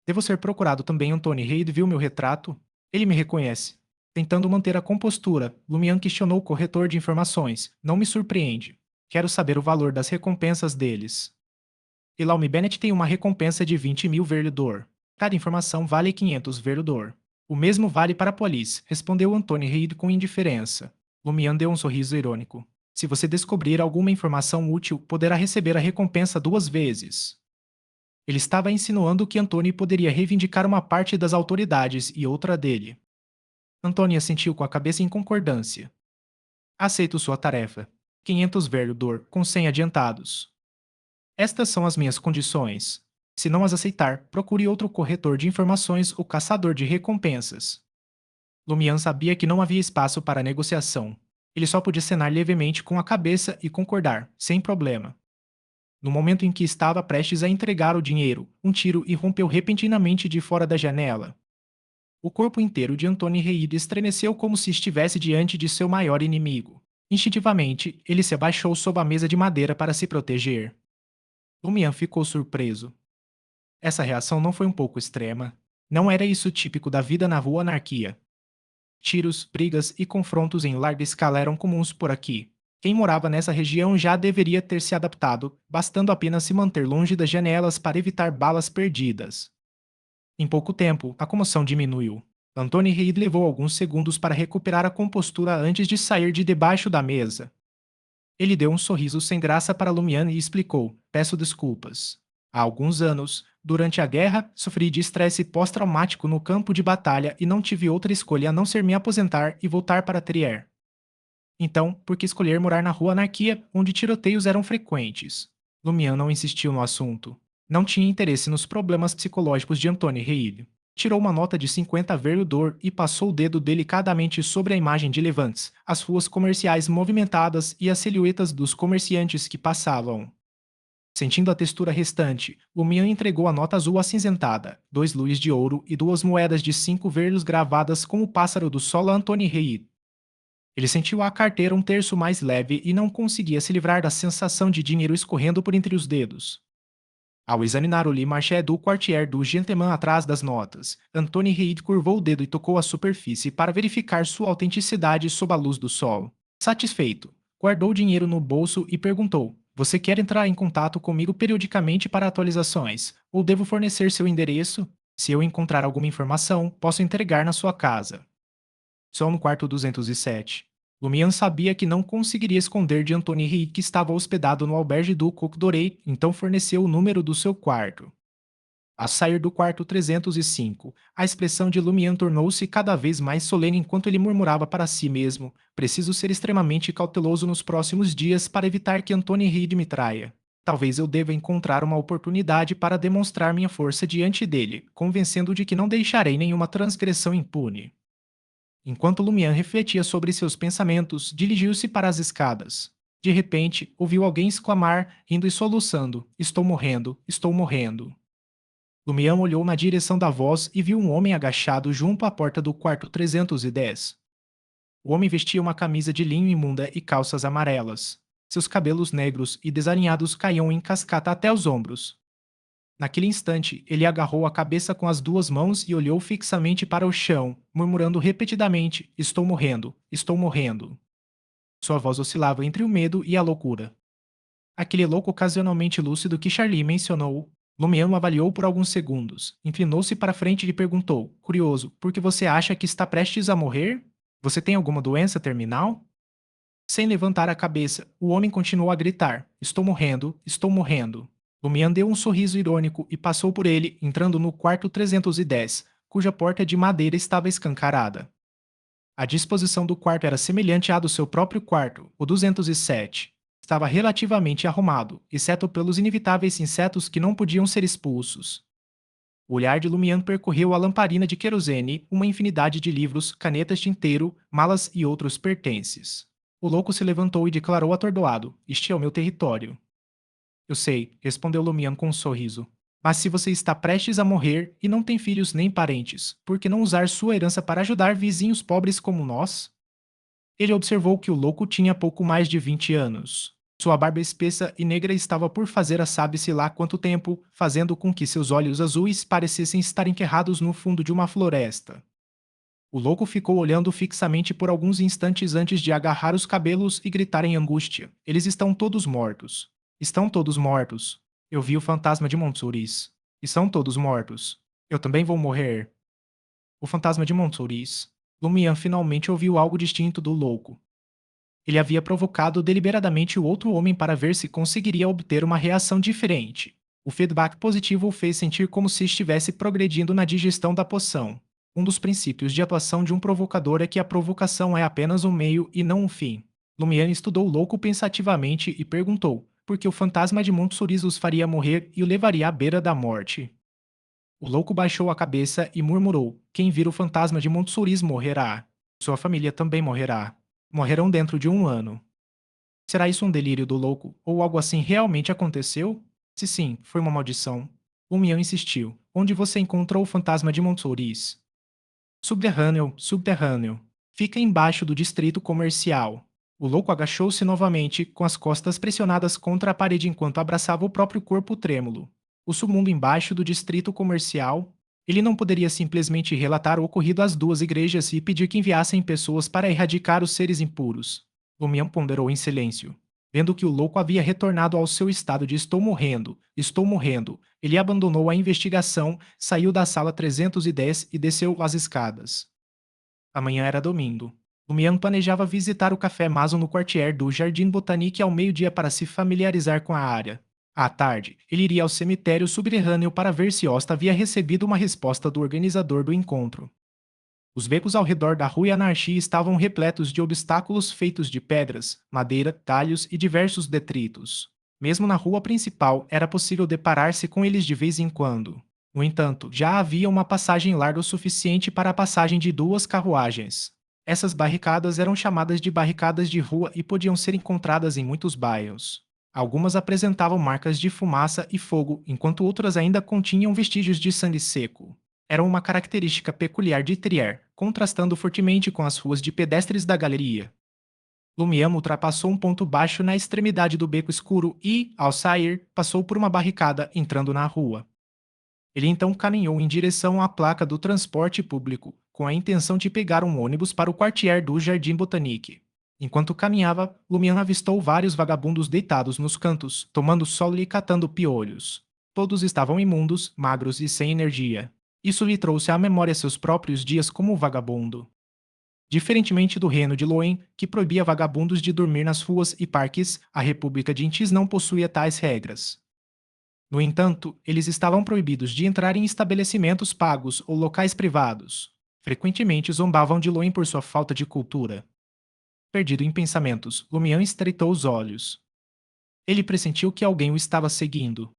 Devo ser procurado também. Anthony Reid viu meu retrato? Ele me reconhece. Tentando manter a compostura, Lumian questionou o corretor de informações. Não me surpreende. Quero saber o valor das recompensas deles. Guillaume Bennett tem uma recompensa de 20.000 Verdor. Cada informação vale 500 Verdor. O mesmo vale para a Police, respondeu Anthony Reid com indiferença. Lumian deu um sorriso irônico. Se você descobrir alguma informação útil, poderá receber a recompensa 2 vezes. Ele estava insinuando que Anthony poderia reivindicar uma parte das autoridades e outra dele. Anthony assentiu com a cabeça em concordância. Aceito sua tarefa. 500 Verdor, com 100 adiantados. Estas são as minhas condições. Se não as aceitar, procure outro corretor de informações ou caçador de recompensas. Lumian sabia que não havia espaço para negociação. Ele só podia acenar levemente com a cabeça e concordar, sem problema. No momento em que estava prestes a entregar o dinheiro, um tiro irrompeu repentinamente de fora da janela. O corpo inteiro de Anthony Reid estremeceu como se estivesse diante de seu maior inimigo. Instintivamente, ele se abaixou sob a mesa de madeira para se proteger. Lumian ficou surpreso. Essa reação não foi um pouco extrema. Não era isso típico da vida na Rua Anarquia. Tiros, brigas e confrontos em larga escala eram comuns por aqui. Quem morava nessa região já deveria ter se adaptado, bastando apenas se manter longe das janelas para evitar balas perdidas. Em pouco tempo, a comoção diminuiu. Anthony Reid levou alguns segundos para recuperar a compostura antes de sair de debaixo da mesa. Ele deu um sorriso sem graça para Lumian e explicou: peço desculpas. Há alguns anos, durante a guerra, sofri de estresse pós-traumático no campo de batalha e não tive outra escolha a não ser me aposentar e voltar para Trier. Então, por que escolher morar na Rua Anarquia, onde tiroteios eram frequentes? Lumian não insistiu no assunto. Não tinha interesse nos problemas psicológicos de Anthony Reid. Tirou uma nota de 50 Verdor e passou o dedo delicadamente sobre a imagem de Levantes, as ruas comerciais movimentadas e as silhuetas dos comerciantes que passavam. Sentindo a textura restante, Lumian entregou a nota azul acinzentada, 2 luis de ouro e 2 moedas de 5 verlos gravadas com o pássaro do sol a Anthony Reid. Ele sentiu a carteira um terço mais leve e não conseguia se livrar da sensação de dinheiro escorrendo por entre os dedos. Ao examinar o Marché do Quartier do Gentleman atrás das notas, Anthony Reid curvou o dedo e tocou a superfície para verificar sua autenticidade sob a luz do sol. Satisfeito, guardou o dinheiro no bolso e perguntou: você quer entrar em contato comigo periodicamente para atualizações, ou devo fornecer seu endereço? Se eu encontrar alguma informação, posso entregar na sua casa. Só no quarto 207. Lumian sabia que não conseguiria esconder de Anthony Reid que estava hospedado no albergue do Coq Doré, então forneceu o número do seu quarto. Ao sair do quarto 305, a expressão de Lumian tornou-se cada vez mais solene enquanto ele murmurava para si mesmo: preciso ser extremamente cauteloso nos próximos dias para evitar que Anthony Reid me traia. Talvez eu deva encontrar uma oportunidade para demonstrar minha força diante dele, convencendo-o de que não deixarei nenhuma transgressão impune. Enquanto Lumian refletia sobre seus pensamentos, dirigiu-se para as escadas. De repente, ouviu alguém exclamar, rindo e soluçando: Estou morrendo, estou morrendo. Lumian olhou na direção da voz e viu um homem agachado junto à porta do quarto 310. O homem vestia uma camisa de linho imunda e calças amarelas. Seus cabelos negros e desalinhados caíam em cascata até os ombros. Naquele instante, ele agarrou a cabeça com as duas mãos e olhou fixamente para o chão, murmurando repetidamente: Estou morrendo, estou morrendo. Sua voz oscilava entre o medo e a loucura. Aquele louco ocasionalmente lúcido que Charlie mencionou, Lumiano o avaliou por alguns segundos, inclinou-se para frente e lhe perguntou, curioso: Por que você acha que está prestes a morrer? Você tem alguma doença terminal? Sem levantar a cabeça, o homem continuou a gritar: Estou morrendo, estou morrendo. Lumian deu um sorriso irônico e passou por ele, entrando no quarto 310, cuja porta de madeira estava escancarada. A disposição do quarto era semelhante à do seu próprio quarto, o 207. Estava relativamente arrumado, exceto pelos inevitáveis insetos que não podiam ser expulsos. O olhar de Lumian percorreu a lamparina de querosene, uma infinidade de livros, canetas tinteiro, malas e outros pertences. O louco se levantou e declarou atordoado: Este é o meu território. Eu sei, respondeu Lumian com um sorriso. Mas se você está prestes a morrer e não tem filhos nem parentes, por que não usar sua herança para ajudar vizinhos pobres como nós? Ele observou que o louco tinha pouco mais de 20 anos. Sua barba espessa e negra estava por fazer a sabe-se lá quanto tempo, fazendo com que seus olhos azuis parecessem estar enterrados no fundo de uma floresta. O louco ficou olhando fixamente por alguns instantes antes de agarrar os cabelos e gritar em angústia: Eles estão todos mortos. Estão todos mortos. Eu vi o fantasma de Montsouris. Estão todos mortos. Eu também vou morrer. O fantasma de Montsouris. Lumian finalmente ouviu algo distinto do louco. Ele havia provocado deliberadamente o outro homem para ver se conseguiria obter uma reação diferente. O feedback positivo o fez sentir como se estivesse progredindo na digestão da poção. Um dos princípios de atuação de um provocador é que a provocação é apenas um meio e não um fim. Lumian estudou o louco pensativamente e perguntou por que o fantasma de Montsouris os faria morrer e o levaria à beira da morte. O louco baixou a cabeça e murmurou: Quem vira o fantasma de Montsouris morrerá. Sua família também morrerá. Morrerão dentro de um ano. Será isso um delírio do louco, ou algo assim realmente aconteceu? Se sim, foi uma maldição. Lumião insistiu. Onde você encontrou o fantasma de Montsouris? Subterrâneo, subterrâneo. Fica embaixo do distrito comercial. O louco agachou-se novamente, com as costas pressionadas contra a parede enquanto abraçava o próprio corpo trêmulo. O submundo embaixo do distrito comercial. Ele não poderia simplesmente relatar o ocorrido às duas igrejas e pedir que enviassem pessoas para erradicar os seres impuros. Lumião ponderou em silêncio. Vendo que o louco havia retornado ao seu estado de estou morrendo, ele abandonou a investigação, saiu da sala 310 e desceu as escadas. Amanhã era domingo. Lumian planejava visitar o Café Mason no quartier do Jardim Botanique ao meio-dia para se familiarizar com a área. À tarde, ele iria ao cemitério subterrâneo para ver se Osta havia recebido uma resposta do organizador do encontro. Os becos ao redor da rua Anarchia estavam repletos de obstáculos feitos de pedras, madeira, talhos e diversos detritos. Mesmo na rua principal, era possível deparar-se com eles de vez em quando. No entanto, já havia uma passagem larga o suficiente para a passagem de duas carruagens. Essas barricadas eram chamadas de barricadas de rua e podiam ser encontradas em muitos bairros. Algumas apresentavam marcas de fumaça e fogo, enquanto outras ainda continham vestígios de sangue seco. Era uma característica peculiar de Trier, contrastando fortemente com as ruas de pedestres da galeria. Lumiam ultrapassou um ponto baixo na extremidade do beco escuro e, ao sair, passou por uma barricada, entrando na rua. Ele então caminhou em direção à placa do transporte público, com a intenção de pegar um ônibus para o quartier do Jardim Botanique. Enquanto caminhava, Lumian avistou vários vagabundos deitados nos cantos, tomando sol e catando piolhos. Todos estavam imundos, magros e sem energia. Isso lhe trouxe à memória seus próprios dias como vagabundo. Diferentemente do reino de Loen, que proibia vagabundos de dormir nas ruas e parques, a República de Intis não possuía tais regras. No entanto, eles estavam proibidos de entrar em estabelecimentos pagos ou locais privados. Frequentemente zombavam de Loen por sua falta de cultura. Perdido em pensamentos, Lumian estreitou os olhos. Ele pressentiu que alguém o estava seguindo.